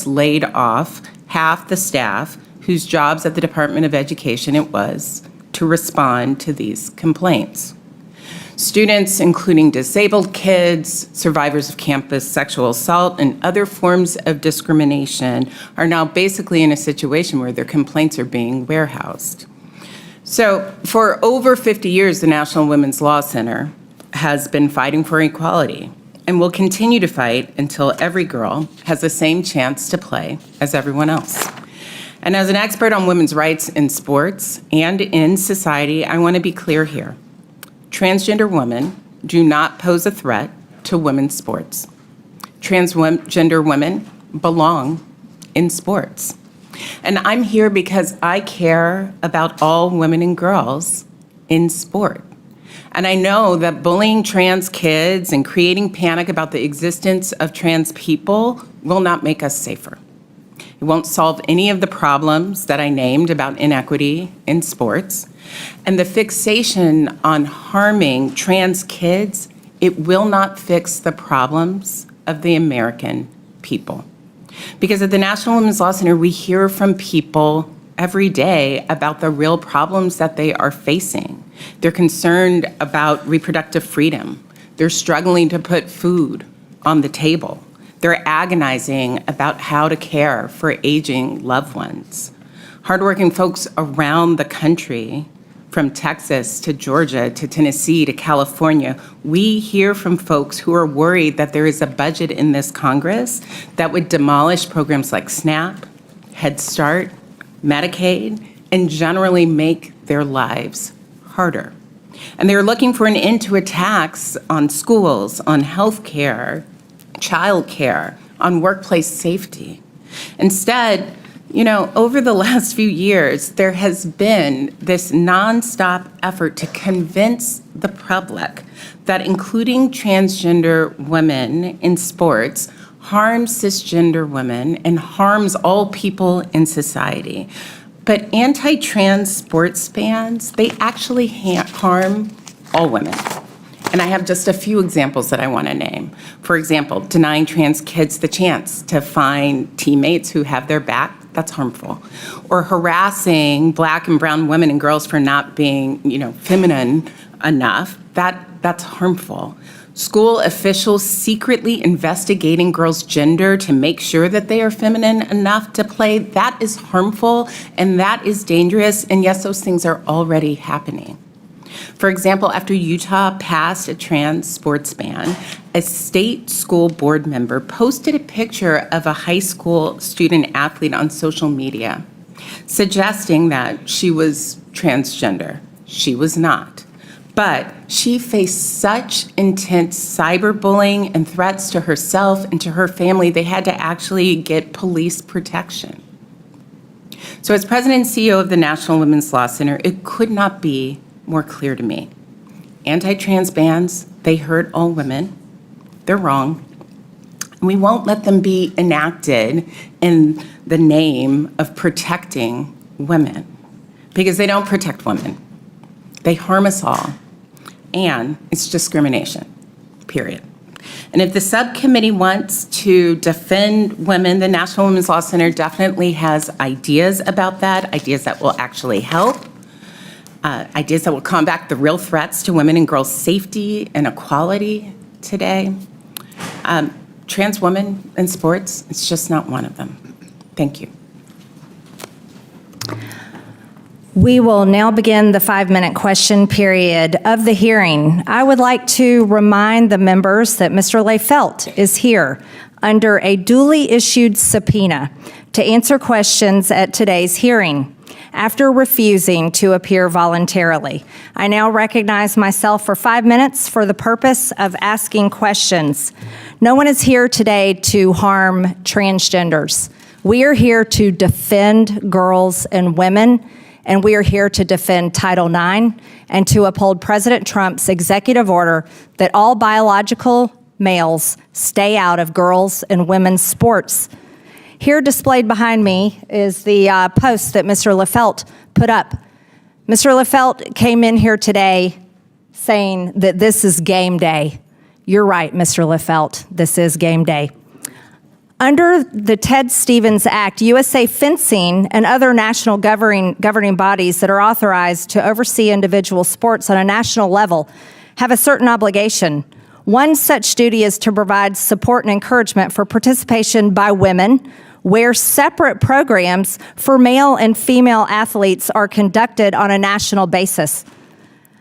laid off half the staff whose jobs at the Department of Education it was to respond to these complaints. Students, including disabled kids, survivors of campus sexual assault, and other forms of discrimination, are now basically in a situation where their complaints are being warehoused. So for over 50 years, the National Women's Law Center has been fighting for equality and will continue to fight until every girl has the same chance to play as everyone else. And as an expert on women's rights in sports and in society, I want to be clear here. Transgender women do not pose a threat to women's sports. Transgender women belong in sports. And I'm here because I care about all women and girls in sport. And I know that bullying trans kids and creating panic about the existence of trans people will not make us safer. It won't solve any of the problems that I named about inequity in sports. And the fixation on harming trans kids, it will not fix the problems of the American people. Because at the National Women's Law Center, we hear from people every day about the real problems that they are facing. They're concerned about reproductive freedom. They're struggling to put food on the table. They're agonizing about how to care for aging loved ones. Hardworking folks around the country, from Texas to Georgia to Tennessee to California, we hear from folks who are worried that there is a budget in this Congress that would demolish programs like SNAP, Head Start, Medicaid, and generally make their lives harder. And they're looking for an end to attacks on schools, on health care, child care, on workplace safety. Instead, over the last few years, there has been this nonstop effort to convince the public that including transgender women in sports harms cisgender women and harms all people in society. But anti-trans sports fans, they actually harm all women. And I have just a few examples that I want to name. For example, denying trans kids the chance to find teammates who have their back, that's harmful. Or harassing Black and brown women and girls for not being, feminine enough, that's harmful. School officials secretly investigating girls' gender to make sure that they are feminine enough to play, that is harmful and that is dangerous. And yes, those things are already happening. For example, after Utah passed a trans sports ban, a state school board member posted a picture of a high school student athlete on social media, suggesting that she was transgender. She was not. But she faced such intense cyberbullying and threats to herself and to her family, they had to actually get police protection. So as president and CEO of the National Women's Law Center, it could not be more clear to me. Anti-trans bans, they hurt all women. They're wrong. We won't let them be enacted in the name of protecting women, because they don't protect women. They harm us all, and it's discrimination, period. And if the subcommittee wants to defend women, the National Women's Law Center definitely has ideas about that, ideas that will actually help. Ideas that will combat the real threats to women and girls' safety and equality today. Trans women in sports, it's just not one of them. Thank you. We will now begin the 5-minute question period of the hearing. I would like to remind the members that Mr. Lefelt is here under a duly issued subpoena to answer questions at today's hearing, after refusing to appear voluntarily. I now recognize myself for 5 minutes for the purpose of asking questions. No one is here today to harm transgenders. We are here to defend girls and women, and we are here to defend Title IX and to uphold President Trump's executive order that all biological males stay out of girls' and women's sports. Here displayed behind me is the post that Mr. Lefelt put up. Mr. Lefelt came in here today saying that this is game day. You're right, Mr. Lefelt, this is game day. Under the Ted Stevens Act, USA Fencing and other national governing bodies that are authorized to oversee individual sports on a national level have a certain obligation. One such duty is to provide support and encouragement for participation by women, where separate programs for male and female athletes are conducted on a national basis.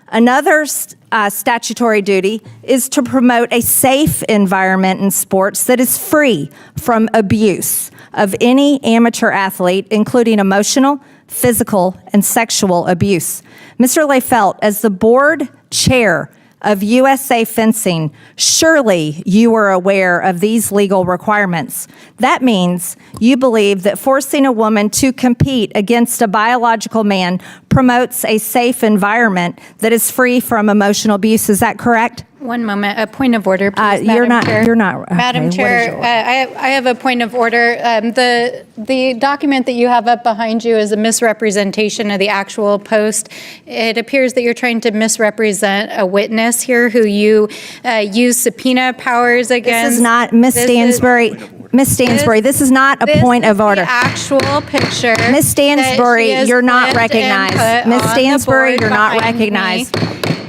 Another statutory duty is to promote a safe environment in sports that is free from abuse of any amateur athlete, including emotional, physical, and sexual abuse. Mr. Lefelt, as the board chair of USA Fencing, surely you are aware of these legal requirements. That means you believe that forcing a woman to compete against a biological man promotes a safe environment that is free from emotional abuse. Is that correct? One moment, a point of order, please, You're Madam Chair. not. Madam okay, Chair, I have a point of order. The document that you have up behind you is a misrepresentation of the actual post. It appears that you're trying to misrepresent a witness here who you use subpoena powers against. This is not, Ms. Stansbury. Ms. Stansbury, this is not a point of order. This is the actual picture. Ms. Stansbury, that she has you're not clipped and recognized. put Ms. on the Stansbury, board you're not behind me. recognized.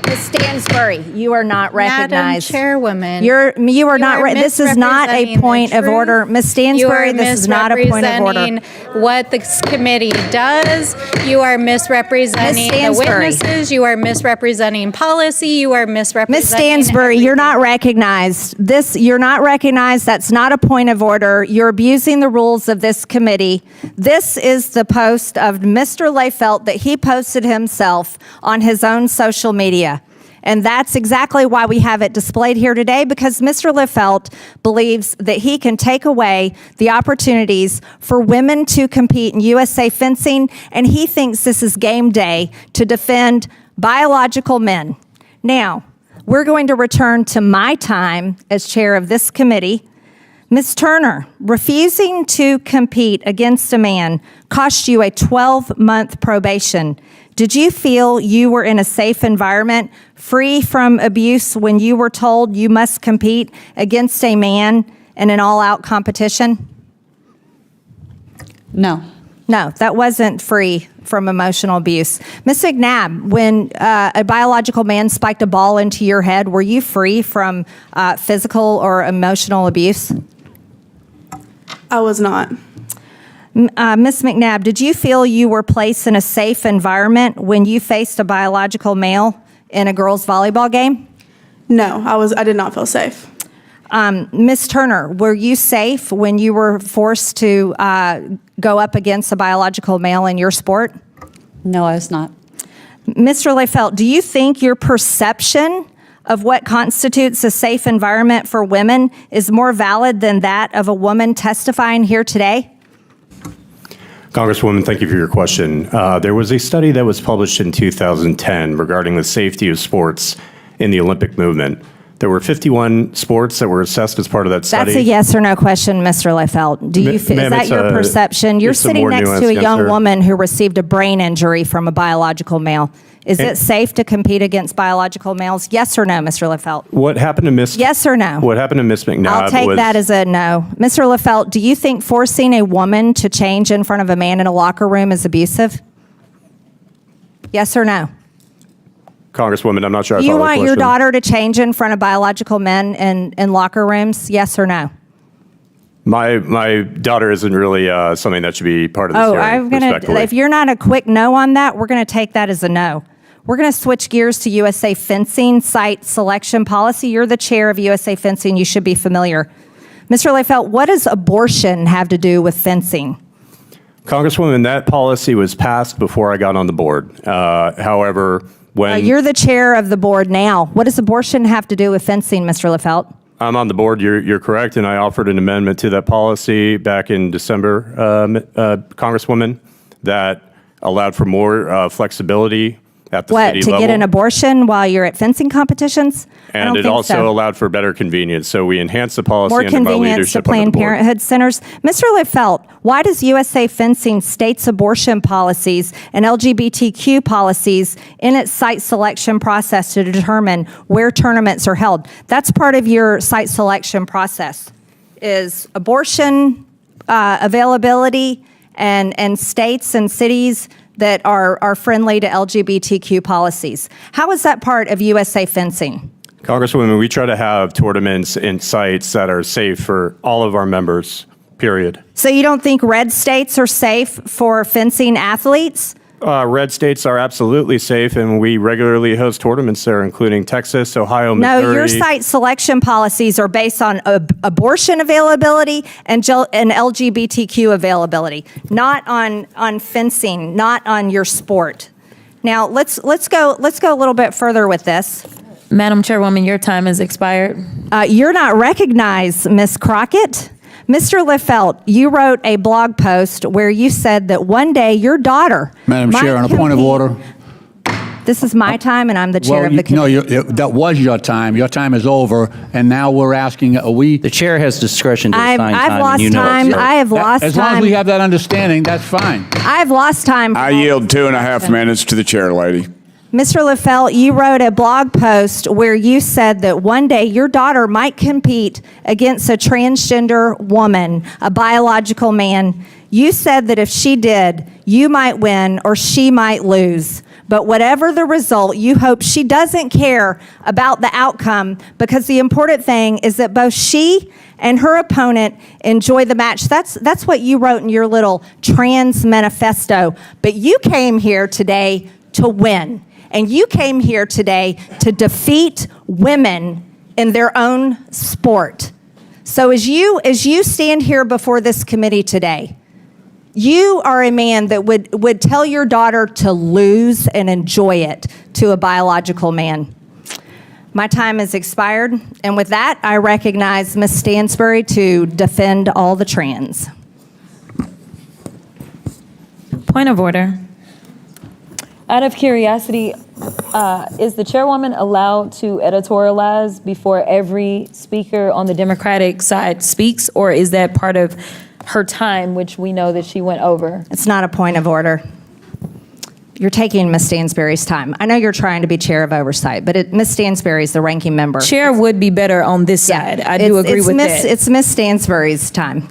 Ms. Stansbury, you are not recognized. Madam Chairwoman. You are not. This is not a point of order, Ms. Stansbury. This is not a point of order. You are misrepresenting what this committee does. You are misrepresenting the witnesses. You are misrepresenting policy. You are misrepresenting. Ms. Stansbury, you're not recognized. You're not recognized. That's not a point of order. You're abusing the rules of this committee. This is the post of Mr. Lefelt that he posted himself on his own social media. And that's exactly why we have it displayed here today, because Mr. Lefelt believes that he can take away the opportunities for women to compete in USA Fencing, and he thinks this is game day to defend biological men. Now, we're going to return to my time as chair of this committee. Ms. Turner, refusing to compete against a man cost you a 12-month probation. Did you feel you were in a safe environment, free from abuse, when you were told you must compete against a man in an all-out competition? No. No, that wasn't free from emotional abuse. Ms. McNabb, when a biological man spiked a ball into your head, were you free from physical or emotional abuse? I was not. Ms. McNabb, did you feel you were placed in a safe environment when you faced a biological male in a girls' volleyball game? No, I did not feel safe. Ms. Turner, were you safe when you were forced to go up against a biological male in your sport? No, I was not. Mr. Lefelt, do you think your perception of what constitutes a safe environment for women is more valid than that of a woman testifying here today? Congresswoman, thank you for your question. There was a study that was published in 2010 regarding the safety of sports in the Olympic movement. There were 51 sports that were assessed as part of that study. That's a yes or no question, Mr. Lefelt. Do you is that your perception? You're sitting next to a young woman who received a brain injury from a biological male. Is it safe to compete against biological males? Yes or no, Mr. Lefelt? What happened to Miss? Yes or no? What happened to Miss McNabb? I'll take that as a no. Mr. Lefelt, do you think forcing a woman to change in front of a man in a locker room is abusive? Yes or no? Congresswoman, I'm not sure I Do follow you the want your question. daughter to change in front of biological men in locker rooms? Yes or no? My daughter isn't really something that should be part of this hearing, I'm gonna. respectfully. If you're not a quick no on that, we're going to take that as a no. We're going to switch gears to USA Fencing site selection policy. You're the chair of USA Fencing. You should be familiar. Mr. Lefelt, what does abortion have to do with fencing? Congresswoman, that policy was passed before I got on the board. However, when You're the chair of the board now. What does abortion have to do with fencing, Mr. Lefelt? I'm on the board, you're correct, and I offered an amendment to that policy back in December, Congresswoman, that allowed for more flexibility at the What, city to level. get an abortion while you're at fencing competitions? I don't And it think also so. allowed for better convenience. So we enhanced the policy More under my convenience to leadership on the Planned board. Parenthood centers. Mr. Lefelt, why does USA Fencing states abortion policies and LGBTQ policies in its site selection process to determine where tournaments are held? That's part of your site selection process. is abortion availability and states and cities that are friendly to LGBTQ policies. How is that part of USA Fencing? Congresswoman, we try to have tournaments in sites that are safe for all of our members, period. So you don't think red states are safe for fencing athletes? Red states are absolutely safe, and we regularly host tournaments there, including Texas, Ohio, Missouri. No, your site selection policies are based on abortion availability and LGBTQ availability, not on fencing, not on your sport. Now let's go a little bit further with this. Madam Chairwoman, your time has expired. You're not recognized, Ms. Crockett. Mr. Liefeld, you wrote a blog post where you said that one day your daughter Madam might Chair, on a point of compete- order. This is my time, and I'm the chair of the committee. No, that was your time. Your time is over, and now we're asking, are we? The chair has discretion to assign time. I've lost and you know it, time. sir. I have lost As long as time. we have that understanding, that's fine. I've lost time. I yield 2.5 minutes to the chair lady. Mr. Liefeld, you wrote a blog post where you said that one day your daughter might compete against a transgender woman, a biological man. You said that if she did, you might win or she might lose. But whatever the result, you hope she doesn't care about the outcome, because the important thing is that both she and her opponent enjoy the match. That's what you wrote in your little trans manifesto. But you came here today to win. And you came here today to defeat women in their own sport. So as you stand here before this committee today, you are a man that would tell your daughter to lose and enjoy it to a biological man. My time has expired, and with that, I recognize Ms. Stansbury to defend all the trans. Point of order. Out of curiosity, is the chairwoman allowed to editorialize before every speaker on the Democratic side speaks, or is that part of her time, which we know that she went over? It's not a point of order. You're taking Ms. Stansbury's time. I know you're trying to be chair of oversight, but Ms. Stansbury is the ranking member. Chair would be better on this side. I do agree with that. It's Ms. Stansbury's time.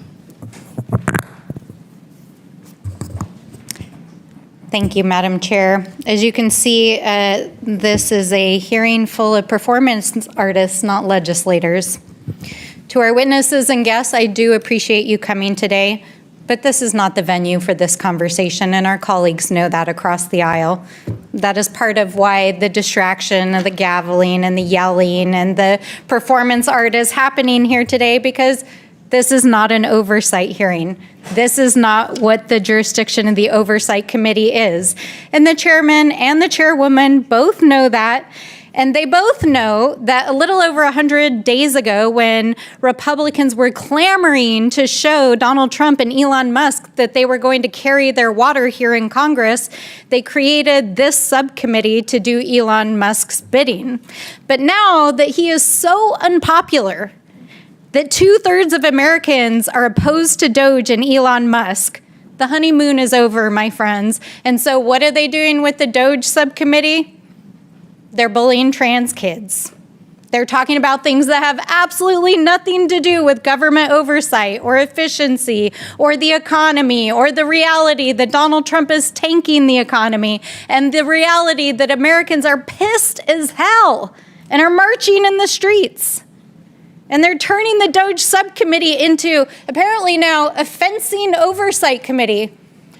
Thank you, Madam Chair. As you can see, this is a hearing full of performance artists, not legislators. To our witnesses and guests, I do appreciate you coming today, but this is not the venue for this conversation, and our colleagues know that across the aisle. That is part of why the distraction of the gaveling and the yelling and the performance art is happening here today, because this is not an oversight hearing. This is not what the jurisdiction of the Oversight Committee is. And the chairman and the chairwoman both know that. And they both know that a little over 100 days ago, when Republicans were clamoring to show Donald Trump and Elon Musk that they were going to carry their water here in Congress, they created this subcommittee to do Elon Musk's bidding. But now that he is so unpopular, that 2/3 of Americans are opposed to Doge and Elon Musk, the honeymoon is over, my friends. And so what are they doing with the Doge subcommittee? They're bullying trans kids. They're talking about things that have absolutely nothing to do with government oversight or efficiency or the economy or the reality that Donald Trump is tanking the economy and the reality that Americans are pissed as hell and are marching in the streets. And they're turning the Doge subcommittee into, apparently now, a fencing oversight committee.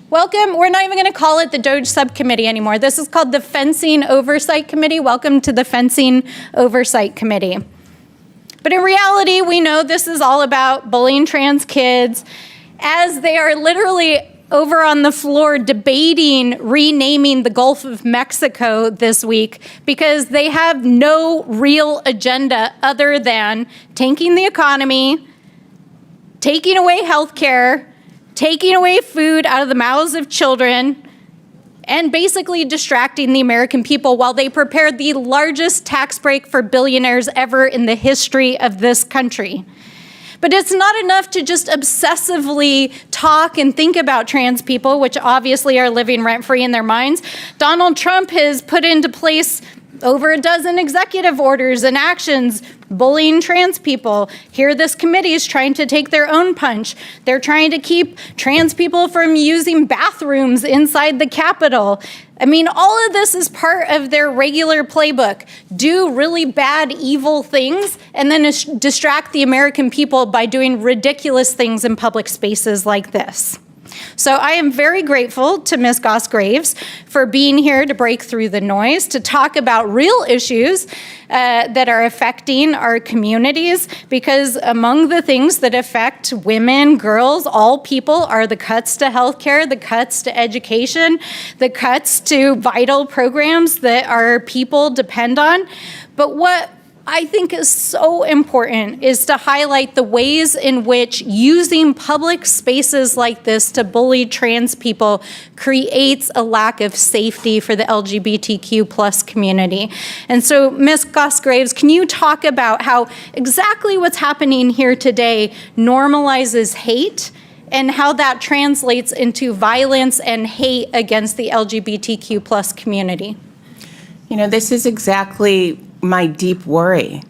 Welcome. We're not even going to call it the Doge subcommittee anymore. This is called the Fencing Oversight Committee. Welcome to the Fencing Oversight Committee. But in reality, we know this is all about bullying trans kids, as they are literally over on the floor debating renaming the Gulf of Mexico this week, because they have no real agenda other than tanking the economy, taking away health care, taking away food out of the mouths of children, and basically distracting the American people while they prepare the largest tax break for billionaires ever in the history of this country. But it's not enough to just obsessively talk and think about trans people, which obviously are living rent-free in their minds. Donald Trump has put into place over a dozen executive orders and actions bullying trans people. Here, this committee is trying to take their own punch. They're trying to keep trans people from using bathrooms inside the Capitol. I mean, all of this is part of their regular playbook. Do really bad, evil things, and then distract the American people by doing ridiculous things in public spaces like this. So I am very grateful to Ms. Goss-Graves for being here to break through the noise, to talk about real issues that are affecting our communities, because among the things that affect women, girls, all people are the cuts to healthcare, the cuts to education, the cuts to vital programs that our people depend on. But what I think is so important is to highlight the ways in which using public spaces like this to bully trans people creates a lack of safety for the LGBTQ plus community. And so, Ms. Goss-Graves, can you talk about how exactly what's happening here today normalizes hate and how that translates into violence and hate against the LGBTQ plus community? You know, this is exactly my deep worry.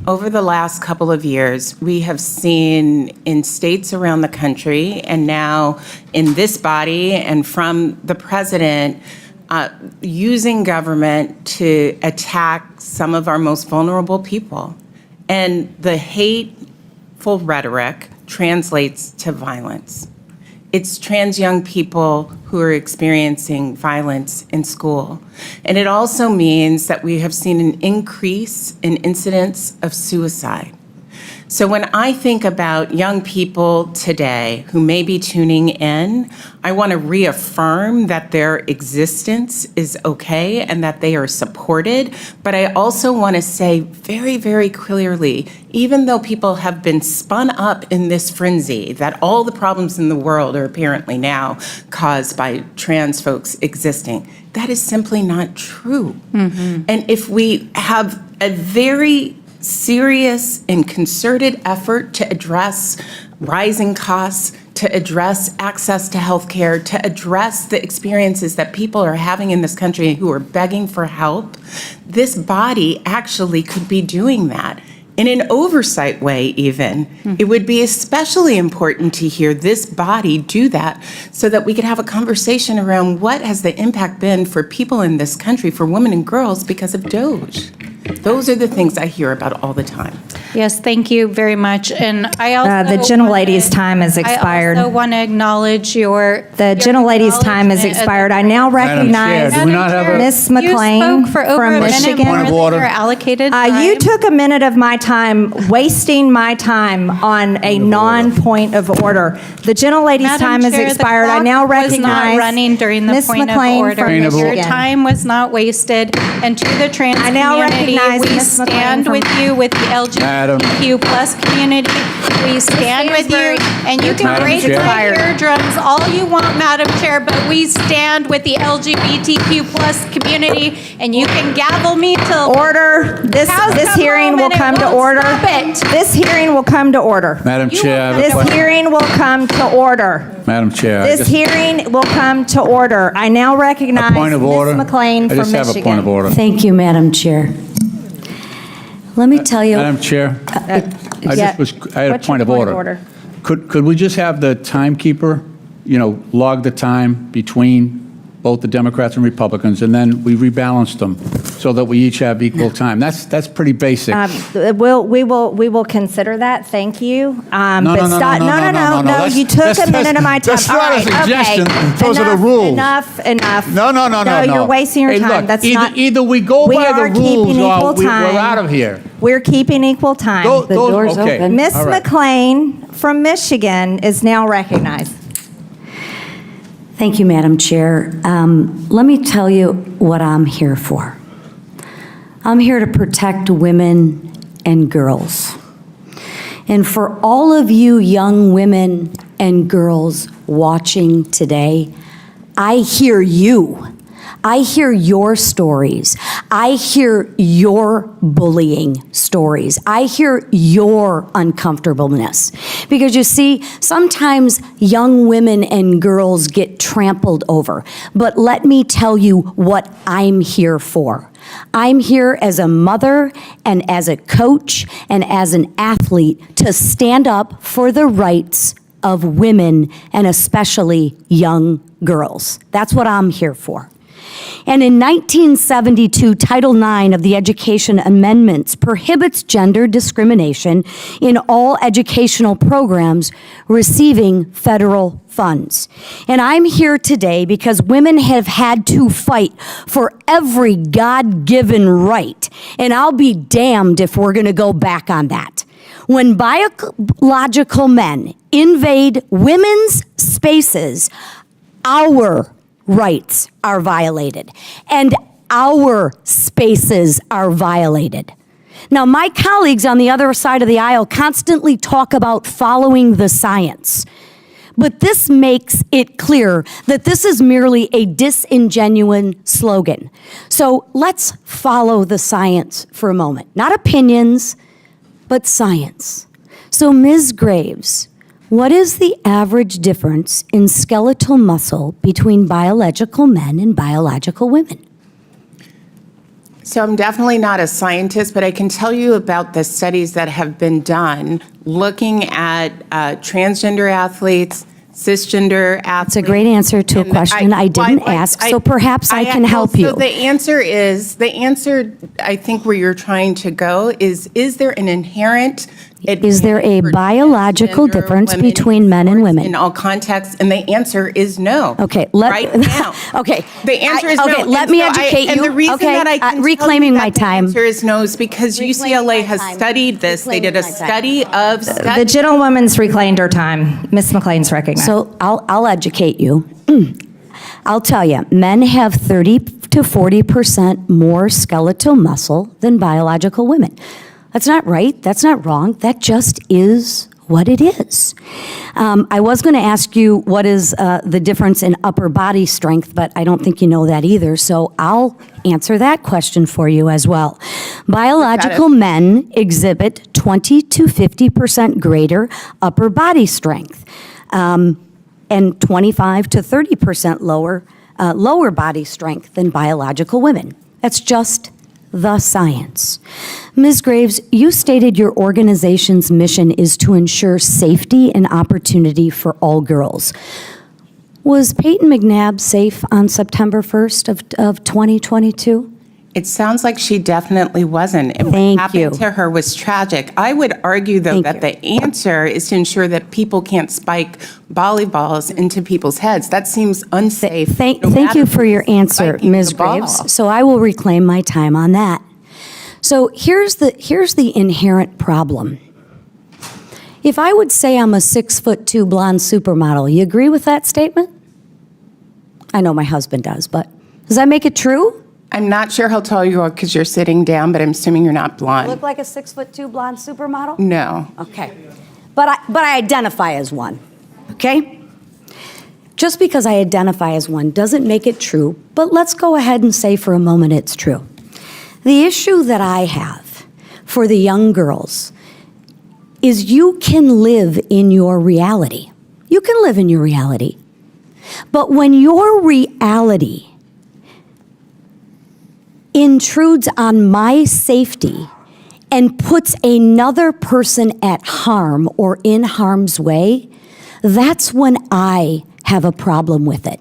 Over the last couple of years, we have seen in states around the country and now in this body and from the president using government to attack some of our most vulnerable people. And the hateful rhetoric translates to violence. It's trans young people who are experiencing violence in school. And it also means that we have seen an increase in incidents of suicide. So when I think about young people today who may be tuning in, I want to reaffirm that their existence is okay and that they are supported. But I also want to say very, very clearly, even though people have been spun up in this frenzy that all the problems in the world are apparently now caused by trans folks existing, that is simply not true. Mm-hmm. And if we have a very serious and concerted effort to address rising costs, to address access to health care, to address the experiences that people are having in this country who are begging for help, this body actually could be doing that. In an oversight way, even, it would be especially important to hear this body do that so that we could have a conversation around what has the impact been for people in this country, for women and girls, because of DOJ. Those are the things I hear about all the time. Yes, thank you very much. And I also The gentlelady's time has expired. I also want to acknowledge The gentlelady's time has expired. I now recognize Chair, do we not have a- Ms. McLean You spoke for over from a minute Michigan. more Point of than order. your allocated time. You took a minute of my time, wasting my time on a non-point of order. The gentlelady's Madam time has Chair, the expired. I clock now was recognize not running during the Ms. point McLean of order. from Your Michigan. time was not wasted. And to the trans I now community, recognize we Ms. McLean stand from- with you, with the LGBTQ plus community. We stand with you, and you can Madam break Chair. my eardrums all you want, Madam Chair, but we stand with the LGBTQ plus community, and you can gavel me till Order. This cows come hearing home will and it come to won't order. stop it. This hearing will come to order. Madam Chair, I have a This question. hearing will come to order. Madam Chair, I This just- hearing will come to order. I now recognize a point of order. Ms. McLean I from just have Michigan. a point of order. Thank you, Madam Chair. Let me tell you, Madam Chair, I yeah. had a What's point your of point of order. order? Could we just have the timekeeper, log the time between both the Democrats and Republicans, and then we rebalance them so that we each have equal time? That's pretty basic. We will consider that. Thank you. But no, stop. no. That's- You took that's- a minute of my time. that's All not a right, suggestion. okay. Those are the Enough, rules. Enough. No. You're wasting your Hey, time. look, That's not. either we go we by are the keeping rules equal or we're time. out of here. We're keeping equal time. The door's okay. open. Ms. All right. McLean from Michigan is now recognized. thank you, Madam Chair. Let me tell you what I'm here for. I'm here to protect women and girls. And for all of you young women and girls watching today, I hear you. I hear your stories. I hear your bullying stories. I hear your uncomfortableness. Because you see, sometimes young women and girls get trampled over. But let me tell you what I'm here for. I'm here as a mother and as a coach and as an athlete to stand up for the rights of women and especially young girls. That's what I'm here for. And in 1972, Title IX of the Education Amendments prohibits gender discrimination in all educational programs receiving federal funds. And I'm here today because women have had to fight for every God-given right, and I'll be damned if we're going to go back on that. When biological men invade women's spaces, our rights are violated, and our spaces are violated. Now, my colleagues on the other side of the aisle constantly talk about following the science, but this makes it clear that this is merely a disingenuous slogan. So let's follow the science for a moment. Not opinions, but science. So, Ms. Graves, what is the average difference in skeletal muscle between biological men and biological women? So I'm definitely not a scientist, but I can tell you about the studies that have been done looking at transgender athletes, cisgender athletes. It's a great answer to a question I didn't ask, so perhaps I can help you. So the answer, I think where you're trying to go is there an inherent Is there a biological transgender difference women between men and in women? all contexts? And the answer is no. Okay, right now. Okay. The answer is no. Okay, let And me so educate you. And the reason Okay, that I can reclaiming tell you my that time. the answer is no is because UCLA has studied this. They did a study of The gentlewoman's reclaimed her time. Ms. McLean's recognized. So I'll educate you. I'll tell you, men have 30 to 40% more skeletal muscle than biological women. That's not right. That's not wrong. That just is what it is. I was going to ask you what is the difference in upper body strength, but I don't think you know that either. So I'll answer that question for you as well. Biological men exhibit 20 to 50% greater upper body strength. And 25 to 30% lower body strength than biological women. That's just the science. Ms. Graves, you stated your organization's mission is to ensure safety and opportunity for all girls. Was Peyton McNabb safe on September 1st of 2022? It sounds like she definitely wasn't. And Thank what happened you. to her was tragic. I would argue, though, that the answer is to ensure that people can't spike volleyballs into people's heads. That seems unsafe. Thank no you matter for your who's answer, spiking Ms. the ball. Graves. So I will reclaim my time on that. So here's the inherent problem. If I would say I'm a 6'2" blonde supermodel, you agree with that statement? I know my husband does, but does that make it true? I'm not sure how tall you are because you're sitting down, but I'm assuming you're not blonde. Look like a 6'2" blonde supermodel? No. Okay. But I identify as one, okay? Just because I identify as one doesn't make it true, but let's go ahead and say for a moment it's true. The issue that I have for the young girls is you can live in your reality. You can live in your reality. But when your reality intrudes on my safety and puts another person at harm or in harm's way, that's when I have a problem with it.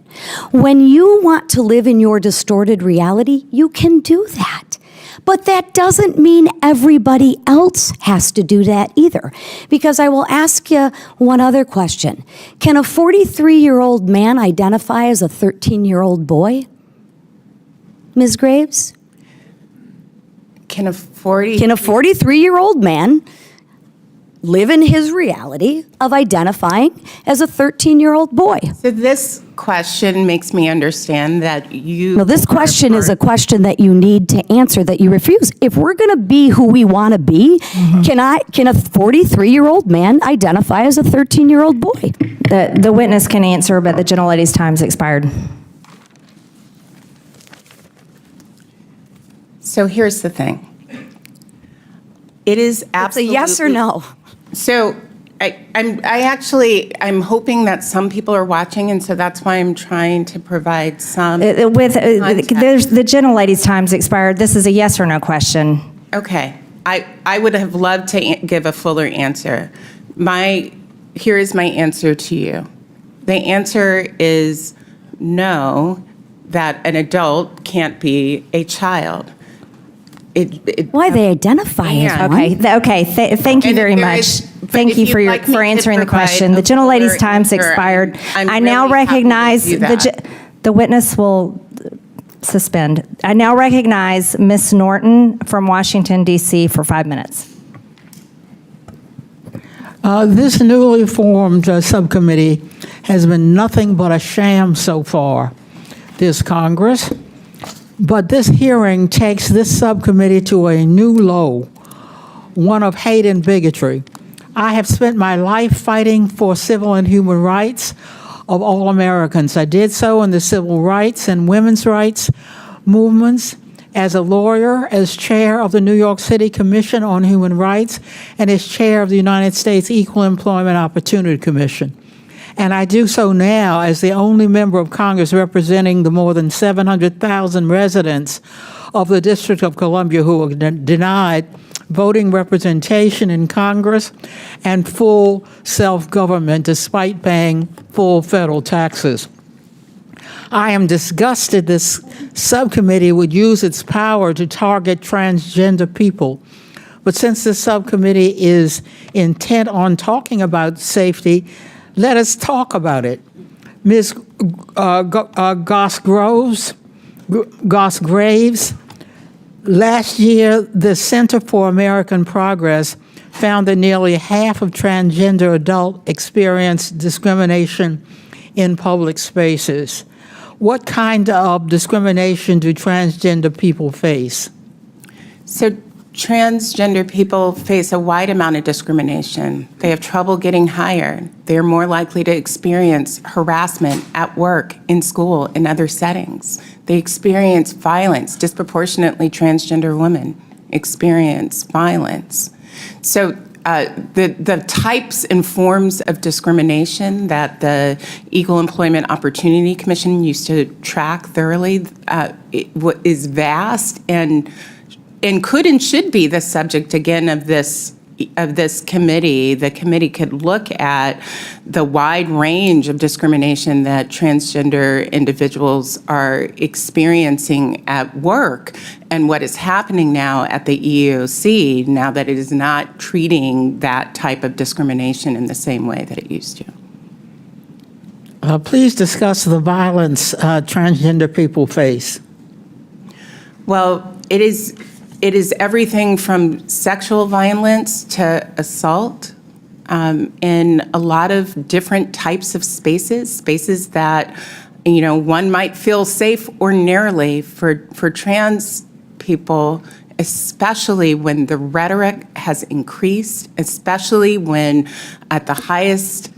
When you want to live in your distorted reality, you can do that. But that doesn't mean everybody else has to do that either. Because I will ask you one other question. Can a 43-year-old man identify as a 13-year-old boy? Ms. Graves? Can a 43-year-old man live in his reality of identifying as a 13-year-old boy? So this question makes me understand that you... No, this question is a question that you need to answer that you refuse. If we're going to be who we want to be, can a 43-year-old man identify as a 13-year-old boy? The witness can answer, but the gentlelady's time's expired. So here's the thing. It is absolutely... It's a yes or no. So I'm hoping that some people are watching, and so that's why I'm trying to provide some. There's the gentlelady's time's expired. This is a yes or no question. Okay. I would have loved to give a fuller answer. Here is my answer to you. The answer is no, that an adult can't be a child. Why they identify as one? Okay. Thank you very much. Thank you for answering the question. The gentlelady's time's expired. I now recognize the witness will suspend. I now recognize Ms. Norton from Washington, D.C. for 5 minutes. This newly formed subcommittee has been nothing but a sham so far, this Congress. But this hearing takes this subcommittee to a new low, one of hate and bigotry. I have spent my life fighting for civil and human rights of all Americans. I did so in the civil rights and women's rights movements, as a lawyer, as chair of the New York City Commission on Human Rights, and as chair of the United States Equal Employment Opportunity Commission. And I do so now as the only member of Congress representing the more than 700,000 residents of the District of Columbia who are denied voting representation in Congress and full self-government despite paying full federal taxes. I am disgusted this subcommittee would use its power to target transgender people. But since this subcommittee is intent on talking about safety, let us talk about it. Ms. Goss-Graves, last year, the Center for American Progress found that nearly half of transgender adults experience discrimination in public spaces. What kind of discrimination do transgender people face? So transgender people face a wide amount of discrimination. They have trouble getting hired. They're more likely to experience harassment at work, in school, in other settings. They experience violence. Disproportionately, transgender women experience violence. So the types and forms of discrimination that the Equal Employment Opportunity Commission used to track thoroughly is vast and could and should be the subject again of this committee. The committee could look at the wide range of discrimination that transgender individuals are experiencing at work and what is happening now at the EEOC now that it is not treating that type of discrimination in the same way that it used to. Please discuss the violence transgender people face. Well, it is everything from sexual violence to assault in a lot of different types of spaces that, one might feel safe ordinarily for trans people, especially when the rhetoric has increased, especially when at the highest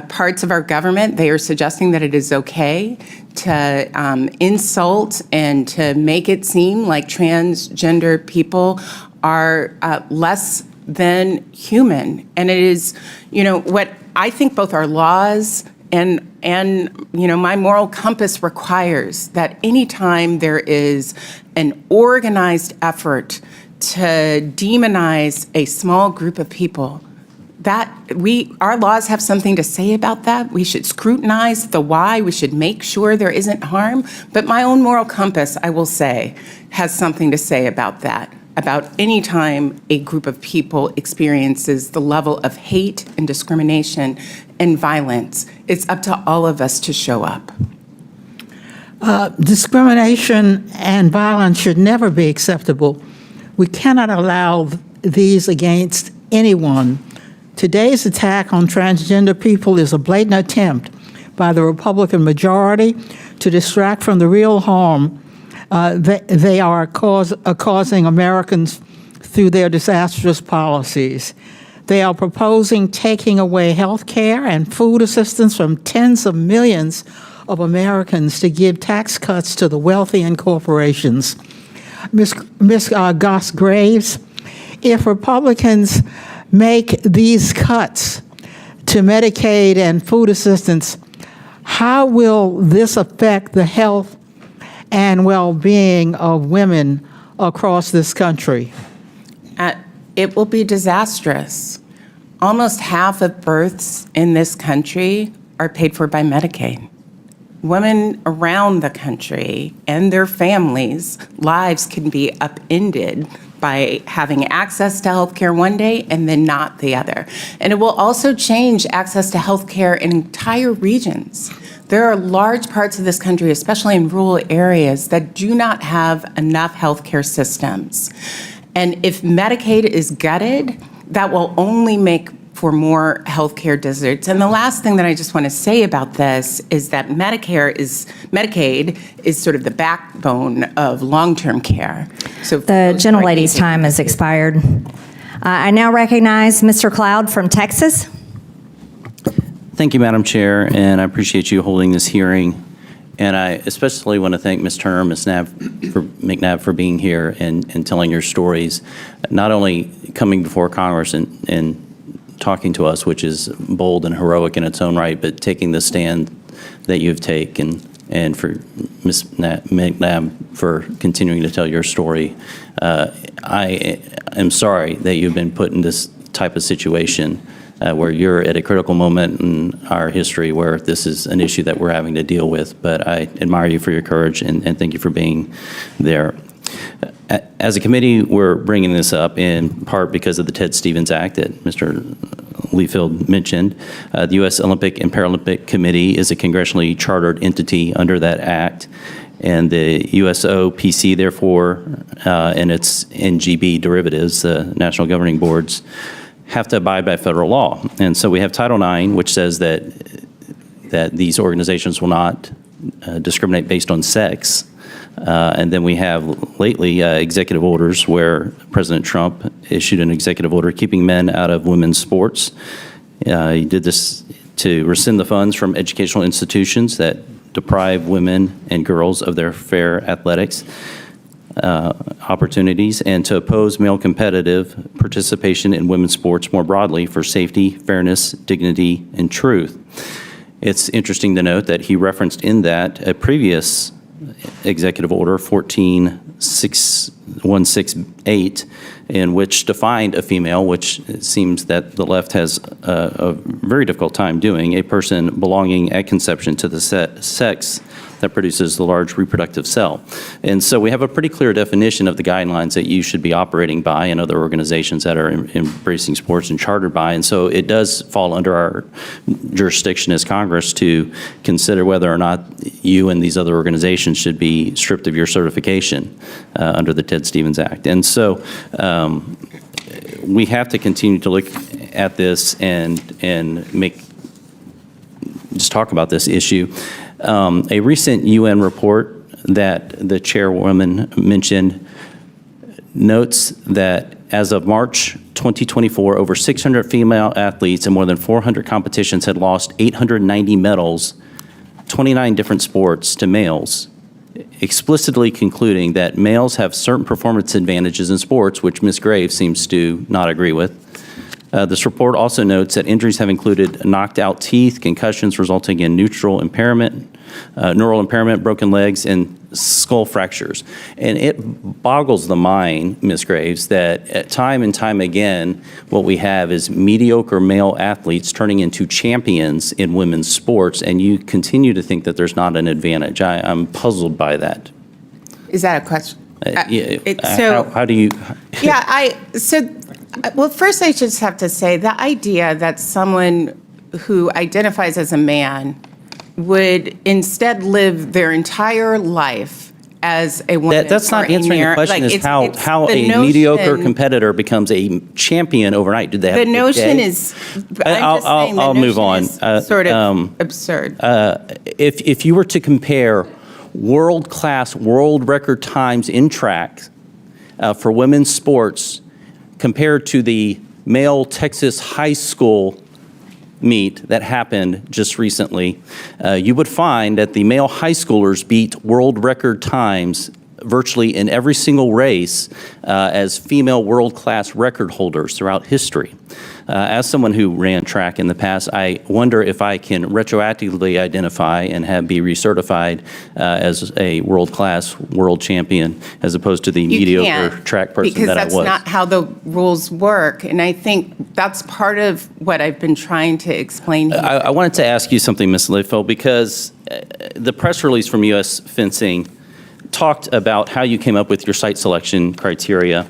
parts of our government, they are suggesting that it is okay to insult and to make it seem like transgender people are less than human. And it is, what I think both our laws and my moral compass requires that anytime there is an organized effort to demonize a small group of people, that our laws have something to say about that. We should scrutinize the why. We should make sure there isn't harm. But my own moral compass, I will say, has something to say about that, about any time a group of people experiences the level of hate and discrimination and violence. It's up to all of us to show up. Discrimination and violence should never be acceptable. We cannot allow these against anyone. Today's attack on transgender people is a blatant attempt by the Republican majority to distract from the real harm they are causing Americans through their disastrous policies. They are proposing taking away health care and food assistance from tens of millions of Americans to give tax cuts to the wealthy and corporations. Ms. Goss-Graves, if Republicans make these cuts, to Medicaid and food assistance, how will this affect the health and well-being of women across this country? It will be disastrous. Almost half of births in this country are paid for by Medicaid. Women around the country and their families' lives can be upended by having access to health care one day and then not the other. And it will also change access to health care in entire regions. There are large parts of this country, especially in rural areas, that do not have enough health care systems. And if Medicaid is gutted, that will only make for more healthcare deserts. And the last thing that I just want to say about this is that Medicaid is sort of the backbone of long-term care. So The gentlelady's time has expired. I now recognize Mr. Cloud from Texas. Thank you, Madam Chair, and I appreciate you holding this hearing. And I especially want to thank Ms. Turner, Ms. McNabb for being here and telling your stories, not only coming before Congress and talking to us, which is bold and heroic in its own right, but taking the stand that you've taken, and for Ms. McNabb for continuing to tell your story. I am sorry that you've been put in this type of situation where you're at a critical moment in our history where this is an issue that we're having to deal with. But I admire you for your courage and thank you for being there. As a committee, we're bringing this up in part because of the Ted Stevens Act that Mr. Leafield mentioned. The U.S. Olympic and Paralympic Committee is a congressionally chartered entity under that act. And the USOPC, therefore, and its NGB derivatives, the National Governing Boards, have to abide by federal law. And so we have Title IX, which says that these organizations will not discriminate based on sex. And then we have lately executive orders where President Trump issued an executive order keeping men out of women's sports. He did this to rescind the funds from educational institutions that deprive women and girls of their fair athletics opportunities, and to oppose male competitive participation in women's sports more broadly for safety, fairness, dignity, and truth. It's interesting to note that he referenced in that a previous executive order, 14168, in which defined a female, which it seems that the left has a very difficult time doing, a person belonging at conception to the sex that produces the large reproductive cell. And so we have a pretty clear definition of the guidelines that you should be operating by and other organizations that are embracing sports and chartered by. And so it does fall under our jurisdiction as Congress to consider whether or not you and these other organizations should be stripped of your certification under the Ted Stevens Act. And so we have to continue to look at this and just talk about this issue. A recent UN report that the chairwoman mentioned notes that as of March 2024, over 600 female athletes in more than 400 competitions had lost 890 medals, 29 different sports, to males, explicitly concluding that males have certain performance advantages in sports, which Ms. Graves seems to not agree with. This report also notes that injuries have included knocked out teeth, concussions resulting in neural impairment, broken legs, and skull fractures. And it boggles the mind, Ms. Graves, that time and time again, what we have is mediocre male athletes turning into champions in women's sports, and you continue to think that there's not an advantage. I'm puzzled by that. Is that a question? How do you? Well, first I just have to say the idea that someone who identifies as a man would instead live their entire life as a woman. That's not answering the question. Is how a mediocre competitor becomes a champion overnight? Did they have the a notion day? Is? I'll move on. Sort of absurd. If you were to compare world-class, world record times in track for women's sports compared to the male Texas high school meet that happened just recently, you would find that the male high schoolers beat world record times virtually in every single race as female world-class record holders throughout history. As someone who ran track in the past, I wonder if I can retroactively identify and be recertified as a world-class world champion as opposed to the mediocre track person that I was. Because that's not how the rules work. And I think that's part of what I've been trying to explain here. I wanted to ask you something, Ms. Leifeld, because the press release from U.S. Fencing talked about how you came up with your site selection criteria,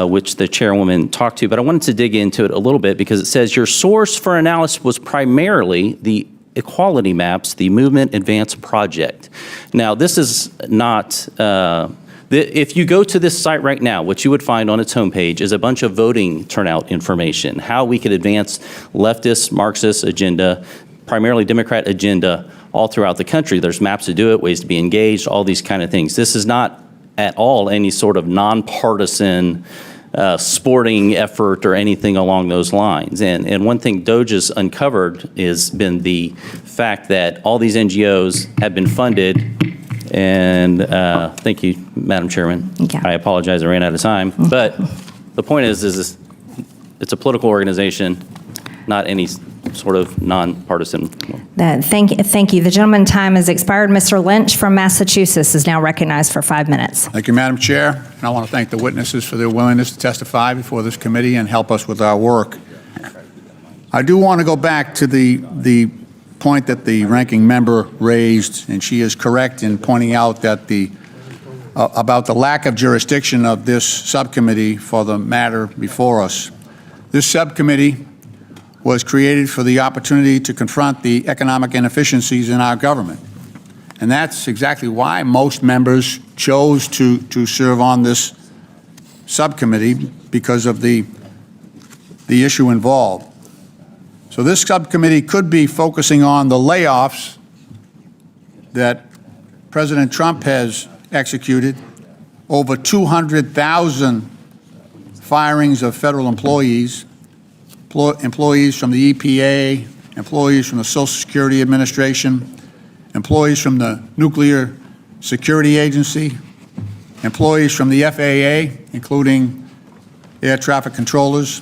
which the chairwoman talked to, but I wanted to dig into it a little bit because it says your source for analysis was primarily the equality maps, the Movement Advance project. Now, this is not, if you go to this site right now, what you would find on its homepage is a bunch of voting turnout information, how we could advance leftist, Marxist agenda, primarily Democrat agenda all throughout the country. There's maps to do it, ways to be engaged, all these kind of things. This is not at all any sort of nonpartisan sporting effort or anything along those lines. And one thing DOJ has uncovered has been the fact that all these NGOs have been funded, and thank you, Madam Chairman. Yeah. I apologize, I ran out of time. But the point is it's a political organization, not any sort of nonpartisan. Thank you. The gentleman's time has expired. Mr. Lynch from Massachusetts is now recognized for 5 minutes. Thank you, Madam Chair. And I want to thank the witnesses for their willingness to testify before this committee and help us with our work. I do want to go back to the point that the ranking member raised, and she is correct in pointing out that about the lack of jurisdiction of this subcommittee for the matter before us. This subcommittee was created for the opportunity to confront the economic inefficiencies in our government. And that's exactly why most members chose to serve on this subcommittee, because of the issue involved. So this subcommittee could be focusing on the layoffs that President Trump has executed, over 200,000 firings of federal employees from the EPA, employees from the Social Security Administration, employees from the Nuclear Security Agency, employees from the FAA, including air traffic controllers.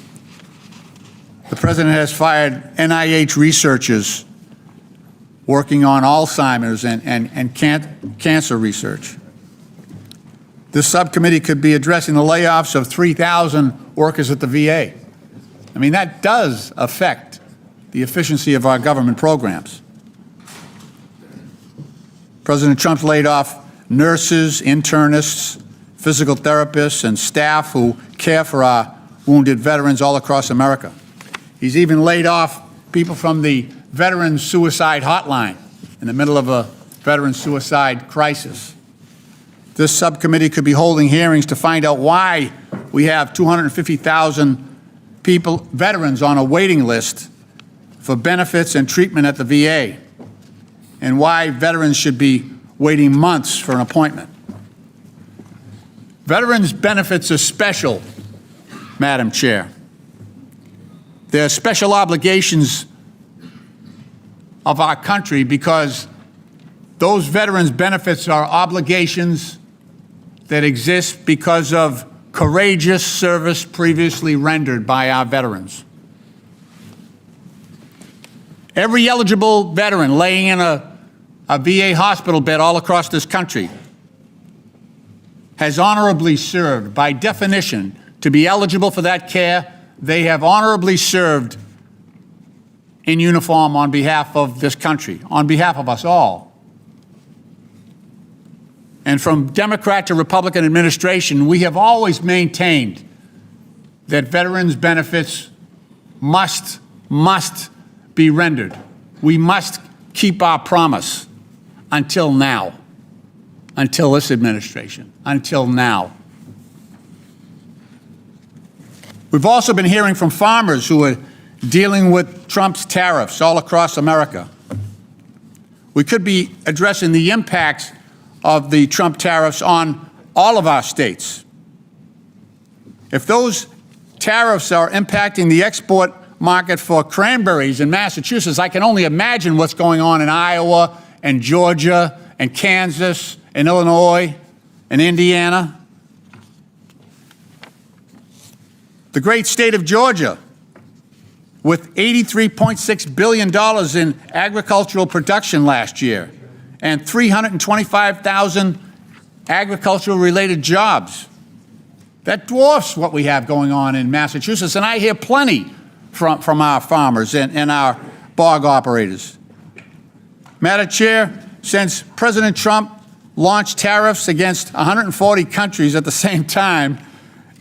The President has fired NIH researchers working on Alzheimer's and cancer research. This subcommittee could be addressing the layoffs of 3,000 workers at the VA. I mean, that does affect the efficiency of our government programs. President Trump's laid off nurses, internists, physical therapists, and staff who care for our wounded veterans all across America. He's even laid off people from the Veteran Suicide Hotline in the middle of a veteran suicide crisis. This subcommittee could be holding hearings to find out why we have 250,000 veterans on a waiting list for benefits and treatment at the VA, and why veterans should be waiting months for an appointment. Veterans' benefits are special, Madam Chair. They're special obligations of our country because those veterans' benefits are obligations that exist because of courageous service previously rendered by our veterans. Every eligible veteran laying in a VA hospital bed all across this country has honorably served. By definition, to be eligible for that care, they have honorably served in uniform on behalf of this country, on behalf of us all. And from Democrat to Republican administration, we have always maintained that veterans' benefits must be rendered. We must keep our promise until now, until this administration, until now. We've also been hearing from farmers who are dealing with Trump's tariffs all across America. We could be addressing the impacts of the Trump tariffs on all of our states. If those tariffs are impacting the export market for cranberries in Massachusetts, I can only imagine what's going on in Iowa and Georgia and Kansas and Illinois and Indiana. The great state of Georgia with $83.6 billion in agricultural production last year and 325,000 agricultural-related jobs. That dwarfs what we have going on in Massachusetts, and I hear plenty from our farmers and our bog operators. Madam Chair, since President Trump launched tariffs against 140 countries at the same time,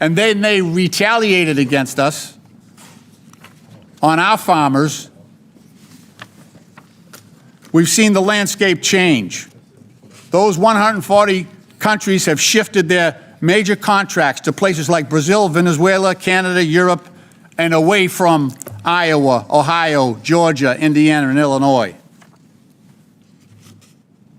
and then they retaliated against us on our farmers, we've seen the landscape change. Those 140 countries have shifted their major contracts to places like Brazil, Venezuela, Canada, Europe, and away from Iowa, Ohio, Georgia, Indiana, and Illinois.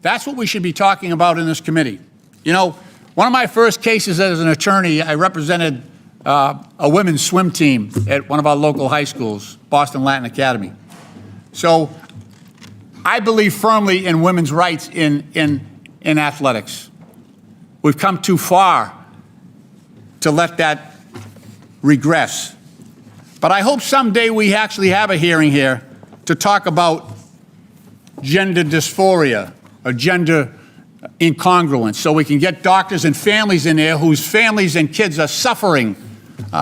That's what we should be talking about in this committee. You know, one of my first cases as an attorney, I represented a women's swim team at one of our local high schools, Boston Latin Academy. So I believe firmly in women's rights in athletics. We've come too far to let that regress. But I hope someday we actually have a hearing here to talk about gender dysphoria or gender incongruence, so we can get doctors and families in there whose families and kids are suffering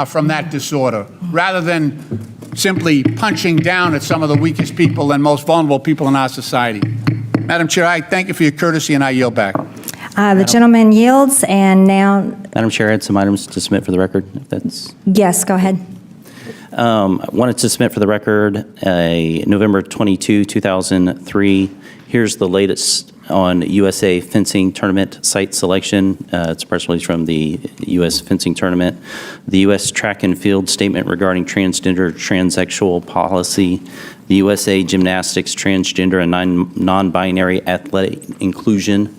from that disorder, rather than simply punching down at some of the weakest people and most vulnerable people in our society. Madam Chair, I thank you for your courtesy, and I yield back. The gentleman yields, and now, Madam Chair, I had some items to submit for the record, if that's... yes, go ahead. I wanted to submit for the record a November 22, 2003. Here's the latest on USA Fencing Tournament site selection. It's a press release from the U.S. Fencing Tournament. The U.S. Track and Field Statement regarding transgender transsexual policy. The USA Gymnastics Transgender and Non-Binary Athletic Inclusion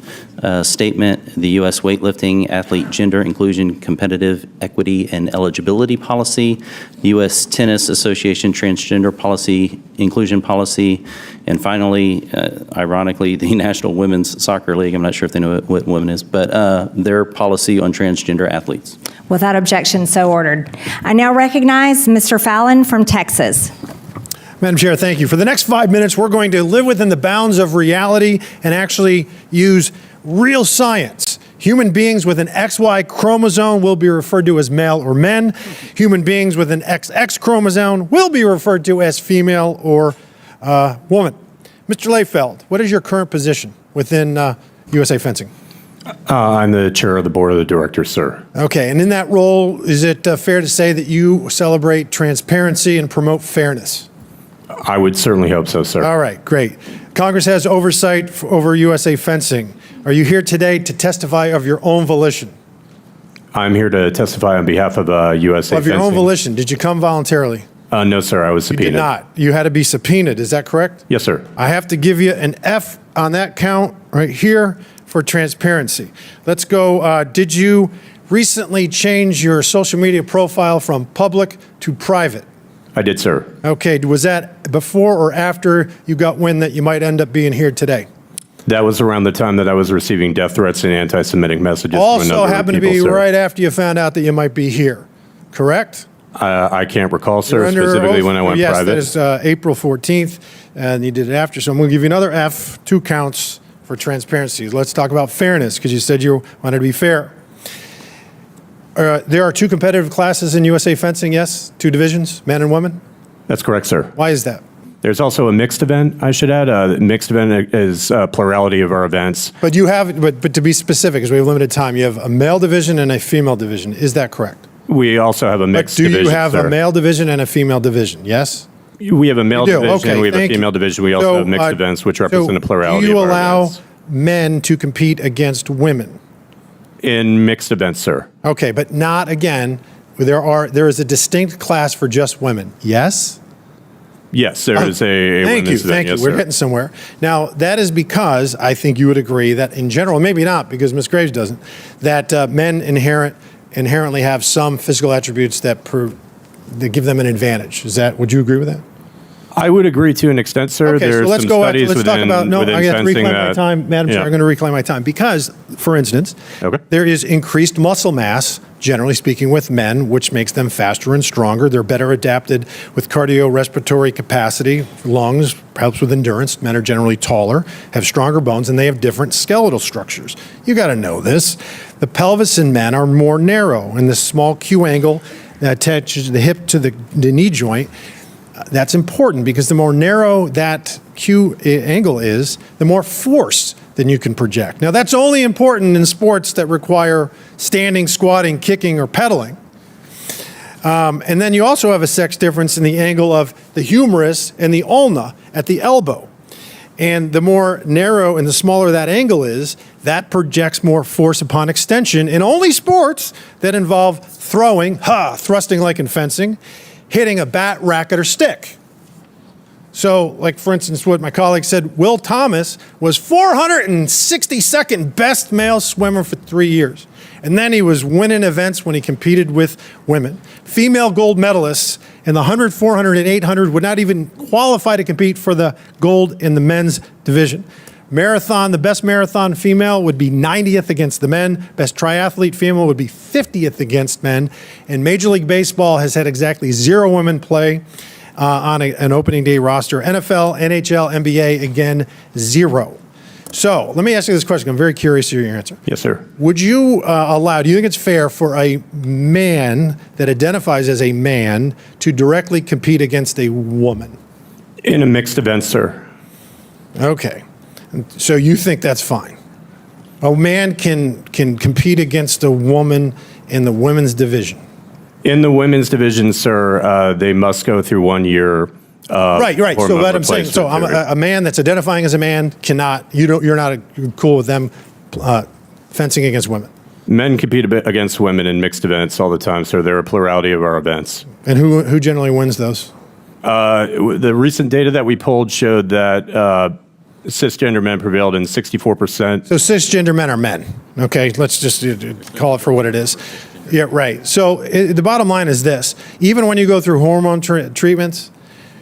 Statement. The U.S. Weightlifting Athlete Gender Inclusion Competitive Equity and Eligibility Policy. The U.S. Tennis Association Transgender Policy Inclusion Policy. And finally, ironically, the National Women's Soccer League, I'm not sure if they know what women is, but their policy on transgender athletes. Without objection, so ordered. I now recognize Mr. Fallon from Texas. Madam Chair, thank you. For the next 5 minutes, we're going to live within the bounds of reality and actually use real science. Human beings with an XY chromosome will be referred to as male or men. Human beings with an XX chromosome will be referred to as female or woman. Mr. Layfeld, what is your current position within USA Fencing? I'm the chair of the board of the directors, sir. Okay, and in that role, is it fair to say that you celebrate transparency and promote fairness? I would certainly hope so, sir. All right, great. Congress has oversight over USA Fencing. Are you here today to testify of your own volition? I'm here to testify on behalf of USA Of Fencing. your own volition. Did you come voluntarily? No, sir. I was You subpoenaed. did not. You had to be subpoenaed. Is that correct? Yes, sir. I have to give you an F on that count right here for transparency. Let's go. Did you recently change your social media profile from public to private? I did, sir. Okay. Was that before or after you got wind that you might end up being here today? That was around the time that I was receiving death threats and anti-Semitic messages from a Also number of happened to people, be sir. right after you found out that you might be here, correct? I can't recall, sir, You're under specifically oath? when I went yes, private. Yes, that is April 14th, and you did it after. So I'm going to give you another F, 2 counts for transparency. Let's talk about fairness, because you said you wanted to be fair. There are 2 competitive classes in USA Fencing, yes? 2 divisions, men and women? That's correct, sir. Why is that? There's also a mixed event, I should add. Mixed event is a plurality of our events. But you have, but to be specific, because we have limited time, you have a male division and a female division. Is that correct? We also have a mixed Do division, you have sir. a male division and a female division? Yes? We have a male You do. division, Okay, we have a thank you. female division. We also So, have mixed events, which represent a plurality Do you of our allow events. men to compete against women? In mixed events, sir. Okay, but not again. There is a distinct class for just women. Yes? Yes, there is a Thank you, women's event. thank you. Yes, We're sir. getting somewhere. Now, that is because I think you would agree that in general, maybe not because Ms. Graves doesn't, that men inherently have some physical attributes that give them an advantage. Would you agree with that? I would agree to an extent, sir. Okay, so There's let's some go. studies Let's talk within, about. No, within I have to fencing reclaim my that- time, Madam Chair. Yeah. I'm going to reclaim my time because, for instance, Okay. there is increased muscle mass, generally speaking, with men, which makes them faster and stronger. They're better adapted with cardiorespiratory capacity, lungs, helps with endurance. Men are generally taller, have stronger bones, and they have different skeletal structures. You got to know this. The pelvis in men are more narrow, and the small Q angle that attaches the hip to the knee joint. That's important because the more narrow that Q angle is, the more force than you can project. Now, that's only important in sports that require standing, squatting, kicking, or pedaling. And then you also have a sex difference in the angle of the humerus and the ulna at the elbow. And the more narrow and the smaller that angle is, that projects more force upon extension in only sports that involve throwing, thrusting like in fencing, hitting a bat, racket, or stick. So, like, for instance, what my colleague said, Will Thomas was 462nd best male swimmer for 3 years. And then he was winning events when he competed with women. Female gold medalists in the 100, 400, and 800 would not even qualify to compete for the gold in the men's division. Marathon, the best marathon female would be 90th against the men. Best triathlete female would be 50th against men. And Major League Baseball has had exactly 0 women play on an opening day roster. NFL, NHL, NBA, again, 0. So let me ask you this question. I'm very curious to hear your answer. Yes, sir. Would you do you think it's fair for a man that identifies as a man to directly compete against a woman? In a mixed event, sir. Okay. So you think that's fine? A man can compete against a woman in the women's division? In the women's division, sir, they must go through 1 year. Right. So hormone what I'm saying, so replacement a man that's identifying as a man cannot. You're not cool with them fencing against women. Men compete against women in mixed events all the time, sir. They're a plurality of our events. And who generally wins those? The recent data that we pulled showed that cisgender men prevailed in 64%. So cisgender men are men. Okay, let's just call it for what it is. Yeah, right. So the bottom line is this: even when you go through hormone treatments,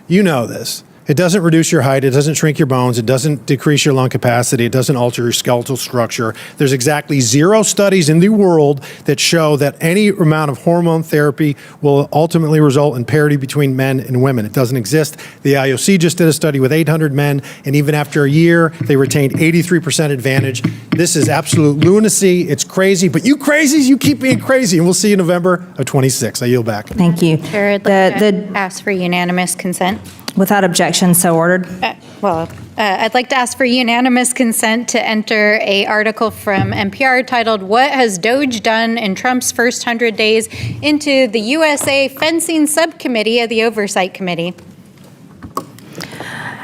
you know this. It doesn't reduce your height. It doesn't shrink your bones. It doesn't decrease your lung capacity. It doesn't alter your skeletal structure. There's exactly 0 studies in the world that show that any amount of hormone therapy will ultimately result in parity between men and women. It doesn't exist. The IOC just did a study with 800 men, and even after a year, they retained 83% advantage. This is absolute lunacy. It's crazy, but you crazies, you keep being crazy, and we'll see you November of 26. I yield back. Thank you. Chair, I'd like to ask for unanimous consent. Without objection, so ordered. I'd like to ask for unanimous consent to enter a article from NPR titled, "What Has Doge Done in Trump's First 100 Days?" into the USA Fencing Subcommittee of the Oversight Committee.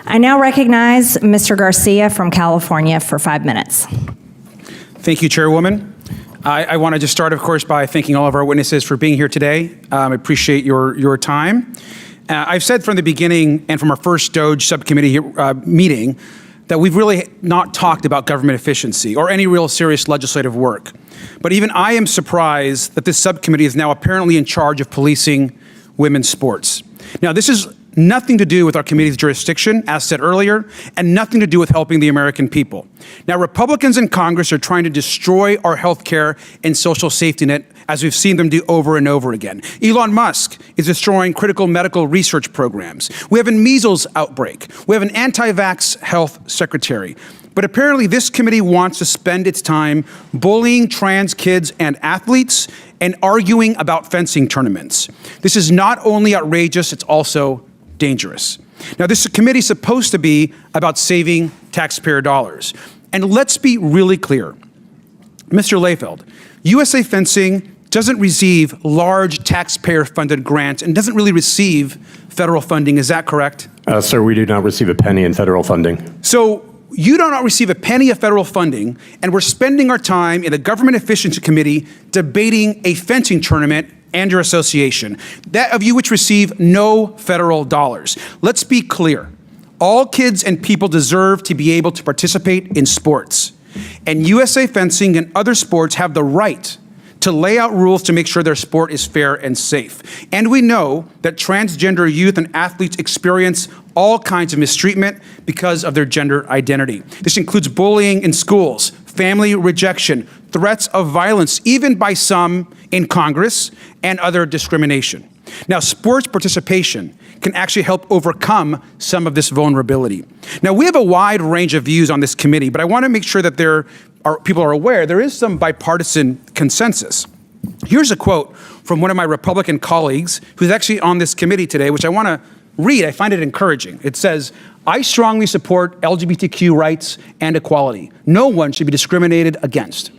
I now recognize Mr. Garcia from California for 5 minutes. Thank you, Chairwoman. I want to just start, of course, by thanking all of our witnesses for being here today. I appreciate your time. I've said from the beginning and from our first DOGE subcommittee meeting that we've really not talked about government efficiency or any real serious legislative work. But even I am surprised that this subcommittee is now apparently in charge of policing women's sports. Now, this is nothing to do with our committee's jurisdiction, as said earlier, and nothing to do with helping the American people. Now, Republicans in Congress are trying to destroy our health care and social safety net, as we've seen them do over and over again. Elon Musk is destroying critical medical research programs. We have a measles outbreak. We have an anti-vax health secretary. But apparently this committee wants to spend its time bullying trans kids and athletes and arguing about fencing tournaments. This is not only outrageous, it's also dangerous. Now, this committee is supposed to be about saving taxpayer dollars. And let's be really clear. Mr. Layfeld, USA Fencing doesn't receive large taxpayer-funded grants and doesn't really receive federal funding. Is that correct? Sir, we do not receive a penny in federal funding. So you do not receive a penny of federal funding, and we're spending our time in the Government Efficiency Committee debating a fencing tournament and your association, that of you which receive no federal dollars. Let's be clear. All kids and people deserve to be able to participate in sports. And USA Fencing and other sports have the right to lay out rules to make sure their sport is fair and safe. And we know that transgender youth and athletes experience all kinds of mistreatment because of their gender identity. This includes bullying in schools, family rejection, threats of violence, even by some in Congress, and other discrimination. Now, sports participation can actually help overcome some of this vulnerability. Now, we have a wide range of views on this committee, but I want to make sure that people are aware there is some bipartisan consensus. Here's a quote from one of my Republican colleagues who's actually on this committee today, which I want to read. I find it encouraging. It says, "I strongly support LGBTQ rights and equality. No one should be discriminated against.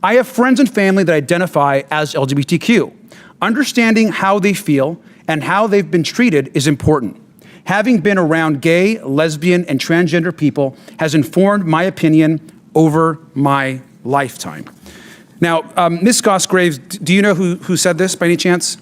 I have friends and family that identify as LGBTQ. Understanding how they feel and how they've been treated is important. Having been around gay, lesbian, and transgender people has informed my opinion over my lifetime." Now, Ms. Gosgraves, do you know who said this by any chance?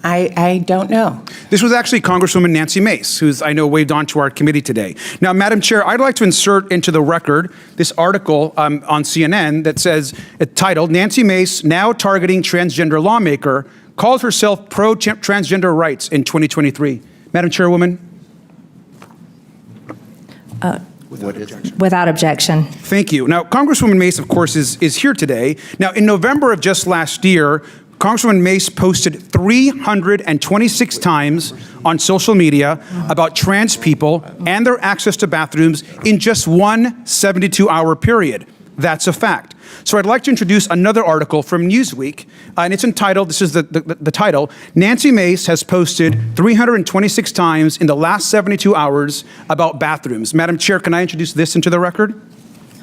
I don't know. This was actually Congresswoman Nancy Mace, who's, I know, waved on to our committee today. Now, Madam Chair, I'd like to insert into the record this article on CNN that says, titled, "Nancy Mace, now targeting transgender lawmaker, called herself pro-transgender rights in 2023. Madam Chairwoman? Without objection. Thank you. Now, Congresswoman Mace, of course, is here today. Now, in November of just last year, Congresswoman Mace posted 326 times on social media about trans people and their access to bathrooms in just one 72-hour period. That's a fact. So I'd like to introduce another article from Newsweek, and it's entitled, this is the title, "Nancy Mace has posted 326 times in the last 72 hours about bathrooms." Madam Chair, can I introduce this into the record?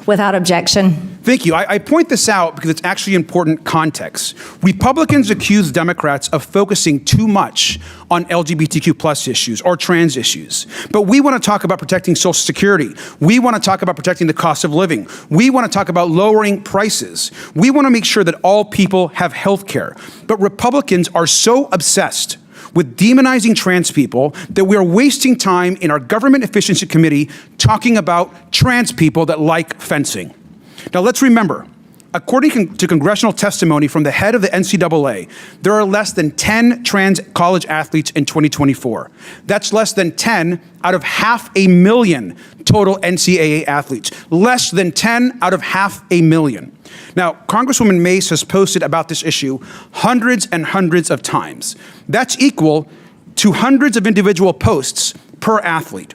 Without objection. Thank you. I point this out because it's actually important context. Republicans accuse Democrats of focusing too much on LGBTQ plus issues or trans issues. But we want to talk about protecting Social Security. We want to talk about protecting the cost of living. We want to talk about lowering prices. We want to make sure that all people have health care. But Republicans are so obsessed with demonizing trans people that we are wasting time in our Government Efficiency Committee talking about trans people that like fencing. Now let's remember, according to congressional testimony from the head of the NCAA, there are less than 10 trans college athletes in 2024. That's less than 10 out of 500,000 total NCAA athletes. Less than 10 out of 500,000. Now, Congresswoman Mace has posted about this issue hundreds and hundreds of times. That's equal to hundreds of individual posts per athlete.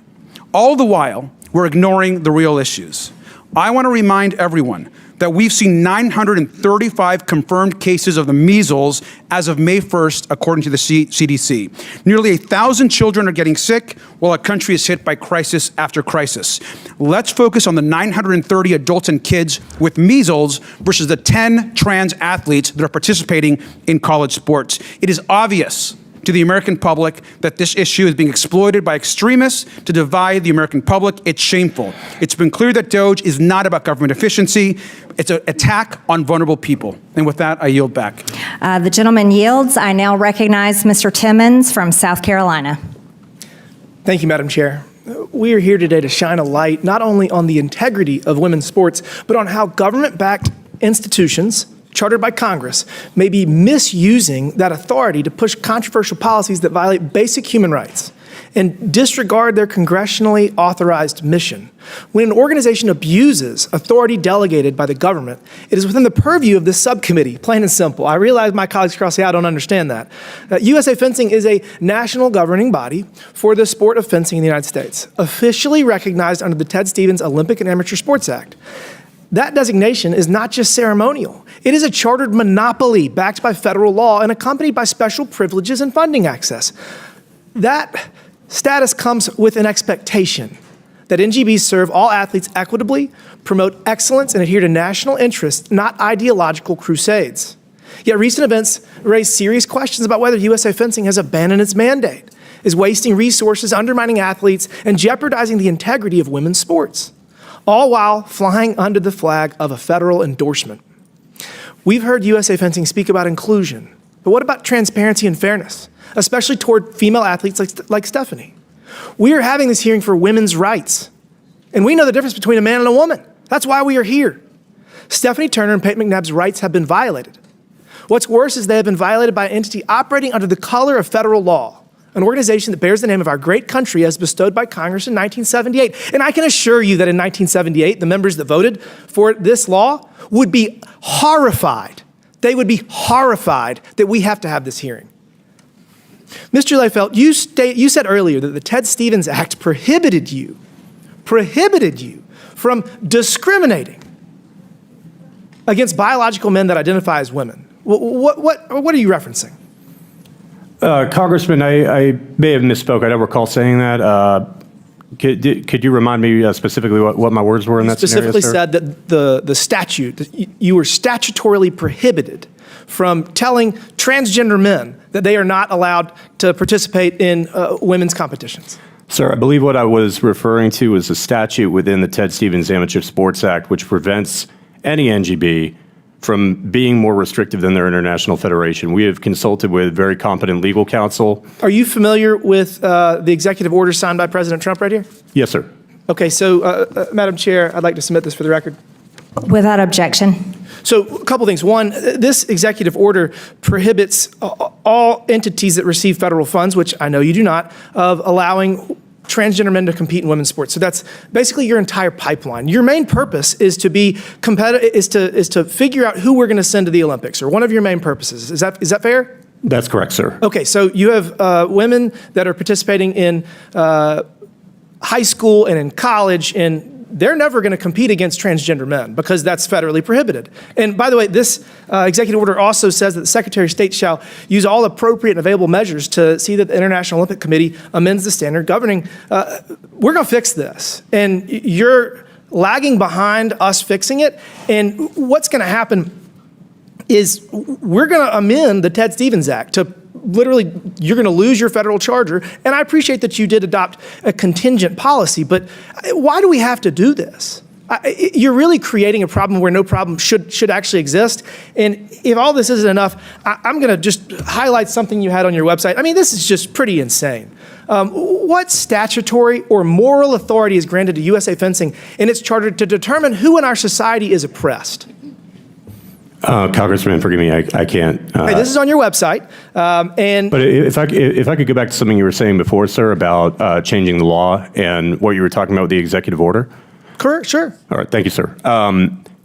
All the while, we're ignoring the real issues. I want to remind everyone that we've seen 935 confirmed cases of the measles as of May 1st, according to the CDC. Nearly 1,000 children are getting sick while our country is hit by crisis after crisis. Let's focus on the 930 adults and kids with measles versus the 10 trans athletes that are participating in college sports. It is obvious to the American public that this issue is being exploited by extremists to divide the American public. It's shameful. It's been clear that DOGE is not about government efficiency. It's an attack on vulnerable people. And with that, I yield back. The gentleman yields. I now recognize Mr. Timmons from South Carolina. Thank you, Madam Chair. We are here today to shine a light not only on the integrity of women's sports, but on how government-backed institutions chartered by Congress may be misusing that authority to push controversial policies that violate basic human rights and disregard their congressionally authorized mission. When an organization abuses authority delegated by the government, it is within the purview of this subcommittee, plain and simple. I realize my colleagues across the aisle don't understand that. USA Fencing is a national governing body for the sport of fencing in the United States, officially recognized under the Ted Stevens Olympic and Amateur Sports Act. That designation is not just ceremonial. It is a chartered monopoly backed by federal law and accompanied by special privileges and funding access. That status comes with an expectation that NGBs serve all athletes equitably, promote excellence, and adhere to national interests, not ideological crusades. Yet recent events raise serious questions about whether USA Fencing has abandoned its mandate, is wasting resources, undermining athletes, and jeopardizing the integrity of women's sports, all while flying under the flag of a federal endorsement. We've heard USA Fencing speak about inclusion, but what about transparency and fairness, especially toward female athletes like Stephanie? We are having this hearing for women's rights, and we know the difference between a man and a woman. That's why we are here. Stephanie Turner and Peyton McNabb's rights have been violated. What's worse is they have been violated by an entity operating under the color of federal law, an organization that bears the name of our great country as bestowed by Congress in 1978. And I can assure you that in 1978, the members that voted for this law would be horrified. They would be horrified that we have to have this hearing. Mr. Leifeld, you said earlier that the Ted Stevens Act prohibited you from discriminating against biological men that identify as women. What are you referencing? Congressman, I may have misspoke. I don't recall saying that. Could you remind me specifically what my words were in that scenario, Specifically sir? said that the statute, that you were statutorily prohibited from telling transgender men that they are not allowed to participate in women's competitions. Sir, I believe what I was referring to was a statute within the Ted Stevens Amateur Sports Act, which prevents any NGB from being more restrictive than their international federation. We have consulted with very competent legal counsel. Are you familiar with the executive order signed by President Trump right here? Yes, sir. Okay, so Madam Chair, I'd like to submit this for the record. Without objection. So a couple things. One, this executive order prohibits all entities that receive federal funds, which I know you do not, of allowing transgender men to compete in women's sports. So that's basically your entire pipeline. Your main purpose is to be competitive, is to figure out who we're going to send to the Olympics, or one of your main purposes. Is that fair? That's correct, sir. Okay, so you have women that are participating in high school and in college, and they're never going to compete against transgender men because that's federally prohibited. And by the way, this executive order also says that the Secretary of State shall use all appropriate and available measures to see that the International Olympic Committee amends the standard governing. We're going to fix this, and you're lagging behind us fixing it. And what's going to happen is we're going to amend the Ted Stevens Act to literally, you're going to lose your federal charter. And I appreciate that you did adopt a contingent policy, but why do we have to do this? You're really creating a problem where no problem should actually exist. And if all this isn't enough, I'm going to just highlight something you had on your website. I mean, this is just pretty insane. What statutory or moral authority is granted to USA Fencing in its charter to determine who in our society is oppressed? Congressman, forgive me, I can't. Hey, this is on your website. But if I could go back to something you were saying before, sir, about changing the law and what you were talking about with the executive order. Correct, sure. All right, thank you, sir.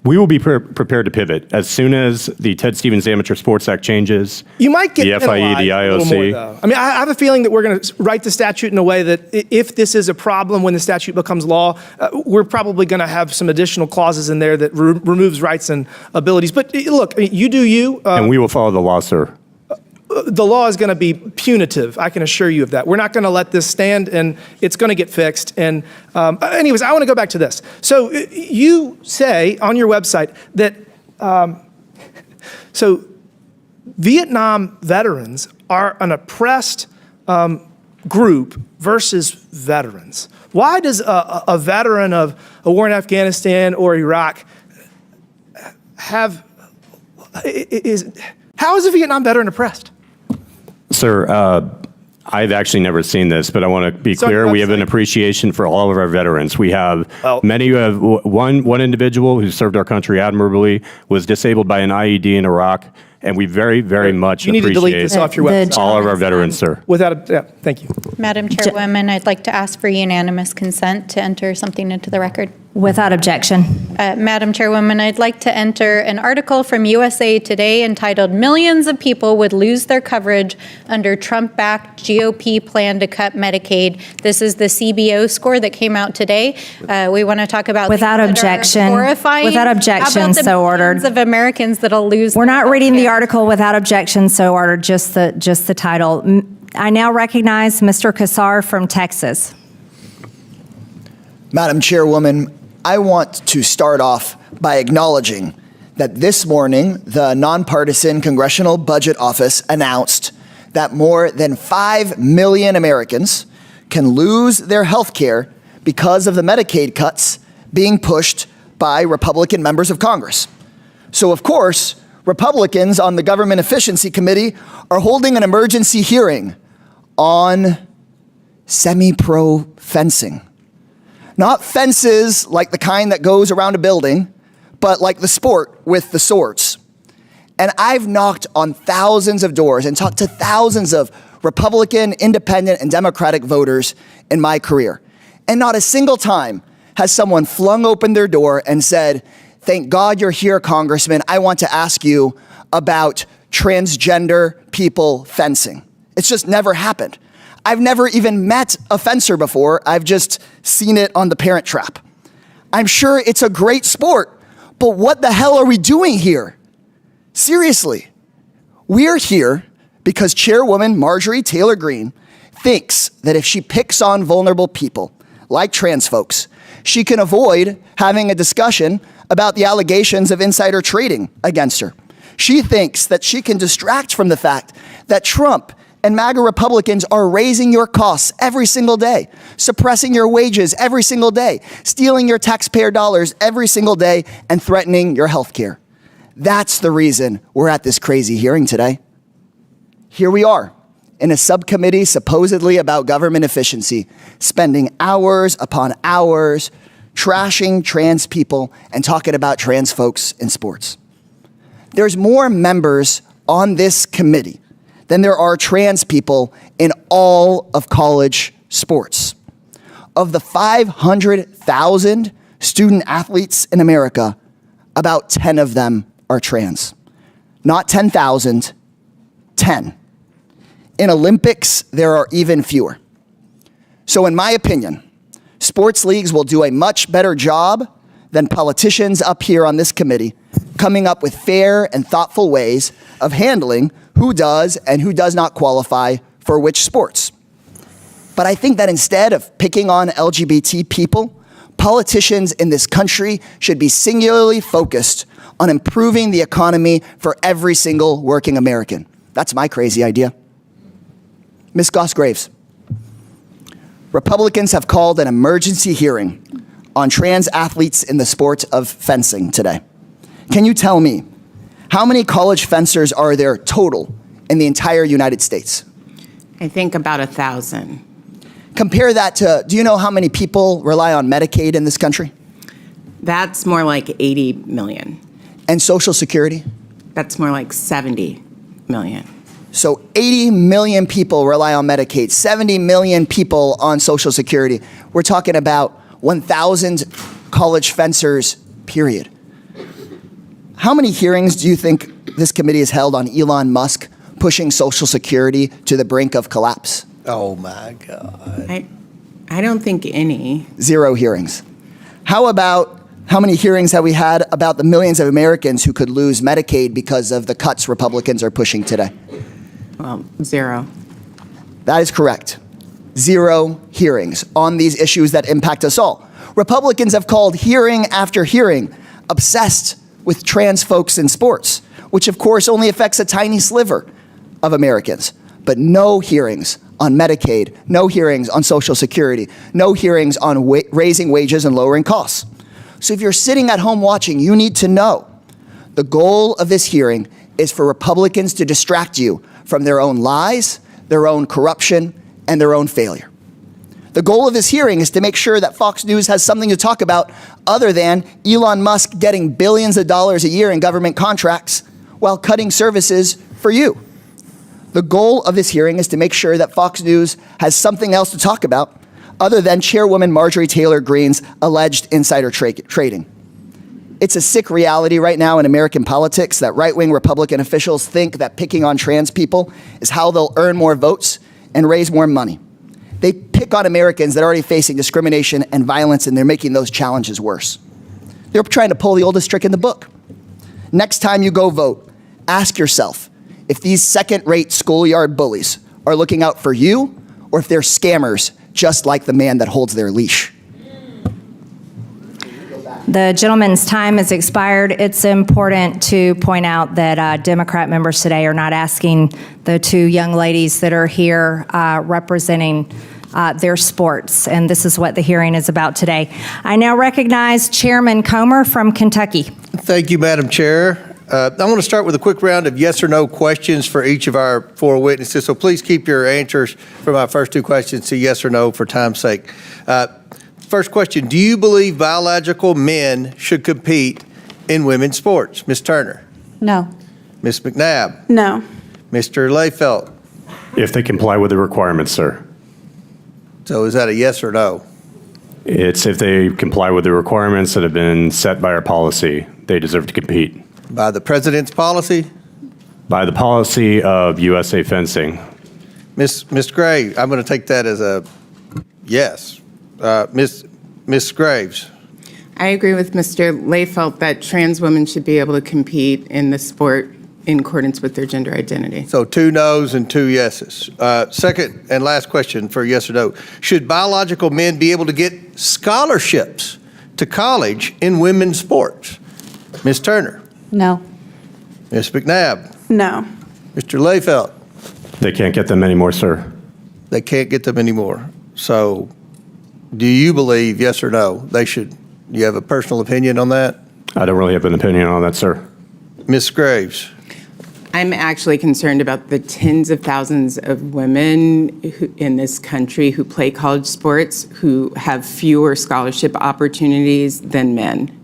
We will be prepared to pivot as soon as the Ted Stevens Amateur Sports Act changes. You might get the FIE, the IOC. I mean, I have a feeling that we're going to write the statute in a way that if this is a problem when the statute becomes law, we're probably going to have some additional clauses in there that removes rights and abilities. But look, you do you. And we will follow the law, sir. The law is going to be punitive. I can assure you of that. We're not going to let this stand, and it's going to get fixed. And anyways, I want to go back to this. So you say on your website that so Vietnam veterans are an oppressed group versus veterans. Why does a veteran of a war in Afghanistan or Iraq how is a Vietnam veteran oppressed? Sir, I've actually never seen this, but I want to be clear. We have an appreciation for all of our veterans. We have many who have one individual who served our country admirably, was disabled by an IED in Iraq, and we very, very much You need to delete this off your website. all of our veterans, sir. Thank you. Madam Chairwoman, I'd like to ask for unanimous consent to enter something into the record. Without objection. Madam Chairwoman, I'd like to enter an article from USA Today entitled "Millions of People Would Lose Their Coverage Under Trump-Backed GOP Plan to Cut Medicaid." This is the CBO score that came out today. We want to talk about Without objection. Horrifying. Without objection, How about the so ordered. millions of Americans that'll lose. We're not reading the article without objection, so ordered, just the title. I now recognize Mr. Kassar from Texas. Madam Chairwoman, I want to start off by acknowledging that this morning, the Nonpartisan Congressional Budget Office announced that more than 5 million Americans can lose their health care because of the Medicaid cuts being pushed by Republican members of Congress. So, of course, Republicans on the Government Efficiency Committee are holding an emergency hearing on semi-pro fencing. Not fences like the kind that goes around a building, but like the sport with the swords. And I've knocked on thousands of doors and talked to thousands of Republican, Independent, and Democratic voters in my career. And not a single time has someone flung open their door and said, "Thank God you're here, Congressman. I want to ask you about transgender people fencing." It's just never happened. I've never even met a fencer before. I've just seen it on The Parent Trap. I'm sure it's a great sport, but what the hell are we doing here? Seriously, we're here because Chairwoman Marjorie Taylor Greene thinks that if she picks on vulnerable people, like trans folks, she can avoid having a discussion about the allegations of insider trading against her. She thinks that she can distract from the fact that Trump and MAGA Republicans are raising your costs every single day, suppressing your wages every single day, stealing your taxpayer dollars every single day, and threatening your health care. That's the reason we're at this crazy hearing today. Here we are in a subcommittee supposedly about government efficiency, spending hours upon hours trashing trans people and talking about trans folks in sports. There's more members on this committee than there are trans people in all of college sports. Of the 500,000 student athletes in America, about 10 of them are trans. Not 10,000, 10. In Olympics, there are even fewer. So in my opinion, sports leagues will do a much better job than politicians up here on this committee coming up with fair and thoughtful ways of handling who does and who does not qualify for which sports. But I think that instead of picking on LGBT people, politicians in this country should be singularly focused on improving the economy for every single working American. That's my crazy idea. Ms. Goss-Graves, Republicans have called an emergency hearing on trans athletes in the sport of fencing today. Can you tell me, how many college fencers are there total in the entire United States? I think about 1,000. Compare that to, do you know how many people rely on Medicaid in this country? That's more like 80 million. And Social Security? That's more like 70 million. So 80 million people rely on Medicaid, 70 million people on Social Security. We're talking about 1,000 college fencers, period. How many hearings do you think this committee has held on Elon Musk pushing Social Security to the brink of collapse? Oh my God. I don't think any. 0 hearings. How many hearings have we had about the millions of Americans who could lose Medicaid because of the cuts Republicans are pushing today? Well, 0. That is correct. 0 hearings on these issues that impact us all. Republicans have called hearing after hearing obsessed with trans folks in sports, which of course only affects a tiny sliver of Americans, but no hearings on Medicaid, no hearings on Social Security, no hearings on raising wages and lowering costs. So if you're sitting at home watching, you need to know the goal of this hearing is for Republicans to distract you from their own lies, their own corruption, and their own failure. The goal of this hearing is to make sure that Fox News has something to talk about other than Elon Musk getting billions of dollars a year in government contracts while cutting services for you. The goal of this hearing is to make sure that Fox News has something else to talk about other than Chairwoman Marjorie Taylor Greene's alleged insider trading. It's a sick reality right now in American politics that right-wing Republican officials think that picking on trans people is how they'll earn more votes and raise more money. They pick on Americans that are already facing discrimination and violence, and they're making those challenges worse. They're trying to pull the oldest trick in the book. Next time you go vote, ask yourself if these second-rate schoolyard bullies are looking out for you or if they're scammers just like the man that holds their leash. The gentleman's time has expired. It's important to point out that Democrat members today are not asking the 2 young ladies that are here representing their sports, and this is what the hearing is about today. I now recognize Chairman Comer from Kentucky. Thank you, Madam Chair. I want to start with a quick round of yes or no questions for each of our 4 witnesses, so please keep your answers for my first 2 questions to yes or no for time's sake. First question, do you believe biological men should compete in women's sports? Ms. Turner. No. Ms. McNabb, No. Mr. Layfelt. If they comply with the requirements, sir. So is that a yes or no? It's if they comply with the requirements that have been set by our policy, they deserve to compete. By the president's policy? By the policy of USA Fencing. Ms. Graves, I'm going to take that as a yes. Ms. Graves? I agree with Mr. Layfelt that trans women should be able to compete in the sport in accordance with their gender identity. So 2 no's and 2 yeses. Second and last question for yes or no. Should biological men be able to get scholarships to college in women's sports? Ms. Turner? No. Ms. McNabb? No. Mr. Layfelt? They can't get them anymore, sir. They can't get them anymore. So do you believe, yes or no, they should? You have a personal opinion on that? I don't really have an opinion on that, sir. Ms. Graves? I'm actually concerned about the tens of thousands of women in this country who play college sports who have fewer scholarship opportunities than men.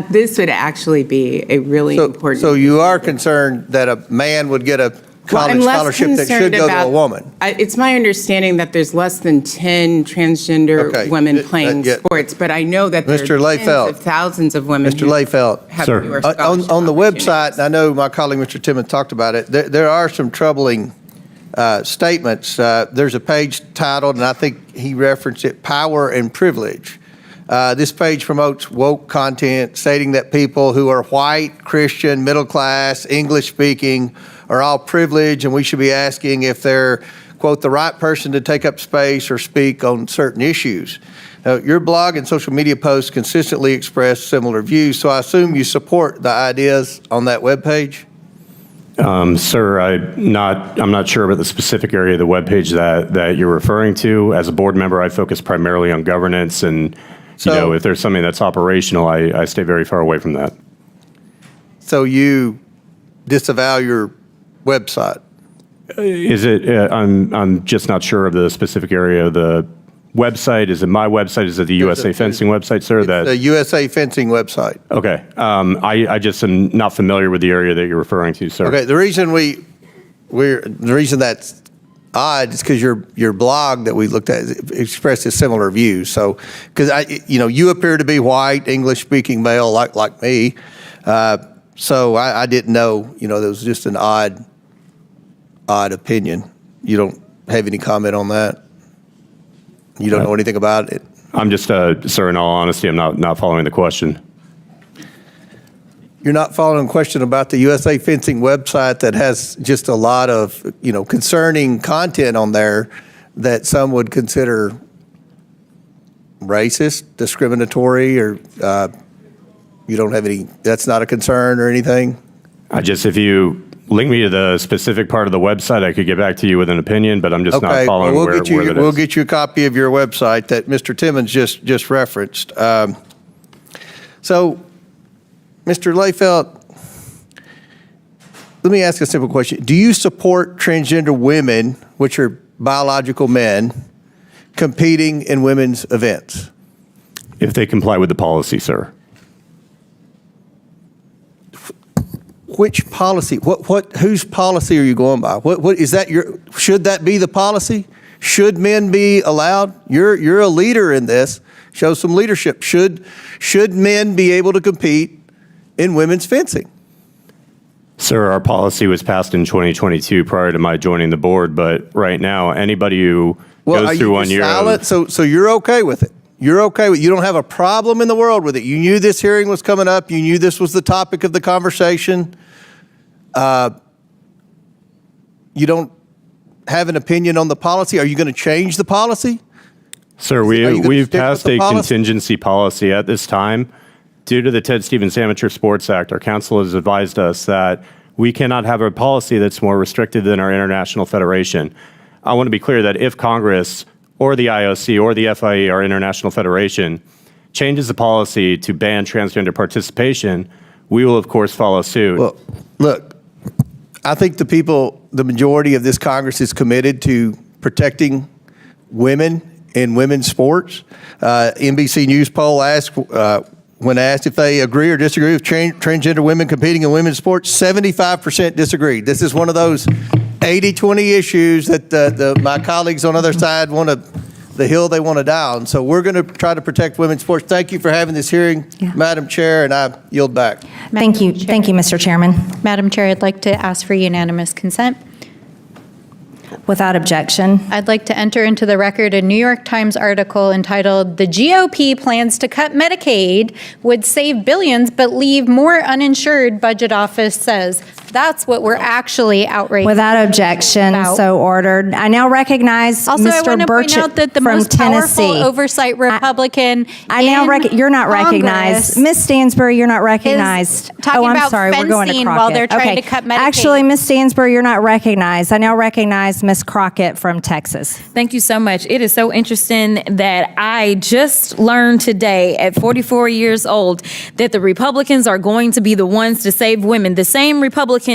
This would actually be a really important. So you are concerned that a man would get a college scholarship that should go to a woman? It's my understanding that there's less than 10 transgender women playing sports, but I know that there are tens of thousands of women Mr. Layfelt, have fewer scholarship on the website, I know my colleague Mr. Timmons talked about it, there are some troubling statements. There's a page titled, and I think he referenced it, Power and Privilege. This page promotes woke content stating that people who are white, Christian, middle class, English speaking are all privileged, and we should be asking if they're, quote, the right person to take up space or speak on certain issues. Your blog and social media posts consistently express similar views, so I assume you support the ideas on that webpage? Sir, I'm not sure about the specific area of the webpage that you're referring to. As a board member, I focus primarily on governance, and if there's something that's operational, I stay very far away from that. So you disavow your website? Is it? I'm just not sure of the specific area of the website. Is it my website? Is it the USA Fencing website, sir? The USA Fencing website. Okay. I just am not familiar with the area that you're referring to, sir. Okay. The reason that's odd is because your blog that we looked at expresses similar views. So, because you appear to be white, English-speaking male, like me. So I didn't know. There was just an odd opinion. You don't have any comment on that? You don't know anything about it? I'm just, sir, in all honesty, I'm not following the question. You're not following the question about the USA Fencing website that has just a lot of, concerning content on there that some would consider racist, discriminatory, or you don't have any, that's not a concern or anything? If you link me to the specific part of the website, I could get back to you with an opinion, but I'm just not following where that is. We'll get you a copy of your website that Mr. Timmons just referenced. So, Mr. Layfelt, let me ask a simple question. Do you support transgender women, which are biological men, competing in women's events? If they comply with the policy, sir. Which policy? Whose policy are you going by? What is that? Should that be the policy? Should men be allowed? You're a leader in this. Show some leadership. Should men be able to compete in women's fencing? Sir, our policy was passed in 2022 prior to my joining the board, but right now, anybody who goes through 1 year. Silent? So you're okay with it? You're okay with it? You don't have a problem in the world with it? You knew this hearing was coming up. You knew this was the topic of the conversation. You don't have an opinion on the policy? Are you going to change the policy? Sir, we've passed a contingency policy at this time. Due to the Ted Stevens Amateur Sports Act, our council has advised us that we cannot have a policy that's more restrictive than our international federation. I want to be clear that if Congress or the IOC or the FIE, our international federation, changes the policy to ban transgender participation, we will, of course, follow suit. Well, look, I think the majority of this Congress is committed to protecting women in women's sports. NBC News poll asked when asked if they agree or disagree with transgender women competing in women's sports, 75% disagreed. This is one of those 80-20 issues that my colleagues on the other side the hill they want to die on. So we're going to try to protect women's sports. Thank you for having this hearing, Madam Chair, and I yield back. Thank you, Mr. Chairman. Madam Chair, I'd like to ask for unanimous consent. Without objection. I'd like to enter into the record a New York Times article entitled, "The GOP plans to cut Medicaid, would save billions but leave more uninsured," budget office says. That's what we're actually outraged Without objection, about. so ordered. I now recognize Also, I Mr. want to point Burchett out that the from most Tennessee. powerful oversight Republican You're not recognized. Congress Ms. Stansbury, you're not recognized. talking I'm about sorry, we're going to fencing Crockett. while they're trying Okay. to cut Medicaid. Actually, Ms. Stansbury, you're not recognized. I now recognize Ms. Crockett from Texas. Thank you so much. It is so interesting that I just learned today at 44 years old that the Republicans are going to be the ones to save women. The same Republicans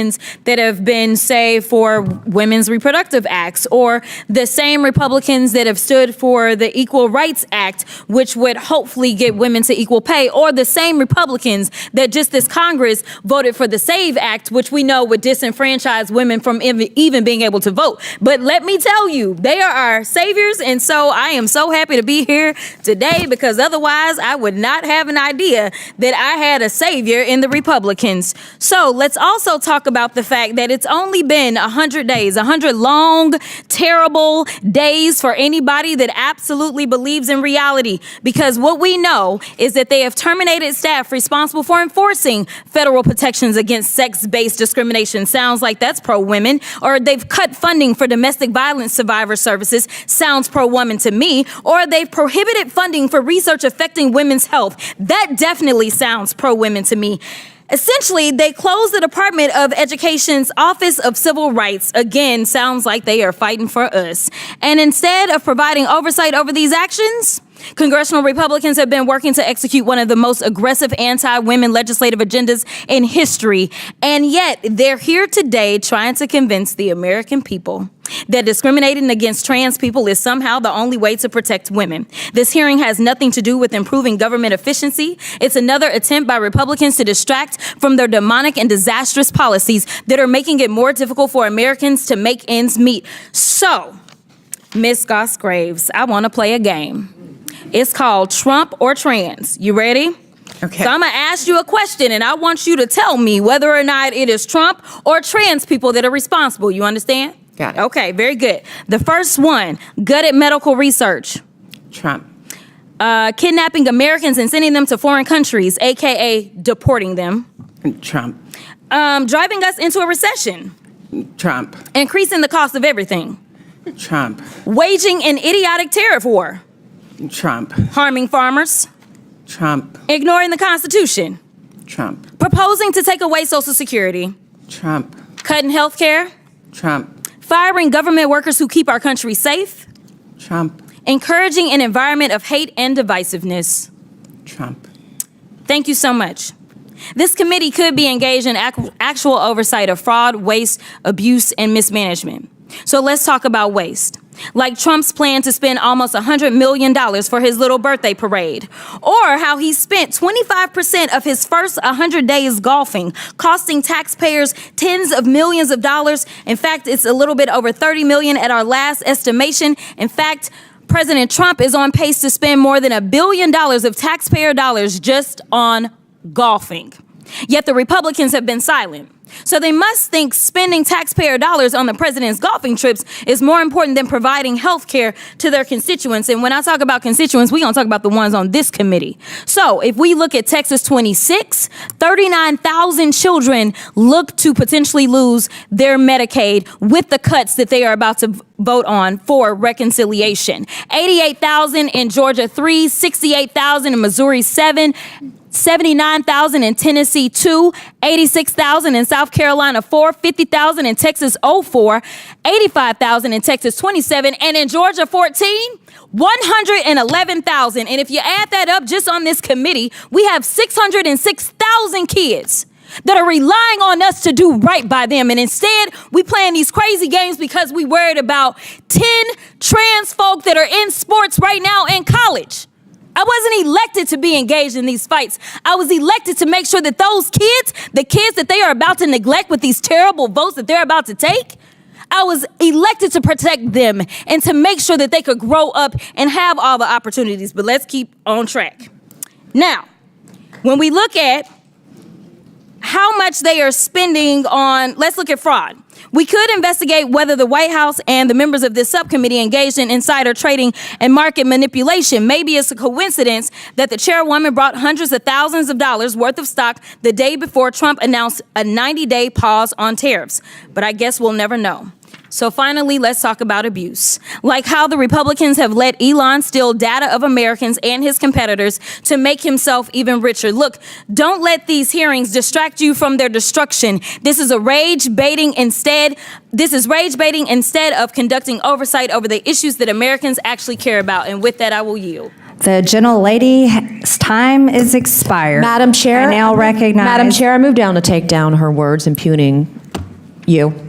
that have been, say, for women's reproductive acts, or the same Republicans that have stood for the Equal Rights Act, which would hopefully get women to equal pay, or the same Republicans that just this Congress voted for the SAVE Act, which we know would disenfranchise women from even being able to vote. But let me tell you, they are our saviors, and so I am so happy to be here today, because otherwise I would not have an idea that I had a savior in the Republicans. So let's also talk about the fact that it's only been 100 days, 100 long, terrible days for anybody that absolutely believes in reality, because what we know is that they have terminated staff responsible for enforcing federal protections against sex-based discrimination. Sounds like that's pro-women. Or they've cut funding for domestic violence survivor services. Sounds pro-woman to me. Or they've prohibited funding for research affecting women's health. That definitely sounds pro-women to me. Essentially, they closed the Department of Education's Office of Civil Rights. Again, sounds like they are fighting for us. And instead of providing oversight over these actions, congressional Republicans have been working to execute one of the most aggressive anti-women legislative agendas in history. And yet, they're here today trying to convince the American people that discriminating against trans people is somehow the only way to protect women. This hearing has nothing to do with improving government efficiency. It's another attempt by Republicans to distract from their demonic and disastrous policies that are making it more difficult for Americans to make ends meet. So, Ms. Goss-Graves, I want to play a game. It's called Trump or Trans. You ready? Okay. So I'm going to ask you a question, and I want you to tell me whether or not it is Trump or trans people that are responsible. You understand? Got it. Okay, very good. The first one, gutted medical research. Trump. Kidnapping Americans and sending them to foreign countries, AKA deporting them. Trump. Driving us into a recession. Trump. Increasing the cost of everything. Trump. Waging an idiotic tariff war. Trump. Harming farmers. Trump. Ignoring the Constitution. Trump. Proposing to take away Social Security. Trump. Cutting health care. Trump. Firing government workers who keep our country safe. Trump. Encouraging an environment of hate and divisiveness. Trump. Thank you so much. This committee could be engaged in actual oversight of fraud, waste, abuse, and mismanagement. So let's talk about waste. Like Trump's plan to spend almost $100 million for his little birthday parade. Or how he spent 25% of his first 100 days golfing, costing taxpayers tens of millions of dollars. In fact, it's a little bit over $30 million at our last estimation. In fact, President Trump is on pace to spend more than $1 billion of taxpayer dollars just on golfing. Yet the Republicans have been silent. So they must think spending taxpayer dollars on the president's golfing trips is more important than providing health care to their constituents. And when I talk about constituents, we're going to talk about the ones on this committee. So if we look at Texas 26, 39,000 children look to potentially lose their Medicaid with the cuts that they are about to vote on for reconciliation. 88,000 in Georgia 3, 68,000 in Missouri 7, 79,000 in Tennessee 2, 86,000 in South Carolina 4, 50,000 in Texas 04, 85,000 in Texas 27, and in Georgia 14, 111,000. And if you add that up just on this committee, we have 606,000 kids that are relying on us to do right by them. And instead, we playing these crazy games because we worried about 10 trans folk that are in sports right now in college. I wasn't elected to be engaged in these fights. I was elected to make sure that those kids, the kids that they are about to neglect with these terrible votes that they're about to take, I was elected to protect them and to make sure that they could grow up and have all the opportunities. But let's keep on track. Now, when we look at how much they are spending on, let's look at fraud. We could investigate whether the White House and the members of this subcommittee engaged in insider trading and market manipulation. Maybe it's a coincidence that the chairwoman brought hundreds of thousands of dollars worth of stock the day before Trump announced a 90-day pause on tariffs. But I guess we'll never know. So finally, let's talk about abuse. Like how the Republicans have let Elon steal data of Americans and his competitors to make himself even richer. Look, don't let these hearings distract you from their destruction. This is rage baiting instead of conducting oversight over the issues that Americans actually care about. And with that, I will yield. The gentlelady's time is expired. Madam Chair. I now recognize. Madam Chair, I move down to take down her words impugning you.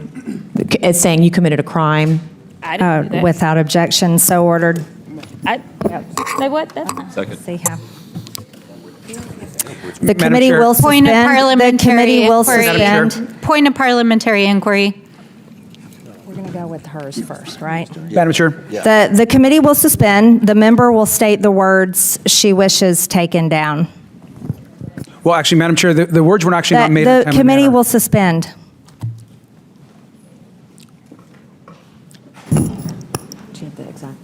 It's saying you committed a crime. I didn't do that. Without objection, so ordered. Say what? That's not. Second. See how. The committee Chair. will Point of suspend. The parliamentary committee will inquiry. suspend. Point of parliamentary inquiry. We're going to go with hers first, right? Madam Chair. The committee will suspend. The member will state the words she wishes taken down. Well, actually, Madam Chair, the words were actually not made in a The timely committee manner. will suspend. Do you have the exact?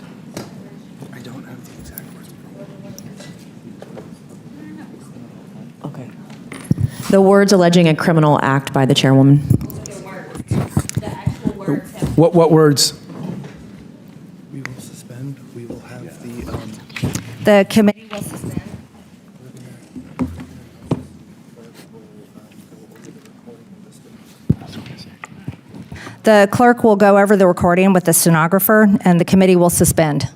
I don't have the exact words. Okay. The words alleging a criminal act by the chairwoman. What words? We will suspend. We will have The committee will suspend. The clerk will go over the recording with the stenographer, and the committee will suspend.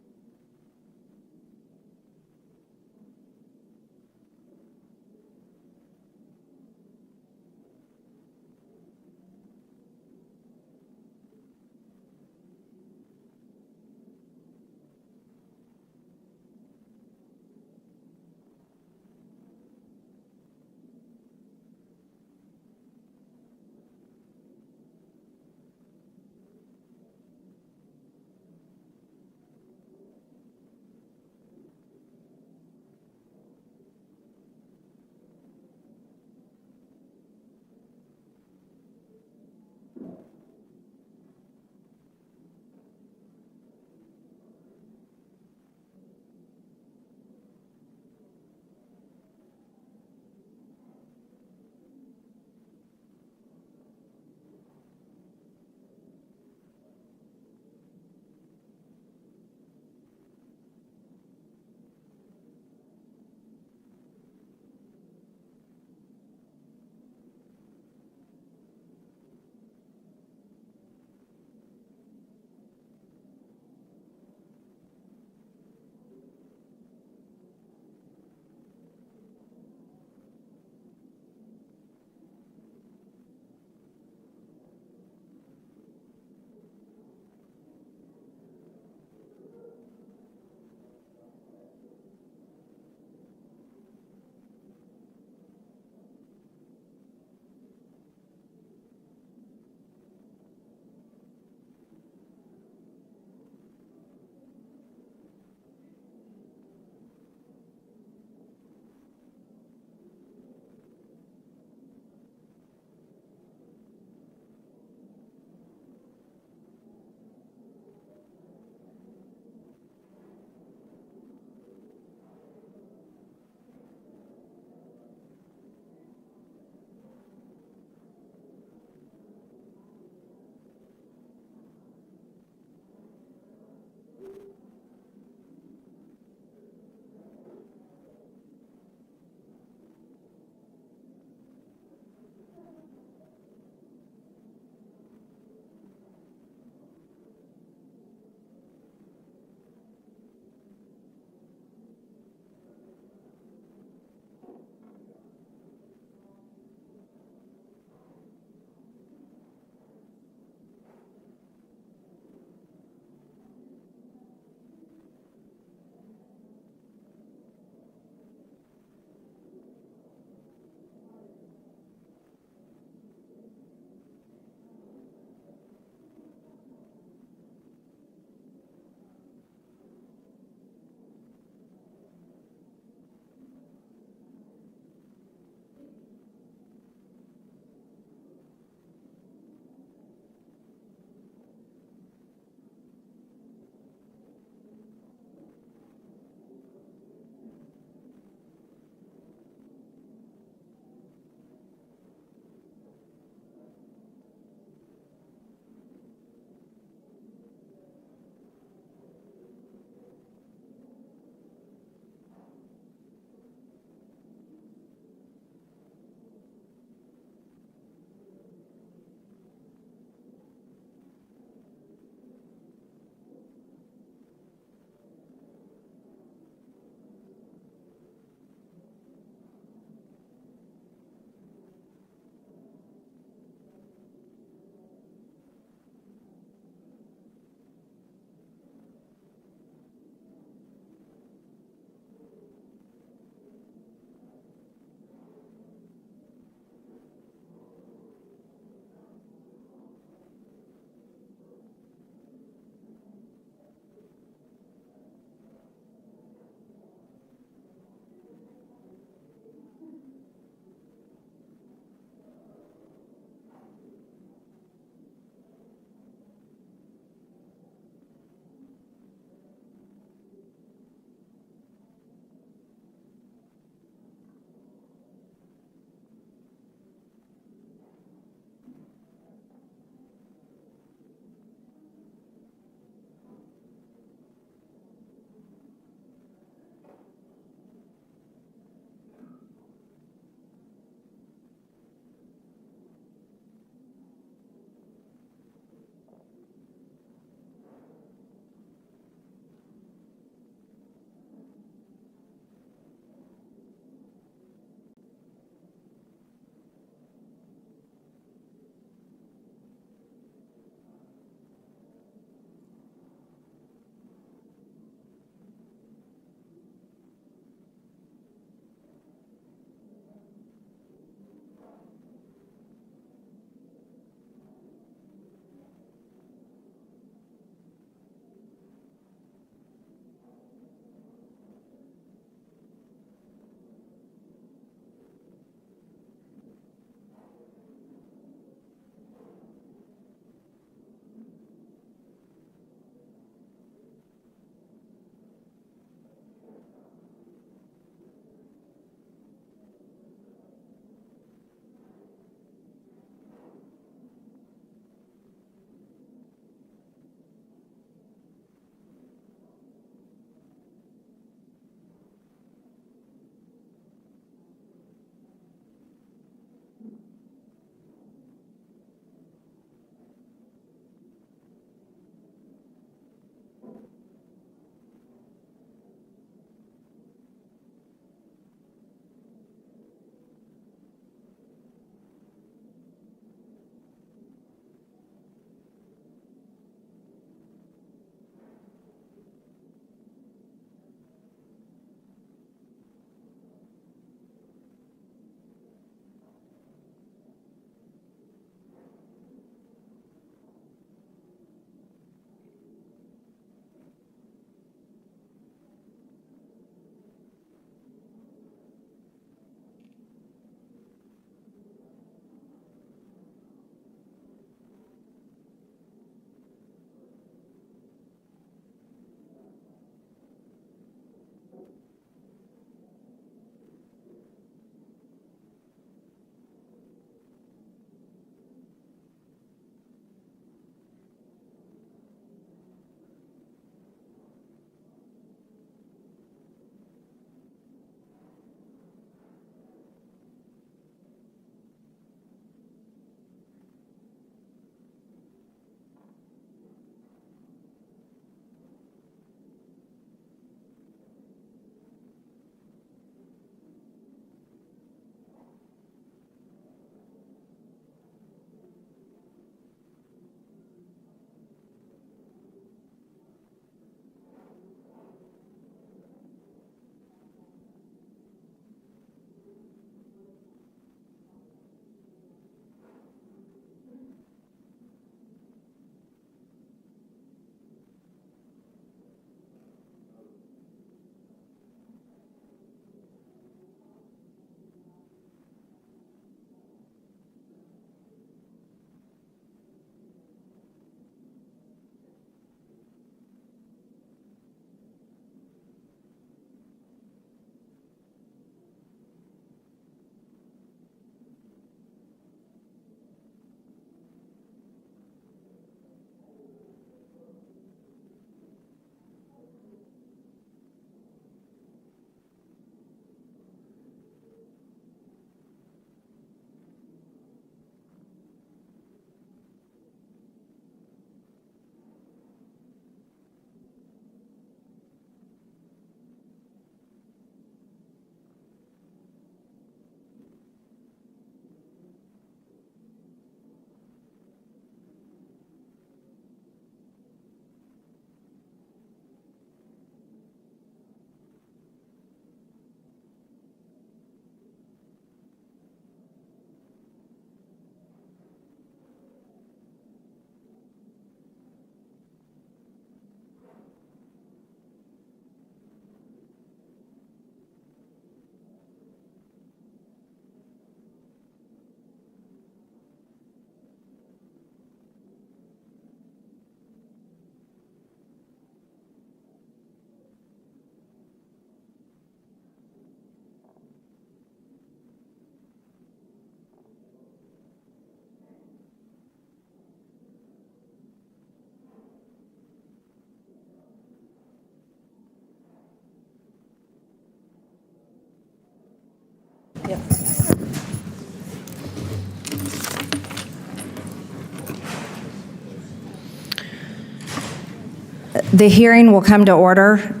The hearing will come to order.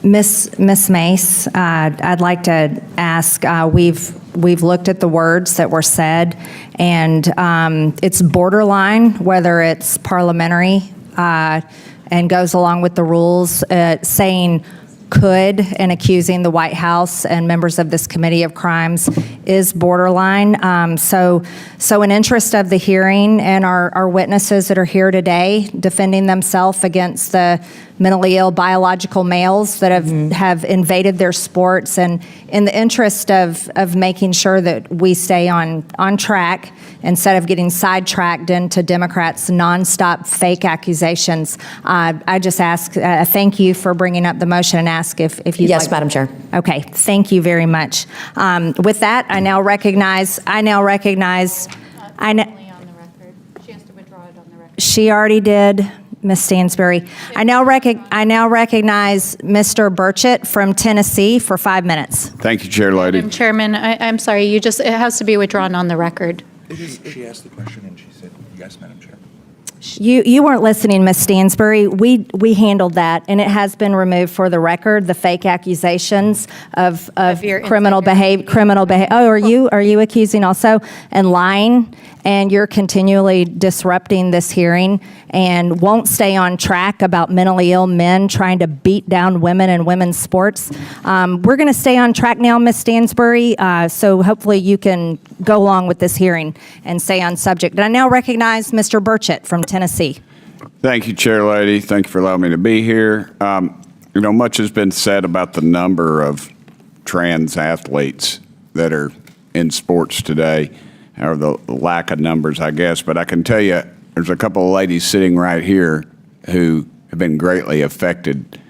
Ms. Mace, I'd like to ask, we've looked at the words that were said, and it's borderline, whether it's parliamentary and goes along with the rules, saying could and accusing the White House and members of this committee of crimes is borderline. So in interest of the hearing and our witnesses that are here today defending themselves against the mentally ill biological males that have invaded their sports, and in the interest of making sure that we stay on track instead of getting sidetracked into Democrats' nonstop fake accusations, I just ask, thank you for bringing up the motion and ask if you'd Yes, like. Madam Chair. Okay, thank you very much. With that, I now recognize. She already did, Ms. Stansberry. I now recognize Mr. Burchett from Tennessee for 5 minutes. Thank you, Chair Lady. Madam Chairman, I'm sorry, it has to be withdrawn on the record. She asked the question and she said, yes, Madam Chair. You weren't listening, Ms. Stansberry. We handled that, and it has been removed for the record. The fake accusations of your criminal behavior. Oh, are you accusing also and lying? And you're continually disrupting this hearing and won't stay on track about mentally ill men trying to beat down women in women's sports. We're going to stay on track now, Ms. Stansberry. So hopefully you can go along with this hearing and stay on subject. But I now recognize Mr. Burchett from Tennessee. Thank you, Chair Lady. Thank you for allowing me to be here. Much has been said about the number of trans athletes that are in sports today, or the lack of numbers, I guess. But I can tell you, there's a couple of ladies sitting right here who have been greatly affected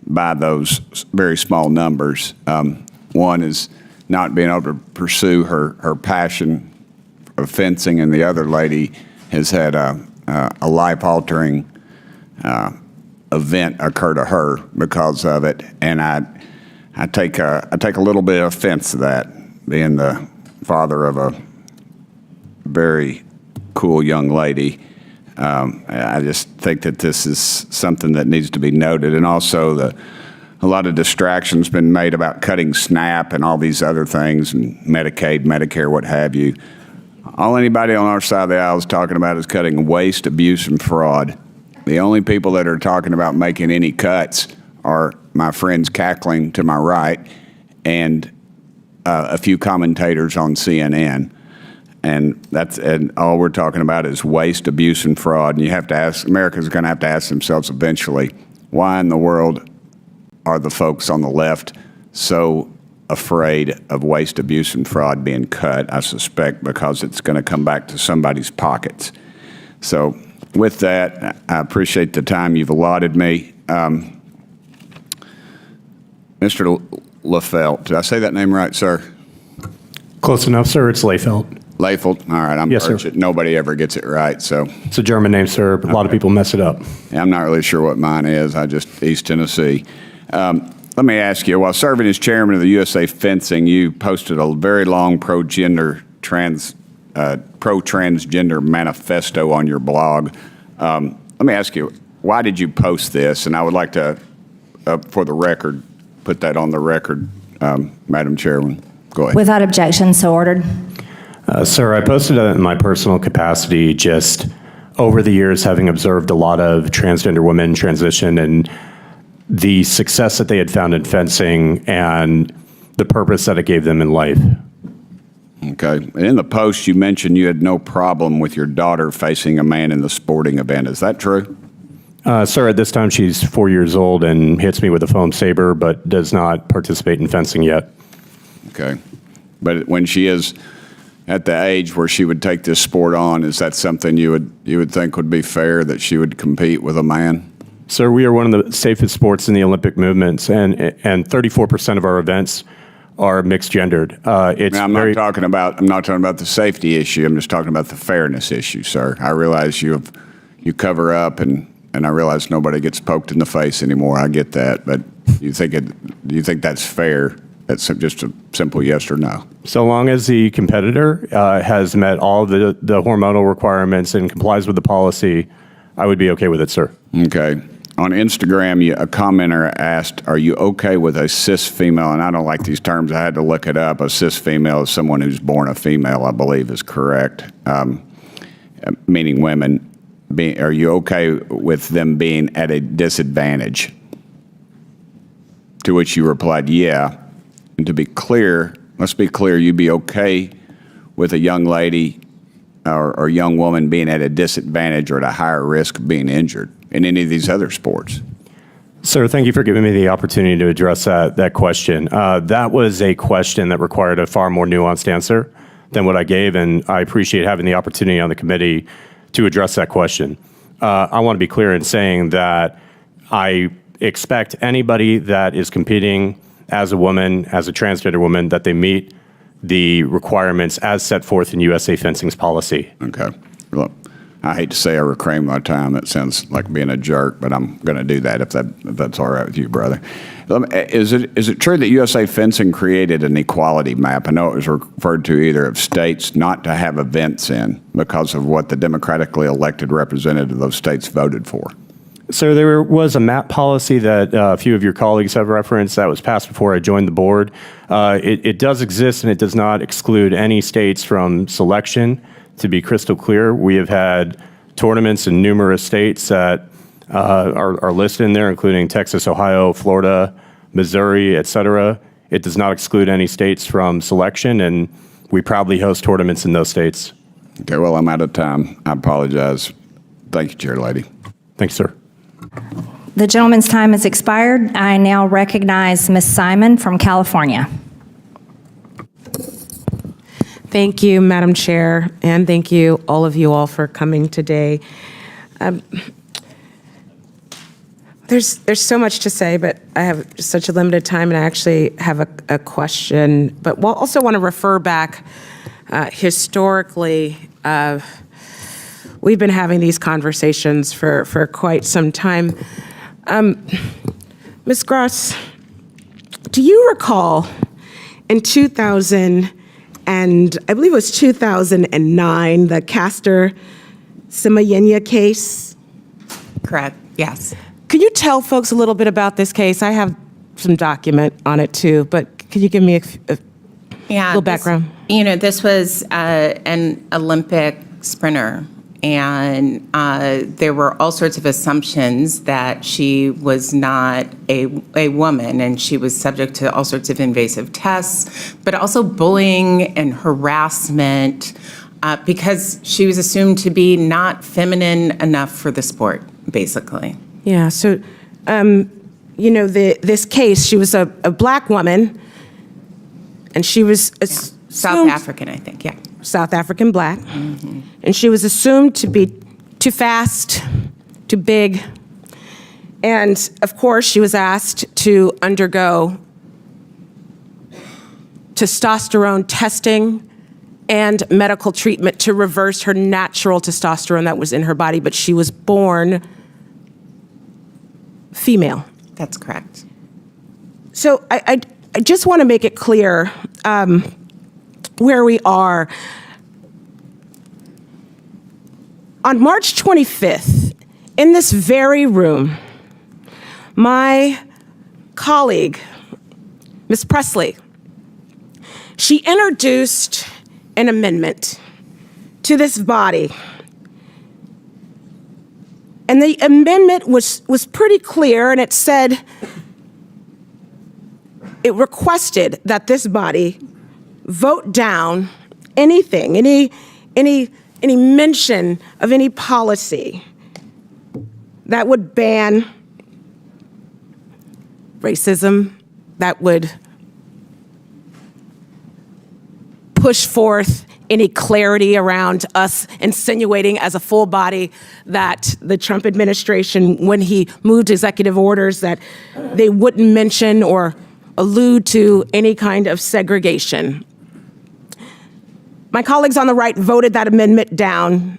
by those very small numbers. One is not being able to pursue her passion of fencing, and the other lady has had a life-altering event occur to her because of it, and I take a little bit of offense to that, being the father of a very cool young lady. I just think that this is something that needs to be noted, and also a lot of distractions been made about cutting SNAP and all these other things, and Medicaid, Medicare, what have you. All anybody on our side of the aisle is talking about is cutting waste, abuse, and fraud. The only people that are talking about making any cuts are my friends cackling to my right and a few commentators on CNN. And all we're talking about is waste, abuse, and fraud. And you have to ask, America's going to have to ask themselves eventually, why in the world are the folks on the left so afraid of waste, abuse, and fraud being cut? I suspect because it's going to come back to somebody's pockets. So with that, I appreciate the time you've allotted me. Mr. LaFelt, did I say that name right, sir? Close enough, sir. It's Leifelt. Leifelt? All right, I'm Yes, sir. Burchett. Nobody ever gets it right, so. It's a German name, sir. A lot of people mess it up. Yeah, I'm not really sure what mine is. I just, East Tennessee. Let me ask you, while serving as chairman of the USA Fencing, you posted a very long pro-transgender manifesto on your blog. Let me ask you, why did you post this? And I would like to, for the record, put that on the record, Madam Chairman. Go ahead. Without objection, so ordered. Sir, I posted it in my personal capacity, just over the years having observed a lot of transgender women transition and the success that they had found in fencing and the purpose that it gave them in life. Okay. In the post, you mentioned you had no problem with your daughter facing a man in the sporting event. Is that true? Sir, at this time she's 4 years old and hits me with a foam saber, but does not participate in fencing yet. Okay. But when she is at the age where she would take this sport on, is that something you would think would be fair, that she would compete with a man? Sir, we are one of the safest sports in the Olympic movements, and 34% of our events are mixed gendered. I'm not talking about the safety issue. I'm just talking about the fairness issue, sir. I realize you cover up, and I realize nobody gets poked in the face anymore. I get that, but do you think that's fair? That's just a simple yes or no. So long as the competitor has met all the hormonal requirements and complies with the policy, I would be okay with it, sir. Okay. On Instagram, a commenter asked, "Are you okay with a cis female?" And I don't like these terms. I had to look it up. A cis female is someone who's born a female, I believe is correct, meaning women. Are you okay with them being at a disadvantage? To which you replied, "Yeah." And to be clear, let's be clear, you'd be okay with a young lady or young woman being at a disadvantage or at a higher risk of being injured in any of these other sports? Sir, thank you for giving me the opportunity to address that question. That was a question that required a far more nuanced answer than what I gave, and I appreciate having the opportunity on the committee to address that question. I want to be clear in saying that I expect anybody that is competing as a woman, as a transgender woman, that they meet the requirements as set forth in USA Fencing's policy. Okay. Look, I hate to say I reclaim my time. That sounds like being a jerk, but I'm going to do that if that's all right with you, brother. Is it true that USA Fencing created an equality map? I know it was referred to either of states not to have events in because of what the democratically elected representative of those states voted for. So there was a MAP policy that a few of your colleagues have referenced that was passed before I joined the board. It does exist, and it does not exclude any states from selection. To be crystal clear, we have had tournaments in numerous states that are listed in there, including Texas, Ohio, Florida, Missouri, et cetera. It does not exclude any states from selection, and we proudly host tournaments in those states. Okay, well, I'm out of time. I apologize. Thank you, Chair Lady. Thanks, sir. The gentleman's time has expired. I now recognize Ms. Simon from California. Thank you, Madam Chair, and thank you, all of you all, for coming today. There's so much to say, but I have such a limited time, and I actually have a question. But we'll also want to refer back historically. We've been having these conversations for quite some time. Ms. Gross, do you recall in 2000, and I believe it was 2009, the Castor Simayenya case? Correct, yes. Could you tell folks a little bit about this case? I have some document on it too, but could you give me a little background? This was an Olympic sprinter, and there were all sorts of assumptions that she was not a woman, and she was subject to all sorts of invasive tests, but also bullying and harassment because she was assumed to be not feminine enough for the sport, basically. Yeah, so, this case, she was a black woman, and she was South African, I think, yeah. South African black, and she was assumed to be too fast, too big, and of course she was asked to undergo testosterone testing and medical treatment to reverse her natural testosterone that was in her body, but she was born female. That's correct. So I just want to make it clear where we are. On March 25th, in this very room, my colleague, Ms. Presley, she introduced an amendment to this body. And the amendment was pretty clear, and it said, it requested that this body vote down anything, any mention of any policy that would ban racism, that would push forth any clarity around us insinuating as a full body that the Trump administration, when he moved executive orders, that they wouldn't mention or allude to any kind of segregation. My colleagues on the right voted that amendment down,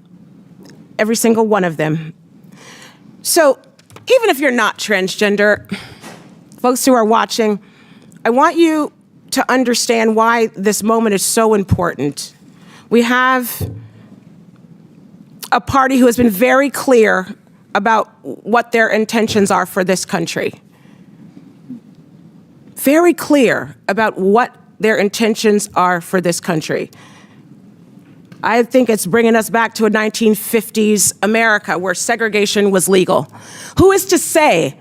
every single one of them. So even if you're not transgender, folks who are watching, I want you to understand why this moment is so important. We have a party who has been very clear about what their intentions are for this country. Very clear about what their intentions are for this country. I think it's bringing us back to a 1950s America where segregation was legal. Who is to say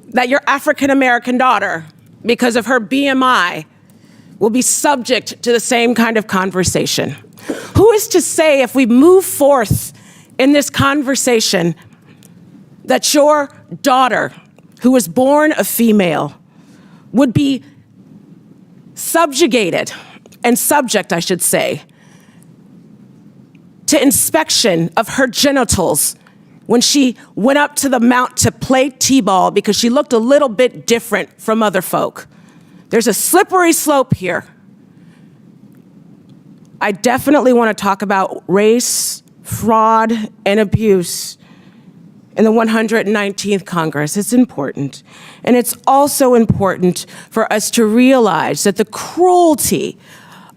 that your African-American daughter, because of her BMI, will be subject to the same kind of conversation? Who is to say if we move forth in this conversation that your daughter, who was born a female, would be subjugated and subject, I should say, to inspection of her genitals when she went up to the mount to play t-ball because she looked a little bit different from other folk? There's a slippery slope here. I definitely want to talk about race, fraud, and abuse in the 119th Congress. It's important. And it's also important for us to realize that the cruelty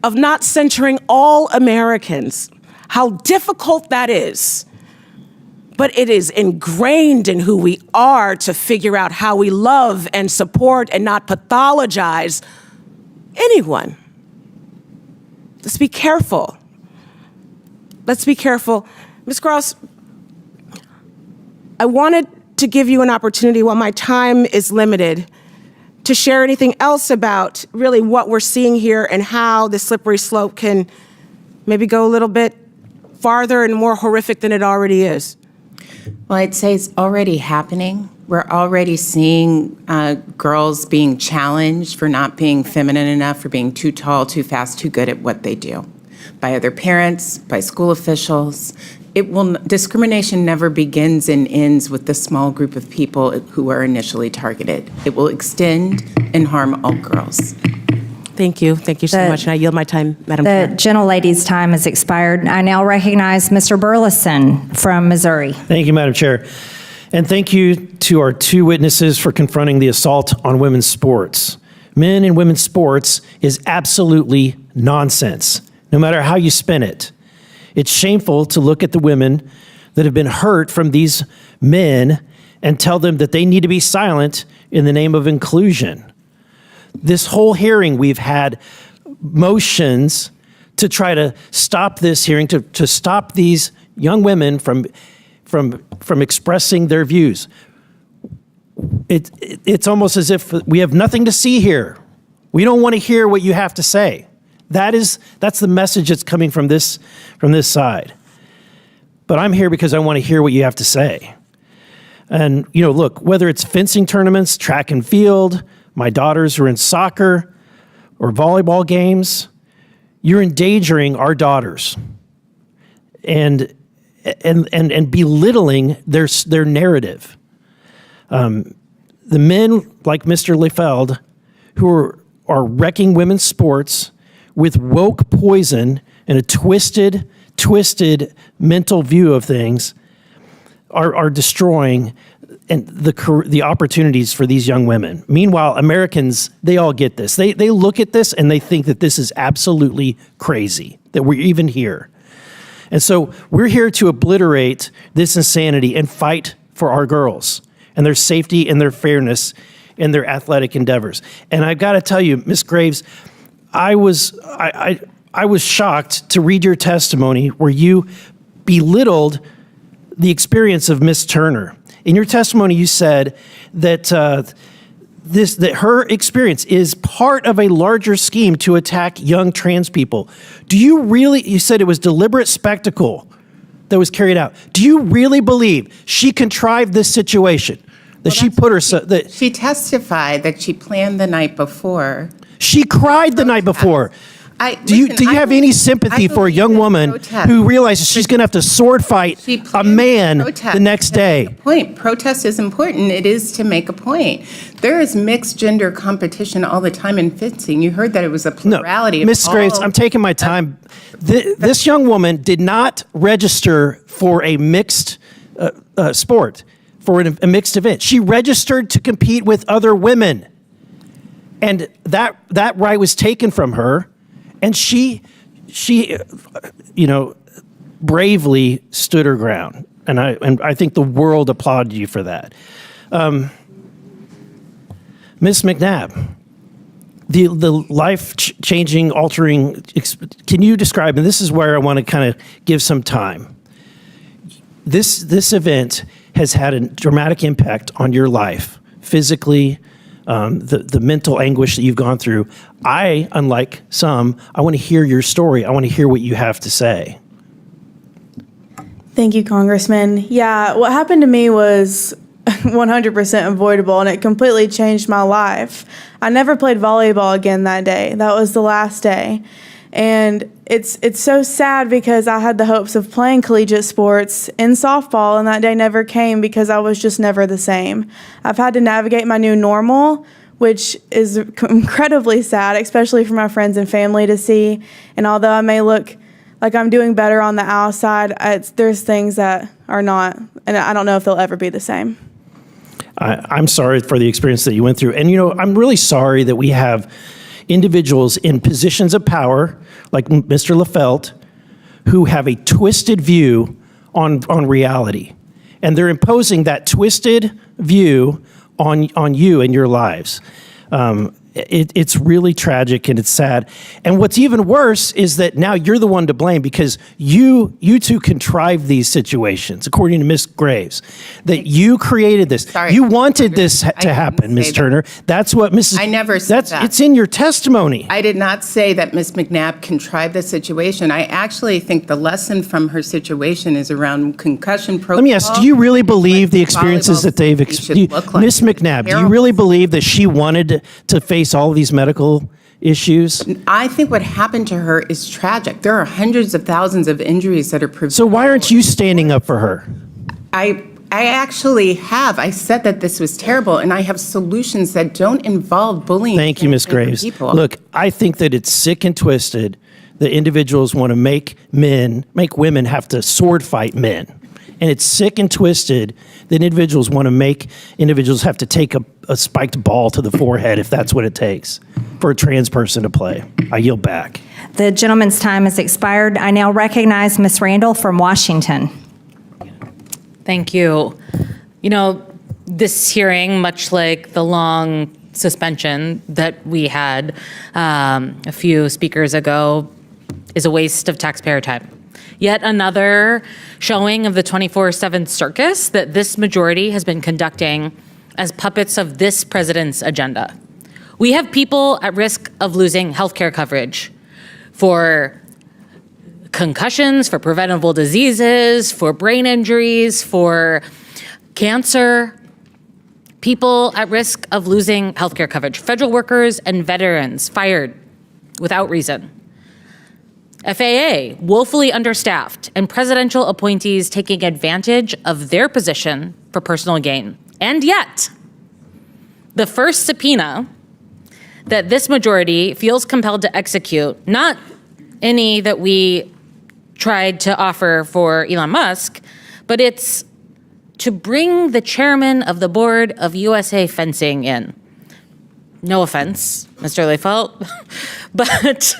of not centering all Americans, how difficult that is, but it is ingrained in who we are to figure out how we love and support and not pathologize anyone. Let's be careful. Let's be careful. Ms. Gross, I wanted to give you an opportunity while my time is limited to share anything else about really what we're seeing here and how the slippery slope can maybe go a little bit farther and more horrific than it already is. Well, I'd say it's already happening. We're already seeing girls being challenged for not being feminine enough, for being too tall, too fast, too good at what they do, by other parents, by school officials. Discrimination never begins and ends with the small group of people who are initially targeted. It will extend and harm all girls. Thank you. Thank you so much. And I yield my time, Madam Chair. The gentlelady's time has expired. I now recognize Mr. Burleson from Missouri. Thank you, Madam Chair. And thank you to our two witnesses for confronting the assault on women's sports. Men and women's sports is absolutely nonsense, no matter how you spin it. It's shameful to look at the women that have been hurt from these men and tell them that they need to be silent in the name of inclusion. This whole hearing, we've had motions to try to stop this hearing, to stop these young women from expressing their views. It's almost as if we have nothing to see here. We don't want to hear what you have to say. That's the message that's coming from this side. But I'm here because I want to hear what you have to say. And, look, whether it's fencing tournaments, track and field, my daughters are in soccer or volleyball games, you're endangering our daughters and belittling their narrative. The men like Mr. Liefeld who are wrecking women's sports with woke poison and a twisted mental view of things are destroying and the opportunities for these young women. Meanwhile, Americans, they all get this. They look at this and they think that this is absolutely crazy, that we're even here. And so we're here to obliterate this insanity and fight for our girls and their safety and their fairness in their athletic endeavors. And I've got to tell you, Ms. Graves, I was shocked to read your testimony where you belittled the experience of Miss Turner. In your testimony, you said that that her experience is part of a larger scheme to attack young trans people. You said it was deliberate spectacle that was carried out. Do you really believe she contrived this situation? She testified that she planned the night before. She cried the night before. Do you have any sympathy for a young woman who realizes she's going to have to sword fight a man the next day? Protest is important. It is to make a point. There is mixed gender competition all the time in fencing. You heard that it was a plurality. Ms. Graves, I'm taking my time. This young woman did not register for a mixed sport, for a mixed event. She registered to compete with other women. And that right was taken from her. And she bravely stood her ground. And I think the world applauded you for that. Ms. McNabb, the life-changing, altering, can you describe, and this is where I want to kind of give some time. This event has had a dramatic impact on your life, physically, the mental anguish that you've gone through. Unlike some, I want to hear your story. I want to hear what you have to say. Thank you, Congressman. Yeah, what happened to me was 100% avoidable, and it completely changed my life. I never played volleyball again that day. That was the last day. And it's so sad because I had the hopes of playing collegiate sports in softball, and that day never came because I was just never the same. I've had to navigate my new normal, which is incredibly sad, especially for my friends and family to see. And although I may look like I'm doing better on the outside, there's things that are not, and I don't know if they'll ever be the same. I'm sorry for the experience that you went through. And, I'm really sorry that we have individuals in positions of power, like Mr. Lefelt, who have a twisted view on reality. And they're imposing that twisted view on you and your lives. It's really tragic and it's sad. And what's even worse is that now you're the one to blame because you two contrived these situations, according to Ms. Graves, that you created this. Sorry. You wanted this to happen, Ms. Turner. That's what Mrs. I never said that. It's in your testimony. I did not say that Ms. McNabb contrived the situation. I actually think the lesson from her situation is around concussion protocol. Let me ask, do you really believe the experiences that they've experienced? Ms. McNabb, do you really believe that she wanted to face all of these medical issues? I think what happened to her is tragic. There are hundreds of thousands of injuries that are preventable. So why aren't you standing up for her? I actually have. I said that this was terrible, and I have solutions that don't involve bullying. Thank you, Ms. Graves. People. Look, I think that it's sick and twisted that individuals want to make women have to sword fight men. And it's sick and twisted that individuals want to make individuals have to take a spiked ball to the forehead if that's what it takes for a trans person to play. I yield back. The gentleman's time has expired. I now recognize Ms. Randall from Washington. Thank you. This hearing, much like the long suspension that we had a few speakers ago, is a waste of taxpayer time. Yet another showing of the 24/7 circus that this majority has been conducting as puppets of this president's agenda. We have people at risk of losing healthcare coverage for concussions, for preventable diseases, for brain injuries, for cancer. People at risk of losing healthcare coverage. Federal workers and veterans fired without reason. FAA, woefully understaffed, and presidential appointees taking advantage of their position for personal gain. And yet, the first subpoena that this majority feels compelled to execute, not any that we tried to offer for Elon Musk, but it's to bring the chairman of the board of USA Fencing in. No offense, Mr. Lefelt, but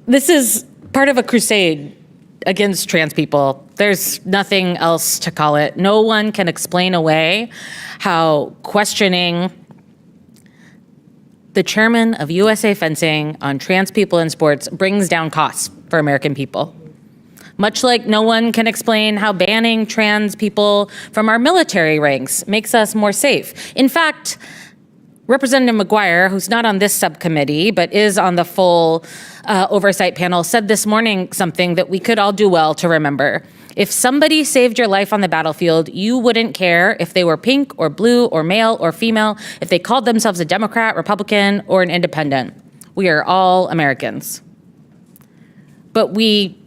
this is part of a crusade against trans people. There's nothing else to call it. No one can explain away how questioning the chairman of USA Fencing on trans people in sports brings down costs for American people. Much like no one can explain how banning trans people from our military ranks makes us more safe. In fact, Representative McGuire, who's not on this subcommittee, but is on the full oversight panel, said this morning something that we could all do well to remember. If somebody saved your life on the battlefield, you wouldn't care if they were pink or blue or male or female, if they called themselves a Democrat, Republican, or an independent. We are all Americans. But we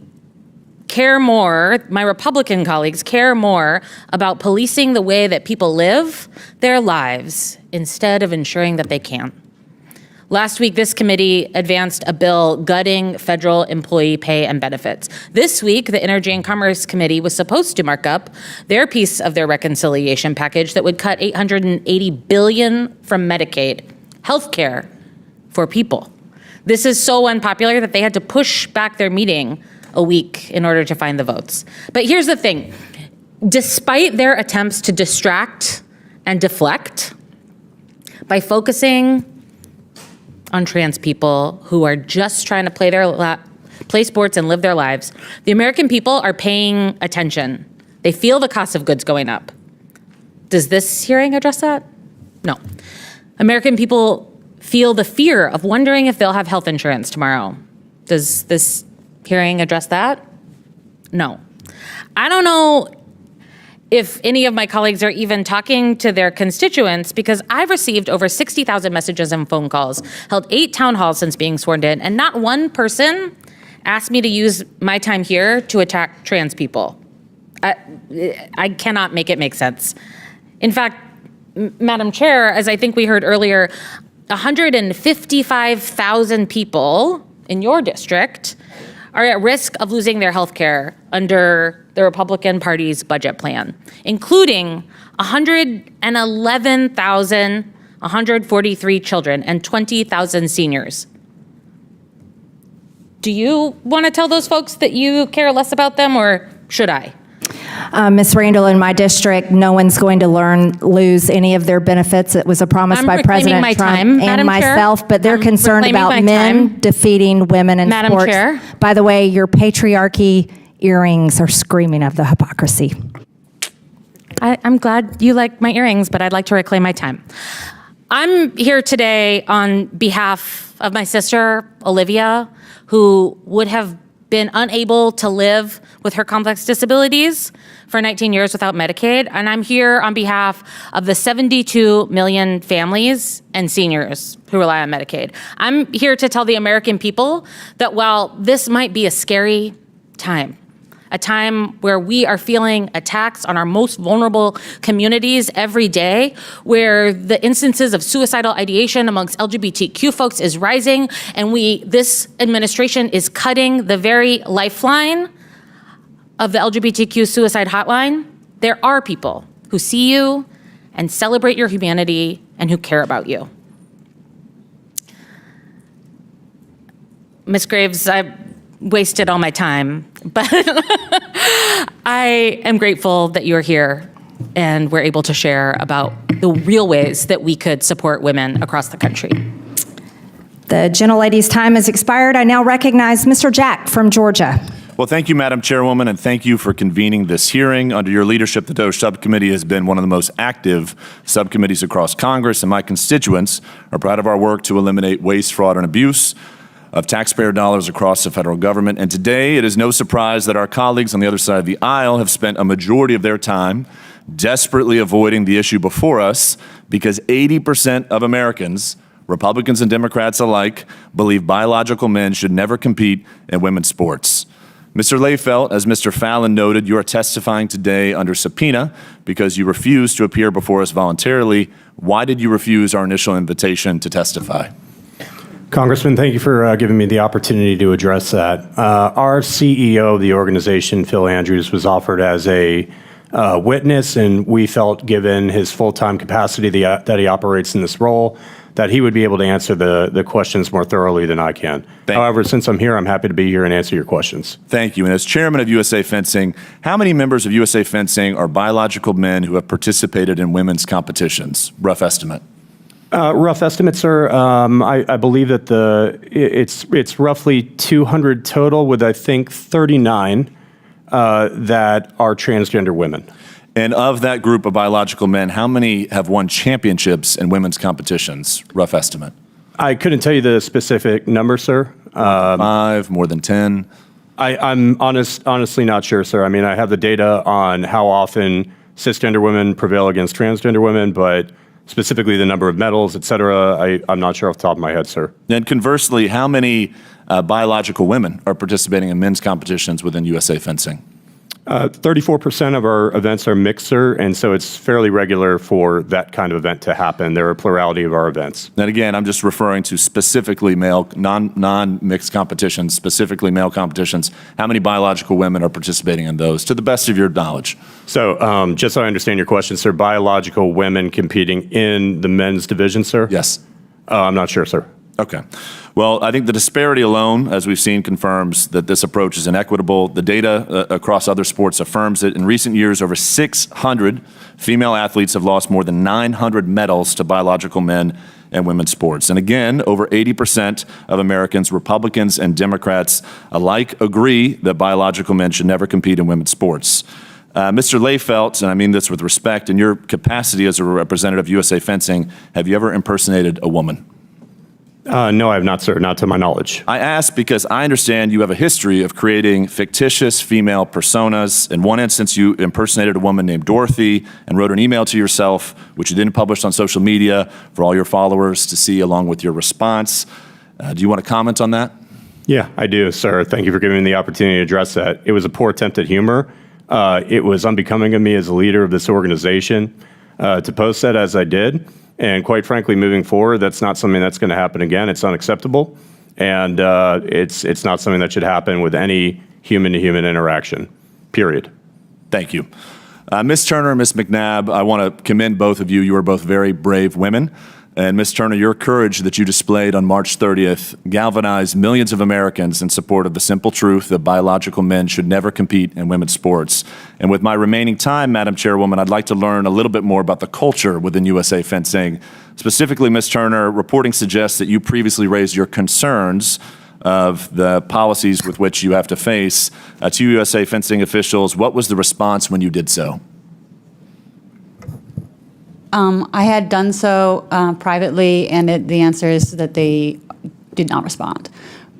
care more, my Republican colleagues care more about policing the way that people live their lives instead of ensuring that they can. Last week, this committee advanced a bill gutting federal employee pay and benefits. This week, the Energy and Commerce Committee was supposed to mark up their piece of their reconciliation package that would cut $880 billion from Medicaid, healthcare for people. This is so unpopular that they had to push back their meeting a week in order to find the votes. But here's the thing. Despite their attempts to distract and deflect, by focusing on trans people who are just trying to play sports and live their lives, the American people are paying attention. They feel the cost of goods going up. Does this hearing address that? No. American people feel the fear of wondering if they'll have health insurance tomorrow. Does this hearing address that? No. I don't know if any of my colleagues are even talking to their constituents, because I've received over 60,000 messages and phone calls, held 8 town halls since being sworn in, and not one person asked me to use my time here to attack trans people. I cannot make it make sense. In fact, Madam Chair, as I think we heard earlier, 155,000 people in your district are at risk of losing their health care under the Republican Party's budget plan, including 111,143 children and 20,000 seniors. Do you want to tell those folks that you care less about them, or should I? Ms. Randall, in my district, no one's going to lose any of their benefits. It was a promise by President Trump time, and myself, but they're concerned about men defeating women in Madam sports. Chair. By the way, your patriarchy earrings are screaming of the hypocrisy. I'm glad you like my earrings, but I'd like to reclaim my time. I'm here today on behalf of my sister, Olivia, who would have been unable to live with her complex disabilities for 19 years without Medicaid. And I'm here on behalf of the 72 million families and seniors who rely on Medicaid. I'm here to tell the American people that while this might be a scary time, a time where we are feeling attacks on our most vulnerable communities every day, where the instances of suicidal ideation amongst LGBTQ folks is rising, and this administration is cutting the very lifeline of the LGBTQ suicide hotline, there are people who see you and celebrate your humanity and who care about you. Ms. Graves, I've wasted all my time, but I am grateful that you're here and we're able to share about the real ways that we could support women across the country. The gentlelady's time has expired. I now recognize Mr. Jack from Georgia. Well, thank you, Madam Chairwoman, and thank you for convening this hearing. Under your leadership, the DOJ Subcommittee has been one of the most active subcommittees across Congress, and my constituents are proud of our work to eliminate waste, fraud, and abuse of taxpayer dollars across the federal government. And today, it is no surprise that our colleagues on the other side of the aisle have spent a majority of their time desperately avoiding the issue before us, because 80% of Americans, Republicans and Democrats alike, believe biological men should never compete in women's sports. Mr. Layfelt, as Mr. Fallon noted, you are testifying today under subpoena because you refused to appear before us voluntarily. Why did you refuse our initial invitation to testify? Congressman, thank you for giving me the opportunity to address that. Our CEO of the organization, Phil Andrews, was offered as a witness, and we felt, given his full-time capacity that he operates in this role, that he would be able to answer the questions more thoroughly than I can. However, since I'm here, I'm happy to be here and answer your questions. Thank you. And as chairman of USA Fencing, how many members of USA Fencing are biological men who have participated in women's competitions? Rough estimate. Rough estimate, sir. I believe that it's roughly 200 total, with I think 39 that are transgender women. And of that group of biological men, how many have won championships in women's competitions? Rough estimate. I couldn't tell you the specific number, sir. 5, more than 10? I'm honestly not sure, sir. I mean, I have the data on how often cisgender women prevail against transgender women, but specifically the number of medals, et cetera, I'm not sure off the top of my head, sir. And conversely, how many biological women are participating in men's competitions within USA Fencing? 34% of our events are mixed, sir, and so it's fairly regular for that kind of event to happen. There are a plurality of our events. And again, I'm just referring to specifically male, non-mixed competitions, specifically male competitions. How many biological women are participating in those, to the best of your knowledge? So just so I understand your question, sir, biological women competing in the men's division, sir? Yes. I'm not sure, sir. Okay. Well, I think the disparity alone, as we've seen, confirms that this approach is inequitable. The data across other sports affirms it. In recent years, over 600 female athletes have lost more than 900 medals to biological men and women's sports. And again, over 80% of Americans, Republicans and Democrats alike, agree that biological men should never compete in women's sports. Mr. Layfelt, and I mean this with respect, in your capacity as a representative of USA Fencing, have you ever impersonated a woman? No, I have not, sir, not to my knowledge. I ask because I understand you have a history of creating fictitious female personas. In one instance, you impersonated a woman named Dorothy and wrote an email to yourself, which you then published on social media for all your followers to see along with your response. Do you want to comment on that? Yeah, I do, sir. Thank you for giving me the opportunity to address that. It was a poor attempt at humor. It was unbecoming of me as a leader of this organization to post that as I did. And quite frankly, moving forward, that's not something that's going to happen again. It's unacceptable. And it's not something that should happen with any human-to-human interaction, period. Thank you. Ms. Turner and Ms. McNabb, I want to commend both of you. You are both very brave women. And Ms. Turner, your courage that you displayed on March 30th galvanized millions of Americans in support of the simple truth that biological men should never compete in women's sports. And with my remaining time, Madam Chairwoman, I'd like to learn a little bit more about the culture within USA Fencing. Specifically, Ms. Turner, reporting suggests that you previously raised your concerns of the policies with which you have to face to USA Fencing officials. What was the response when you did so? I had done so privately, and the answer is that they did not respond.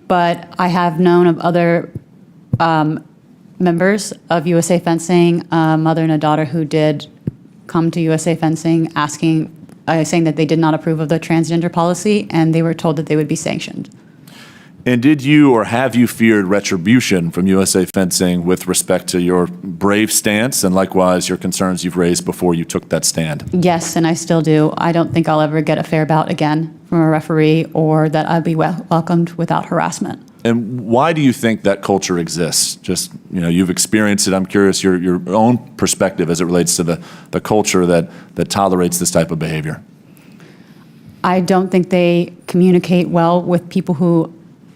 But I have known of other members of USA Fencing, a mother and a daughter, who did come to USA Fencing saying that they did not approve of the transgender policy, and they were told that they would be sanctioned. And did you or have you feared retribution from USA Fencing with respect to your brave stance and likewise your concerns you've raised before you took that stand? Yes, and I still do. I don't think I'll ever get a fair bout again from a referee, or that I'll be welcomed without harassment. And why do you think that culture exists? Just, you've experienced it. I'm curious your own perspective as it relates to the culture that tolerates this type of behavior. I don't think they communicate well with people who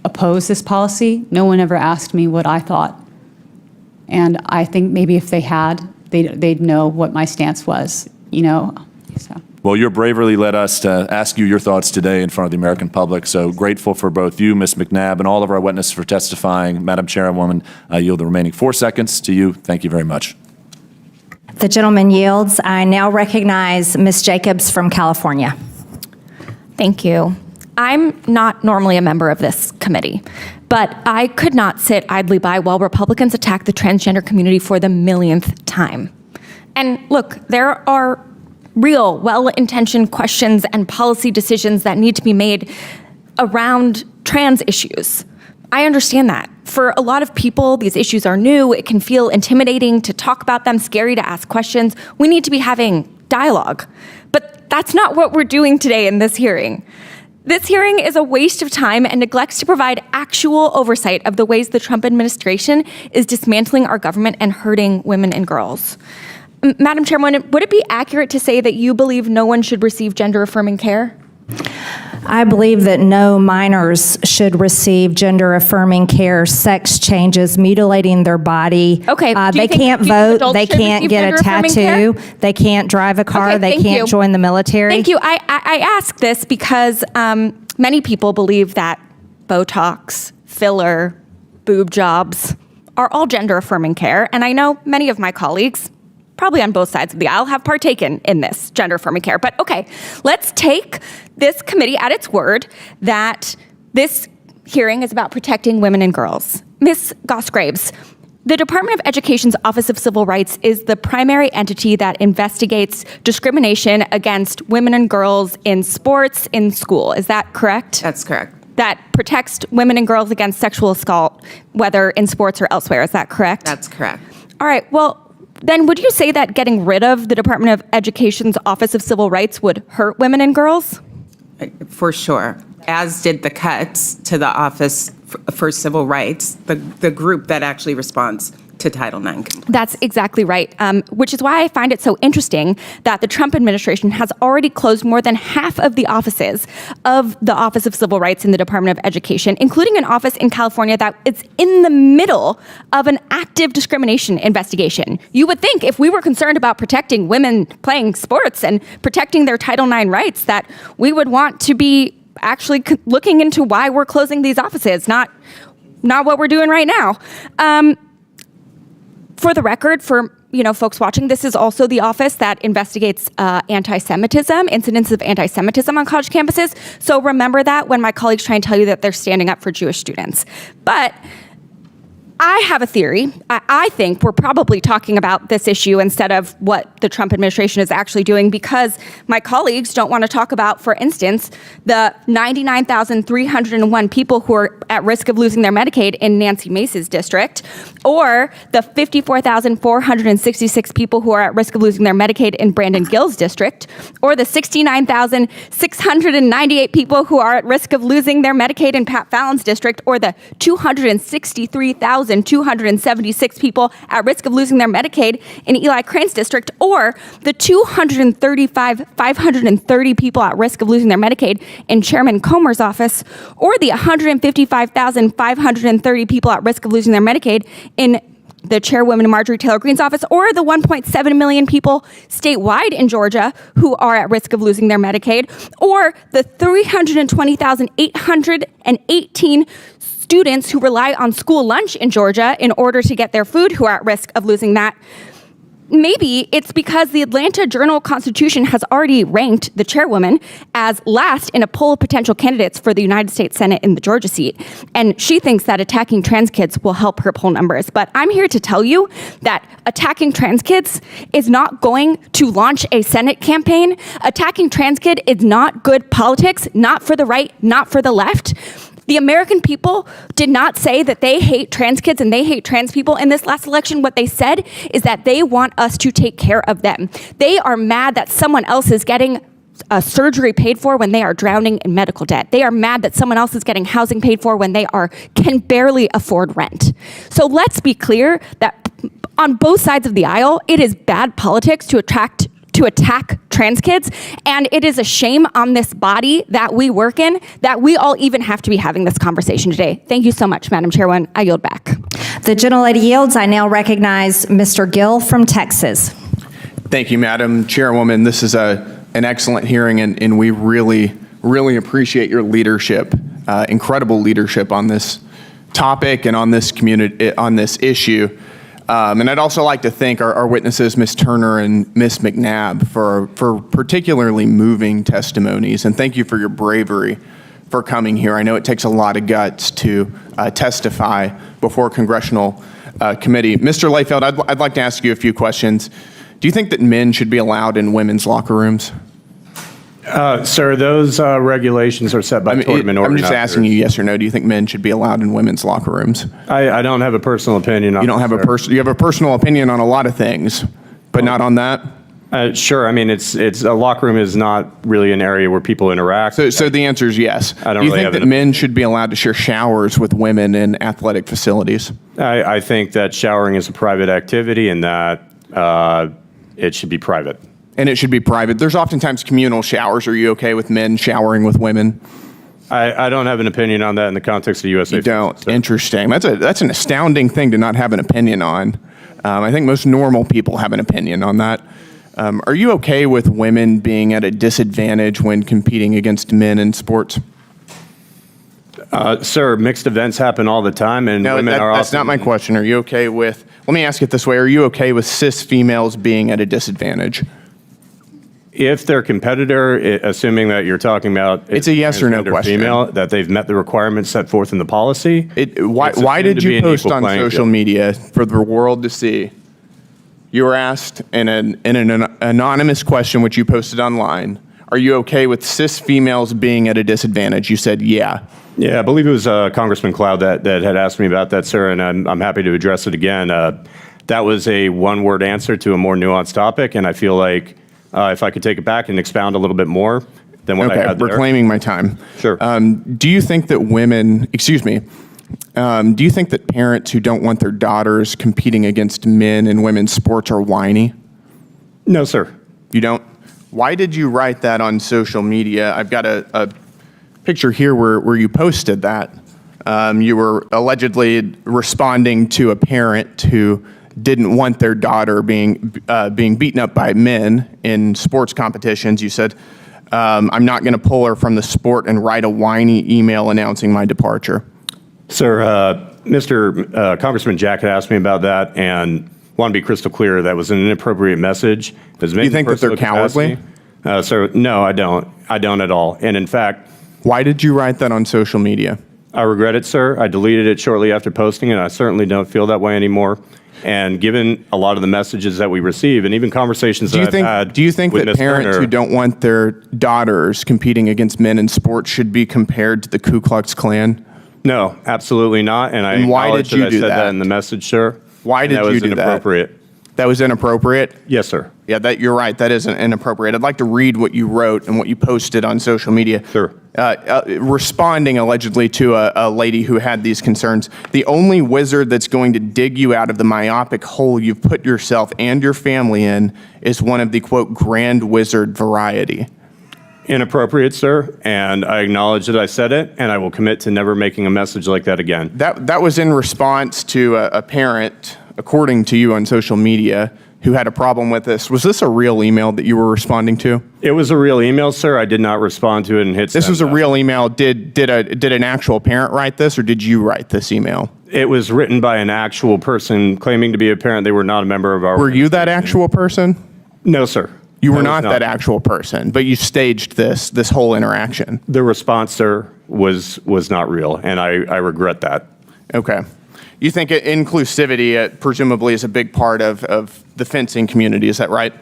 oppose this policy. No one ever asked me what I thought. And I think maybe if they had, they'd know what my stance was, so. Well, your bravery led us to ask you your thoughts today in front of the American public. So grateful for both you, Ms. McNabb, and all of our witnesses for testifying. Madam Chairwoman, I yield the remaining 4 seconds to you. Thank you very much. The gentleman yields. I now recognize Ms. Jacobs from California. Thank you. I'm not normally a member of this committee, but I could not sit idly by while Republicans attack the transgender community for the millionth time. And look, there are real, well-intentioned questions and policy decisions that need to be made around trans issues. I understand that. For a lot of people, these issues are new. It can feel intimidating to talk about them, scary to ask questions. We need to be having dialogue. But that's not what we're doing today in this hearing. This hearing is a waste of time and neglects to provide actual oversight of the ways the Trump administration is dismantling our government and hurting women and girls. Madam Chairwoman, would it be accurate to say that you believe no one should receive gender-affirming care? I believe that no minors should receive gender-affirming care, sex changes, mutilating their body. Okay. They can't vote. They can't get a tattoo. They can't drive a car. They can't join the military. Thank you. I ask this because many people believe that Botox, filler, boob jobs are all gender-affirming care, and I know many of my colleagues, probably on both sides of the aisle, have partaken in this gender-affirming care. But okay, let's take this committee at its word that this hearing is about protecting women and girls. Ms. Goss-Graves, the Department of Education's Office of Civil Rights is the primary entity that investigates discrimination against women and girls in sports, in school. Is that correct? That's correct. That protects women and girls against sexual assault, whether in sports or elsewhere. Is that correct? That's correct. All right, well, then would you say that getting rid of the Department of Education's Office of Civil Rights would hurt women and girls? For sure, as did the cuts to the Office for Civil Rights, the group that actually responds to Title IX complaints. That's exactly right, which is why I find it so interesting that the Trump administration has already closed more than half of the offices of the Office of Civil Rights in the Department of Education, including an office in California that is in the middle of an active discrimination investigation. You would think if we were concerned about protecting women playing sports and protecting their Title IX rights, that we would want to be actually looking into why we're closing these offices, not what we're doing right now. For the record, for folks watching, this is also the office that investigates anti-Semitism, incidents of anti-Semitism on college campuses. So remember that when my colleagues try and tell you that they're standing up for Jewish students. But I have a theory. I think we're probably talking about this issue instead of what the Trump administration is actually doing, because my colleagues don't want to talk about, for instance, the 99,301 people who are at risk of losing their Medicaid in Nancy Mace's district, or the 54,466 people who are at risk of losing their Medicaid in Brandon Gill's district, or the 69,698 people who are at risk of losing their Medicaid in Pat Fallon's district, or the 263,276 people at risk of losing their Medicaid in Eli Crane's district, or the 530 people at risk of losing their Medicaid in Chairman Comer's office, or the 155,530 people at risk of losing their Medicaid in the Chairwoman Marjorie Taylor Greene's office, or the 1.7 million people statewide in Georgia who are at risk of losing their Medicaid, or the 320,818 students who rely on school lunch in Georgia in order to get their food who are at risk of losing that. Maybe it's because the Atlanta Journal-Constitution has already ranked the chairwoman as last in a poll of potential candidates for the United States Senate in the Georgia seat. And she thinks that attacking trans kids will help her poll numbers. But I'm here to tell you that attacking trans kids is not going to launch a Senate campaign. Attacking trans kid is not good politics, not for the right, not for the left. The American people did not say that they hate trans kids and they hate trans people in this last election. What they said is that they want us to take care of them. They are mad that someone else is getting surgery paid for when they are drowning in medical debt. They are mad that someone else is getting housing paid for when they can barely afford rent. So let's be clear that on both sides of the aisle, it is bad politics to attack trans kids, and it is a shame on this body that we work in that we all even have to be having this conversation today. Thank you so much, Madam Chairwoman. I yield back. The gentlelady yields. I now recognize Mr. Gill from Texas. Thank you, Madam Chairwoman. This is an excellent hearing, and we really, really appreciate your leadership, incredible leadership on this topic and on this community, on this issue. And I'd also like to thank our witnesses, Ms. Turner and Ms. McNabb, for particularly moving testimonies. And thank you for your bravery for coming here. I know it takes a lot of guts to testify before a congressional committee. Mr. Layfield, I'd like to ask you a few questions. Do you think that men should be allowed in women's locker rooms? Sir, those regulations are set by tournament organizers. I'm just asking you yes or no. Do you think men should be allowed in women's locker rooms? I don't have a personal opinion on that. You don't have you have a personal opinion on a lot of things, but not on that? Sure. I mean, it's a locker room is not really an area where people interact. So the answer is yes. I don't Do you really think have that men should be allowed to share showers with women in athletic facilities? I think that showering is a private activity and that it should be private. And it should be private. There's oftentimes communal showers. Are you okay with men showering with women? I don't have an opinion on that in the context of USA. You don't? So. Interesting. That's an astounding thing to not have an opinion on. I think most normal people have an opinion on that. Are you okay with women being at a disadvantage when competing against men in sports? Sir, mixed events happen all the time, and women are that's not my question. Are you okay with, let me ask it this way, are you okay with cis females being at a disadvantage? If their competitor, assuming that you're talking about, it's a yes or no question, female, that they've met the requirements set forth in the policy. Why did you post on social media for the world to see? You were asked in an anonymous question, which you posted online. Are you okay with cis females being at a disadvantage? You said yeah. Yeah, I believe it was Congressman Cloud that had asked me about that, sir, and I'm happy to address it again. That was a one-word answer to a more nuanced topic, and I feel like if I could take it back and expound a little bit more than what I had there. Reclaiming my time. Sure. Do you think that Do you think that parents who don't want their daughters competing against men in women's sports are whiny? No, sir. You don't? Why did you write that on social media? I've got a picture here where you posted that. You were allegedly responding to a parent who didn't want their daughter being beaten up by men in sports competitions. You said, I'm not going to pull her from the sport and write a whiny email announcing my departure. Sir, Mr. Congressman Jack had asked me about that and want to be crystal clear that was an inappropriate message. Do you think that they're cowardly? Sir, no, I don't. I don't at all. And in fact, why did you write that on social media? I regret it, sir. I deleted it shortly after posting it. I certainly don't feel that way anymore. And given a lot of the messages that we receive and even conversations that I've had, do you think that parents who don't want their daughters competing against men in sports should be compared to the Ku Klux Klan? No, absolutely not. And why did you do said that? that in the message, sir. Why did you do that? That was inappropriate. That was inappropriate? Yes, sir. Yeah, you're right. That isn't inappropriate. I'd like to read what you wrote and what you posted on social media. Sure. Responding allegedly to a lady who had these concerns. The only wizard that's going to dig you out of the myopic hole you've put yourself and your family in is one of the, quote, grand wizard variety. Inappropriate, sir, and I acknowledge that I said it, and I will commit to never making a message like that again. That was in response to a parent, according to you on social media, who had a problem with this. Was this a real email that you were responding to? It was a real email, sir. I did not respond to it and hit send. This was a real email. Did an actual parent write this, or did you write this email? It was written by an actual person claiming to be a parent. They were not a member of our... Were you that actual person? No, sir. You were not that actual person, but you staged this whole interaction. The response, sir, was not real, and I regret that. Okay. You think inclusivity presumably is a big part of the fencing community, is that right?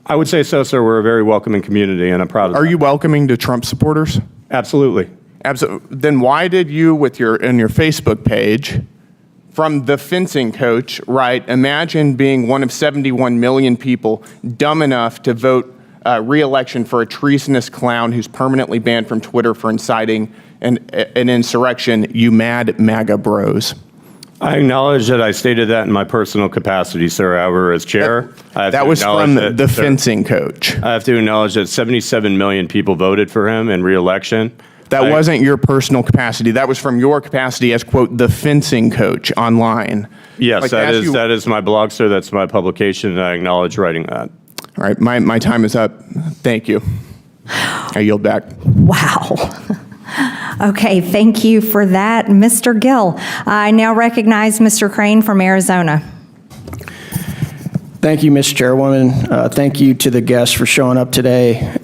I would say so, sir. We're a very welcoming community, and I'm proud of that. Are you welcoming to Trump supporters? Absolutely. Then why did you, on your Facebook page, from the fencing coach, write, imagine being one of 71 million people dumb enough to vote re-election for a treasonous clown who's permanently banned from Twitter for inciting an insurrection, you mad MAGA bros? I acknowledge that I stated that in my personal capacity, sir. However, as chair, that was from the fencing coach. I have to acknowledge that 77 million people voted for him in re-election. That wasn't your personal capacity. That was from your capacity as, quote, the fencing coach online. Yes, that is my blog, sir. That's my publication, and I acknowledge writing that. All right, my time is up. Thank you. I yield back. Wow. Okay, thank you for that, Mr. Gill. I now recognize Mr. Crane from Arizona. Thank you, Ms. Chairwoman. Thank you to the guests for showing up today.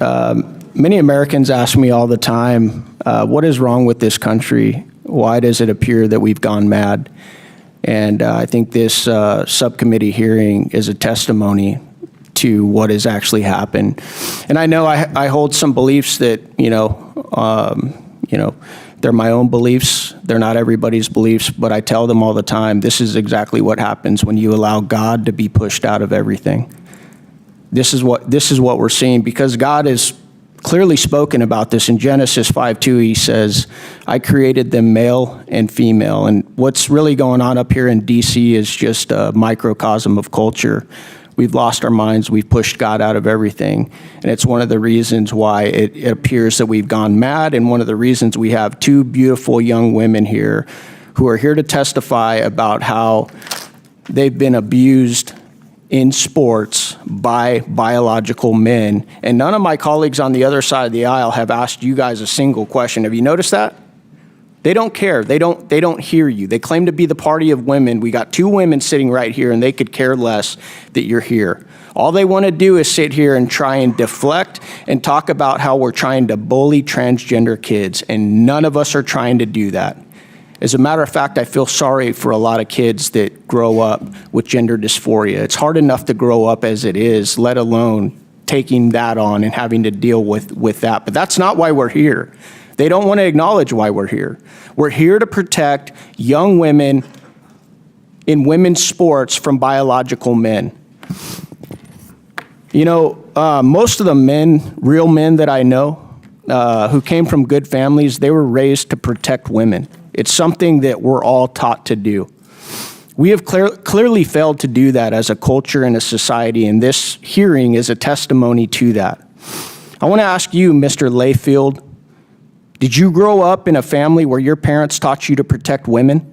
Many Americans ask me all the time, what is wrong with this country? Why does it appear that we've gone mad? And I think this subcommittee hearing is a testimony to what has actually happened. And I know I hold some beliefs that, they're my own beliefs. They're not everybody's beliefs, but I tell them all the time, this is exactly what happens when you allow God to be pushed out of everything. This is what we're seeing, because God has clearly spoken about this. In Genesis 5:2, he says, I created them male and female. And what's really going on up here in D.C. is just a microcosm of culture. We've lost our minds. We've pushed God out of everything. And it's one of the reasons why it appears that we've gone mad, and one of the reasons we have two beautiful young women here who are here to testify about how they've been abused in sports by biological men. And none of my colleagues on the other side of the aisle have asked you guys a single question. Have you noticed that? They don't care. They don't hear you. They claim to be the party of women. We got two women sitting right here, and they could care less that you're here. All they want to do is sit here and try and deflect and talk about how we're trying to bully transgender kids, and none of us are trying to do that. As a matter of fact, I feel sorry for a lot of kids that grow up with gender dysphoria. It's hard enough to grow up as it is, let alone taking that on and having to deal with that. But that's not why we're here. They don't want to acknowledge why we're here. We're here to protect young women in women's sports from biological men. Most of the men, real men that I know, who came from good families, they were raised to protect women. It's something that we're all taught to do. We have clearly failed to do that as a culture and a society, and this hearing is a testimony to that. I want to ask you, Mr. Layfield, did you grow up in a family where your parents taught you to protect women?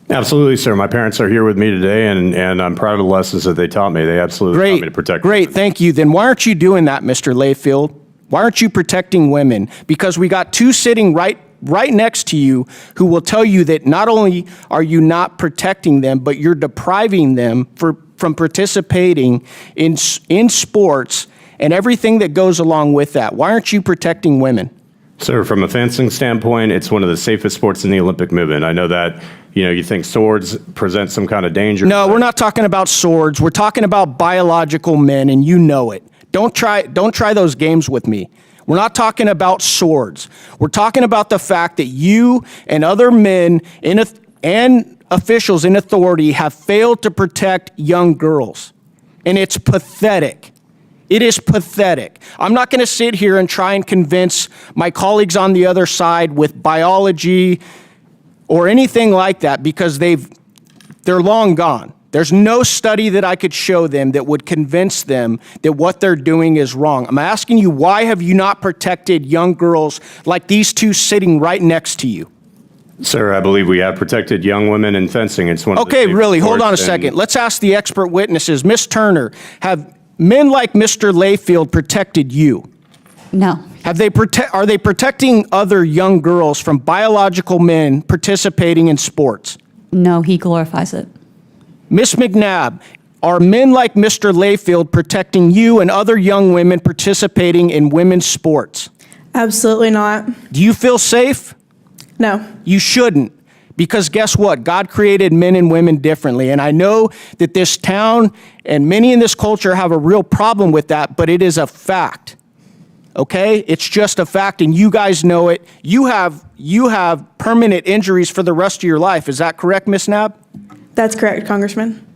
Absolutely, sir. My parents are here with me today, and I'm proud of the lessons that they taught me. They absolutely taught me to protect women. Great, thank you. Then why aren't you doing that, Mr. Layfield? Why aren't you protecting women? Because we got two sitting right next to you who will tell you that not only are you not protecting them, but you're depriving them from participating in sports and everything that goes along with that. Why aren't you protecting women? Sir, from a fencing standpoint, it's one of the safest sports in the Olympic movement. I know that, you think swords present some kind of danger. No, we're not talking about swords. We're talking about biological men, and you know it. Don't try those games with me. We're not talking about swords. We're talking about the fact that you and other men and officials in authority have failed to protect young girls. And it's pathetic. It is pathetic. I'm not going to sit here and try and convince my colleagues on the other side with biology or anything like that because they're long gone. There's no study that I could show them that would convince them that what they're doing is wrong. I'm asking you, why have you not protected young girls like these two sitting right next to you? Sir, I believe we have protected young women in fencing. It's one of the Okay, safest really, hold on a sports second. Let's ask the expert witnesses. Ms. Turner, have men like Mr. Layfield protected you? No. Are they protecting other young girls from biological men participating in sports? No, he glorifies it. Ms. McNabb, are men like Mr. Layfield protecting you and other young women participating in women's sports? Absolutely not. Do you feel safe? No. You shouldn't. Because guess what? God created men and women differently. And I know that this town and many in this culture have a real problem with that, but it is a fact. Okay? It's just a fact, and you guys know it. You have permanent injuries for the rest of your life. Is that correct, Ms. Knapp? That's correct, Congressman.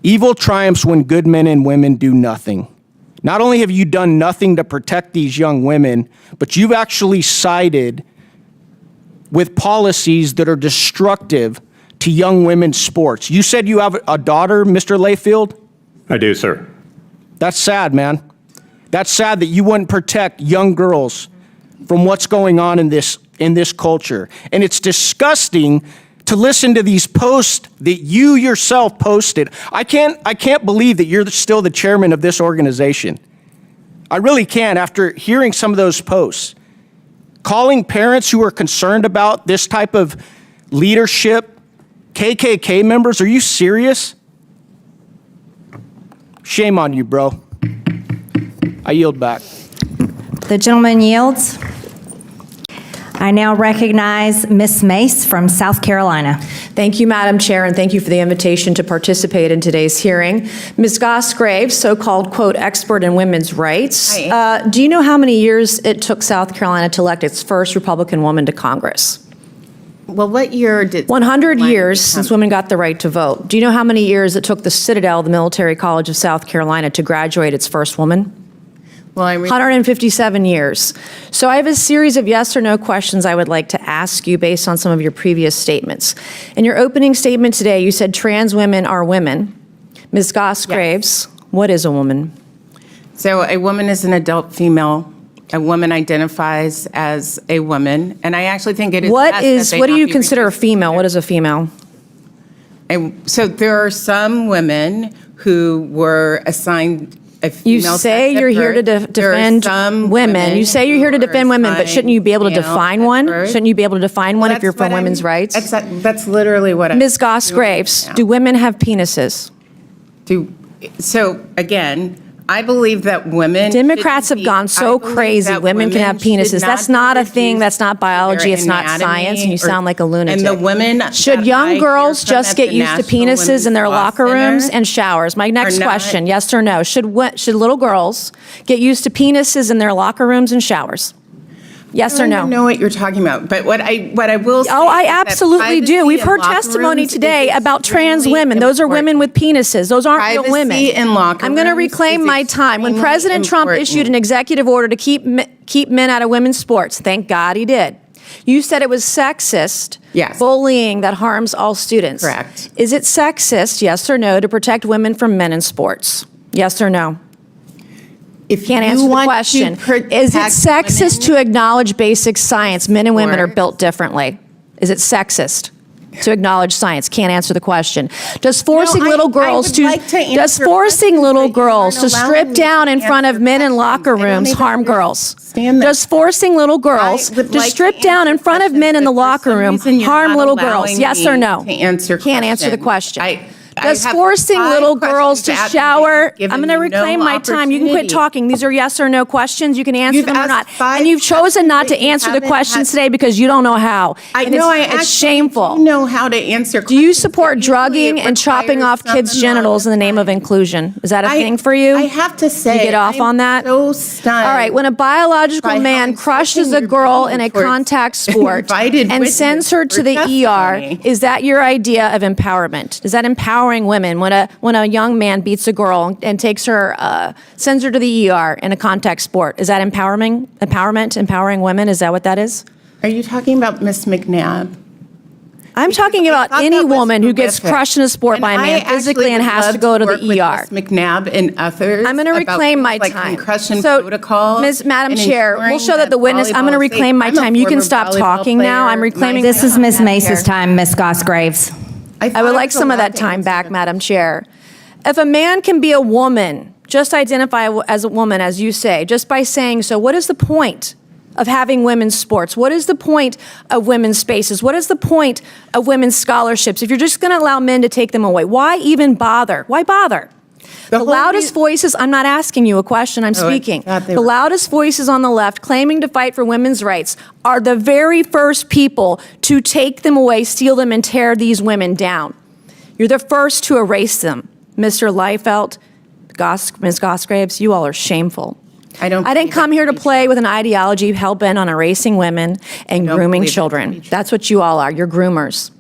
Evil triumphs when good men and women do nothing. Not only have you done nothing to protect these young women, but you've actually sided with policies that are destructive to young women's sports. You said you have a daughter, Mr. Layfield? I do, sir. That's sad, man. That's sad that you wouldn't protect young girls from what's going on in this culture. And it's disgusting to listen to these posts that you yourself posted. I can't believe that you're still the chairman of this organization. I really can't after hearing some of those posts. Calling parents who are concerned about this type of leadership KKK members, are you serious? Shame on you, bro. I yield back. The gentleman yields. I now recognize Ms. Mace from South Carolina. Thank you, Madam Chair, and thank you for the invitation to participate in today's hearing. Ms. Goss-Graves, so-called, quote, expert in women's rights. Do you know how many years it took South Carolina to elect its first Republican woman to Congress? Well, what year did... 100 years since women got the right to vote. Do you know how many years it took the Citadel, the Military College of South Carolina, to graduate its first woman? Well, 157 years. So I have a series of yes or no questions I would like to ask you based on some of your previous statements. In your opening statement today, you said trans women are women. Ms. Goss-Graves, what is a woman? So a woman is an adult female. A woman identifies as a woman, and I actually think it is. What do you consider a female? What is a female? So there are some women who were assigned a female. You say you're here to defend women. You say you're here to defend women, but shouldn't you be able to define one? Shouldn't you be able to define one if you're for women's rights? That's literally what I'm. Ms. Goss-Graves, do women have penises? So again, I believe that women. Democrats have gone so crazy. Women can have penises. That's not a thing. That's not biology. It's not science. And you sound like a lunatic. And the women. Should young girls just get used to penises in their locker rooms and showers? My next question, yes or no? Should little girls get used to penises in their locker rooms and showers? Yes or no? I don't know what you're talking about, but what I will say. Oh, I absolutely do. We've heard testimony today about trans women. Those are women with penises. Those aren't real women. In locker I'm going to reclaim my time. When President Trump issued an executive order to keep men out of women's sports, thank God he did. You said it was sexist. Yes. Bullying that harms all students. Correct. Is it sexist, yes or no, to protect women from men in sports? Yes or no? If Can't you answer the want to question. protect Is it sexist women to acknowledge basic science? Men and women are sports. built differently. Is it sexist to acknowledge science? Can't answer the question. Does forcing No, little I girls would to like to does answer forcing questions, little but you girls aren't to allowing strip me down to in front of answer men in questions. locker I don't rooms even harm girls? understand that. Does forcing little girls would to like to strip down in answer front of men in the questions, but for locker some room reason you're harm not little girls? allowing Yes me or no? to answer Can't answer the questions. question. I Does have forcing 5 little girls to questions to shower? ask you. I'm You've going to given me reclaim no my time. You can quit opportunity. talking. These are yes or no questions. You can answer You've them or asked not. 5 And you've chosen not to questions, but you answer the haven't questions had- today because you don't know how. I And know I it's actually shameful. do know how to answer Do you questions, support but usually drugging it and chopping requires off kids' something genitals in the name of inclusion? Is that a thing for you? I have to say, You get off I'm on that? so stunned. All right, when a biological by how man crushes insulting a you're girl being in a towards contact sport invited and witness sends her to for the ER, testimony. is that your idea of empowerment? Is that empowering women when a young man beats a girl and takes her, sends her to the ER in a contact sport? Is that empowering? Empowering women? Is that what that is? Are you talking about Miss McNabb? I'm talking about thought any that was woman who gets horrific. crushed in a sport And by a man I physically actually and would has love to go to work the with ER. Miss McNabb and others. I'm going to about reclaim my things like time. concussion So, protocol. Madam and Chair, we'll ensuring show that the witness. I'm going to volleyball is safe. reclaim my I'm a time. You can former stop volleyball talking now. player. I'm reclaiming. This my is time, Ms. Madam Mace's Chair. time, Ms. Gosgraves. I would like some of that time back, Madam Chair. If a man can be a woman, just identify as a woman, as you say, just by saying so, what is the point of having women's sports? What is the point of women's spaces? What is the point of women's scholarships? If you're just going to allow men to take them away, why even bother? Why bother? The loudest voices, I'm not asking you a question, I'm speaking. The loudest voices on the left claiming to fight for women's rights are the very first people to take them away, steal them, and tear these women down. You're the first to erase them. Mr. Leifelt, Ms. Gosgraves, you all are shameful. I didn't come here to play with an ideology hell-bent on erasing women and grooming children. That's what you all are. You're groomers.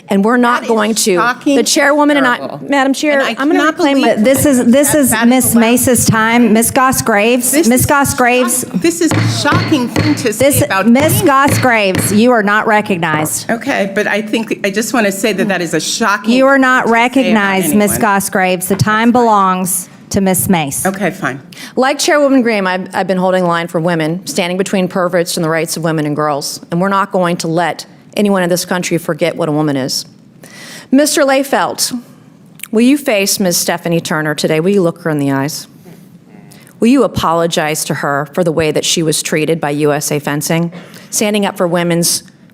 And we're not going to. The chairwoman and I, Madam Chair, I'm going to reclaim my. This is Ms. Mace's time. Ms. Gosgraves. Ms. Gosgraves. This is a shocking thing to say about Ms. Gosgraves, you are not recognized. Okay, but I just want to say that is a shocking. You are not thing to say about recognized, Ms. anyone. Gosgraves. The time belongs to Ms. Mace. Okay, fine. Like Chairwoman Graham, I've been holding the line for women, standing between perverts and the rights of women and girls. And we're not going to let anyone in this country forget what a woman is. Mr. Leifelt, will you face Ms. Stephanie Turner today? Will you look her in the eyes? Will you apologize to her for the way that she was treated by USA Fencing, standing up for women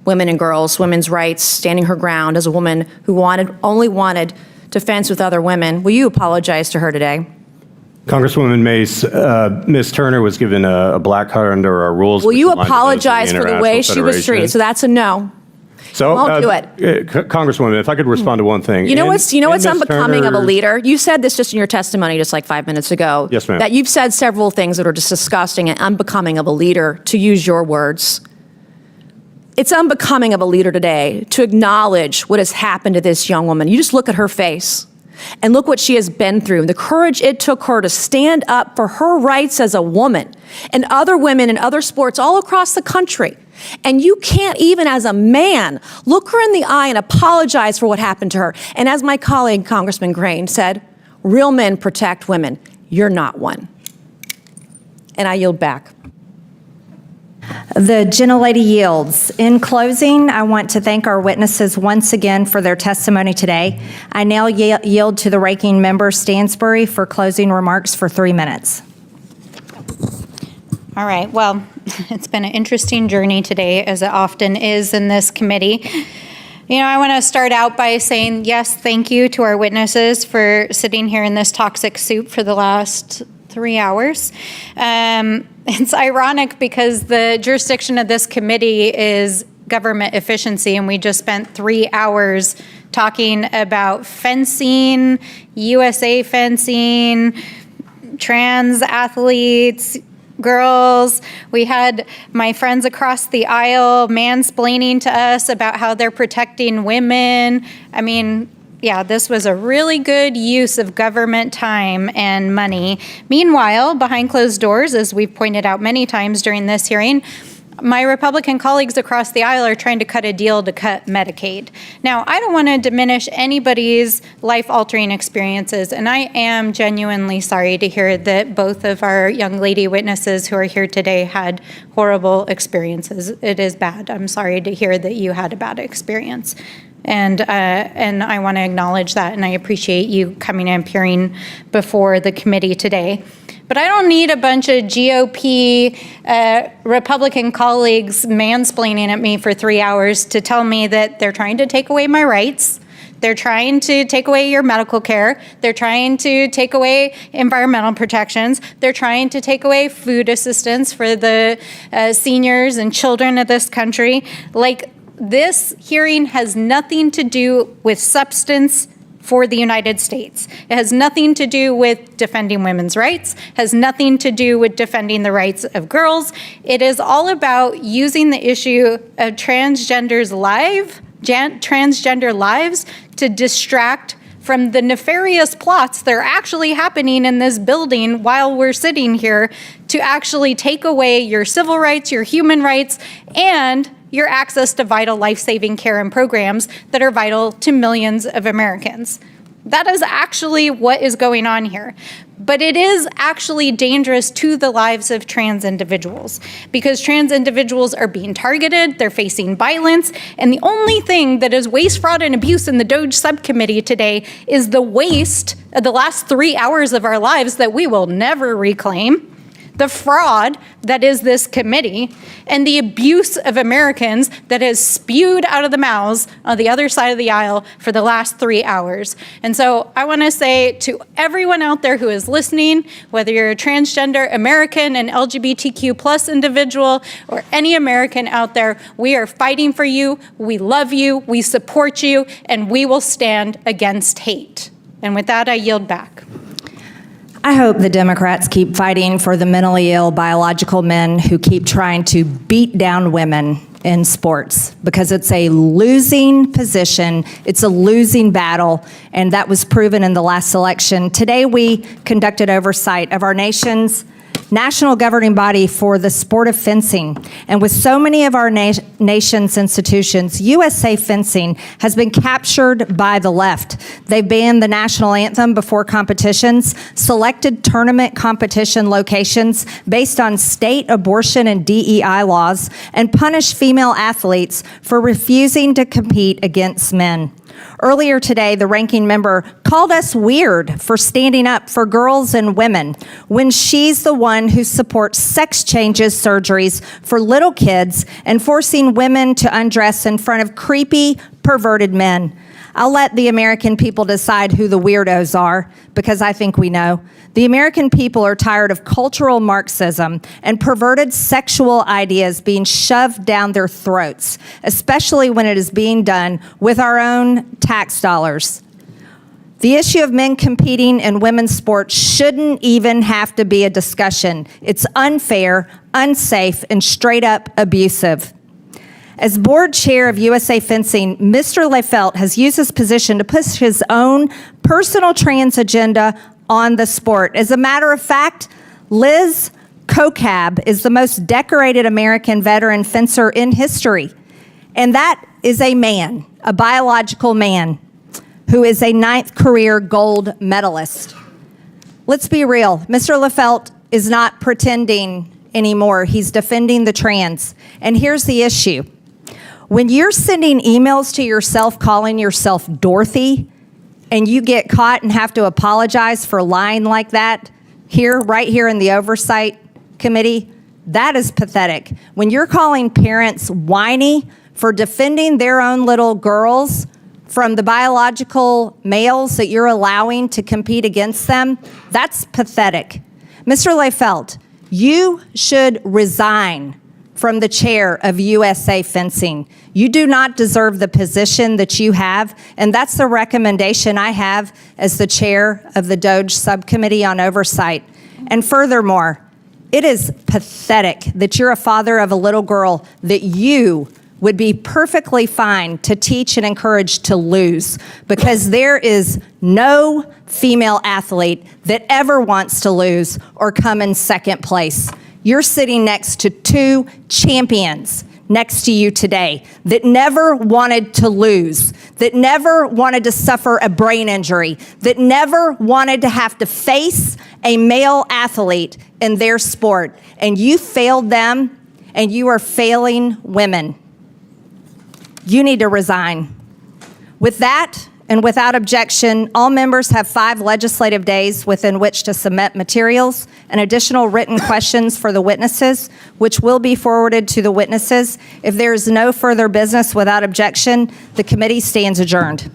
and girls, women's rights, standing her ground as a woman who only wanted to fence with other women? Will you apologize to her today? Congresswoman Mace, Ms. Turner was given a black card under our rules. Will which you aligns with those of apologize for the way International she was treated? Federation. So that's a no. So, won't do it. Congresswoman, if I could respond to one thing. You know what's Ms. unbecoming of a Turner's- leader? You said this just in your testimony just like 5 minutes ago. Yes, ma'am. That you've said several things that are just disgusting and unbecoming of a leader, to use your words. It's unbecoming of a leader today to acknowledge what has happened to this young woman. You just look at her face and look what she has been through, the courage it took her to stand up for her rights as a woman and other women in other sports all across the country. And you can't even as a man look her in the eye and apologize for what happened to her. And as my colleague, Congressman Grain, said, real men protect women. You're not one. And I yield back. The gentlelady yields. In closing, I want to thank our witnesses once again for their testimony today. I now yield to the ranking member Stansbury for closing remarks for 3 minutes. All right, well, it's been an interesting journey today, as it often is in this committee. You know, I want to start out by saying, yes, thank you to our witnesses for sitting here in this toxic soup for the last 3 hours. It's ironic because the jurisdiction of this committee is government efficiency, and we just spent 3 hours talking about fencing, USA fencing, trans athletes, girls. We had my friends across the aisle mansplaining to us about how they're protecting women. I mean, yeah, this was a really good use of government time and money. Meanwhile, behind closed doors, as we've pointed out many times during this hearing, my Republican colleagues across the aisle are trying to cut a deal to cut Medicaid. Now, I don't want to diminish anybody's life-altering experiences, and I am genuinely sorry to hear that both of our young lady witnesses who are here today had horrible experiences. It is bad. I'm sorry to hear that you had a bad experience. And I want to acknowledge that, and I appreciate you coming and appearing before the committee today. But I don't need a bunch of GOP Republican colleagues mansplaining at me for 3 hours to tell me that they're trying to take away my rights. They're trying to take away your medical care. They're trying to take away environmental protections. They're trying to take away food assistance for the seniors and children of this country. Like, this hearing has nothing to do with substance for the United States. It has nothing to do with defending women's rights, has nothing to do with defending the rights of girls. It is all about using the issue of transgender lives to distract from the nefarious plots that are actually happening in this building while we're sitting here to actually take away your civil rights, your human rights, and your access to vital life-saving care and programs that are vital to millions of Americans. That is actually what is going on here. But it is actually dangerous to the lives of trans individuals because trans individuals are being targeted, they're facing violence, and the only thing that is waste, fraud, and abuse in the DOJ subcommittee today is the waste of the last 3 hours of our lives that we will never reclaim, the fraud that is this committee, and the abuse of Americans that has spewed out of the mouths on the other side of the aisle for the last 3 hours. And so I want to say to everyone out there who is listening, whether you're a transgender American, an LGBTQ plus individual, or any American out there, we are fighting for you, we love you, we support you, and we will stand against hate. And with that, I yield back. I hope the Democrats keep fighting for the mentally ill biological men who keep trying to beat down women in sports because it's a losing position, it's a losing battle, and that was proven in the last election. Today we conducted oversight of our nation's national governing body for the sport of fencing. And with so many of our nation's institutions, USA Fencing has been captured by the left. They banned the national anthem before competitions, selected tournament competition locations based on state abortion and DEI laws, and punished female athletes for refusing to compete against men. Earlier today, the ranking member called us weird for standing up for girls and women when she's the one who supports sex changes surgeries for little kids and forcing women to undress in front of creepy, perverted men. I'll let the American people decide who the weirdos are, because I think we know. The American people are tired of cultural Marxism and perverted sexual ideas being shoved down their throats, especially when it is being done with our own tax dollars. The issue of men competing in women's sports shouldn't even have to be a discussion. It's unfair, unsafe, and straight up abusive. As board chair of USA Fencing, Mr. Lefelt has used his position to push his own personal trans agenda on the sport. As a matter of fact, Liz Kokab is the most decorated American veteran fencer in history. And that is a man, a biological man, who is a 9th career gold medalist. Let's be real, Mr. Lefelt is not pretending anymore. He's defending the trans. And here's the issue. When you're sending emails to yourself calling yourself Dorothy, and you get caught and have to apologize for lying like that right here in the Oversight Committee, that is pathetic. When you're calling parents whiny for defending their own little girls from the biological males that you're allowing to compete against them, that's pathetic. Mr. Lefelt, you should resign from the chair of USA Fencing. You do not deserve the position that you have, and that's the recommendation I have as the chair of the DOJ Subcommittee on Oversight. And furthermore, it is pathetic that you're a father of a little girl that you would be perfectly fine to teach and encourage to lose, because there is no female athlete that ever wants to lose or come in second place. You're sitting next to two champions next to you today that never wanted to lose, that never wanted to suffer a brain injury, that never wanted to have to face a male athlete in their sport. And you failed them, and you are failing women. You need to resign. With that, and without objection, all members have 5 legislative days within which to submit materials and additional written questions for the witnesses, which will be forwarded to the witnesses. If there is no further business without objection, the committee stands adjourned.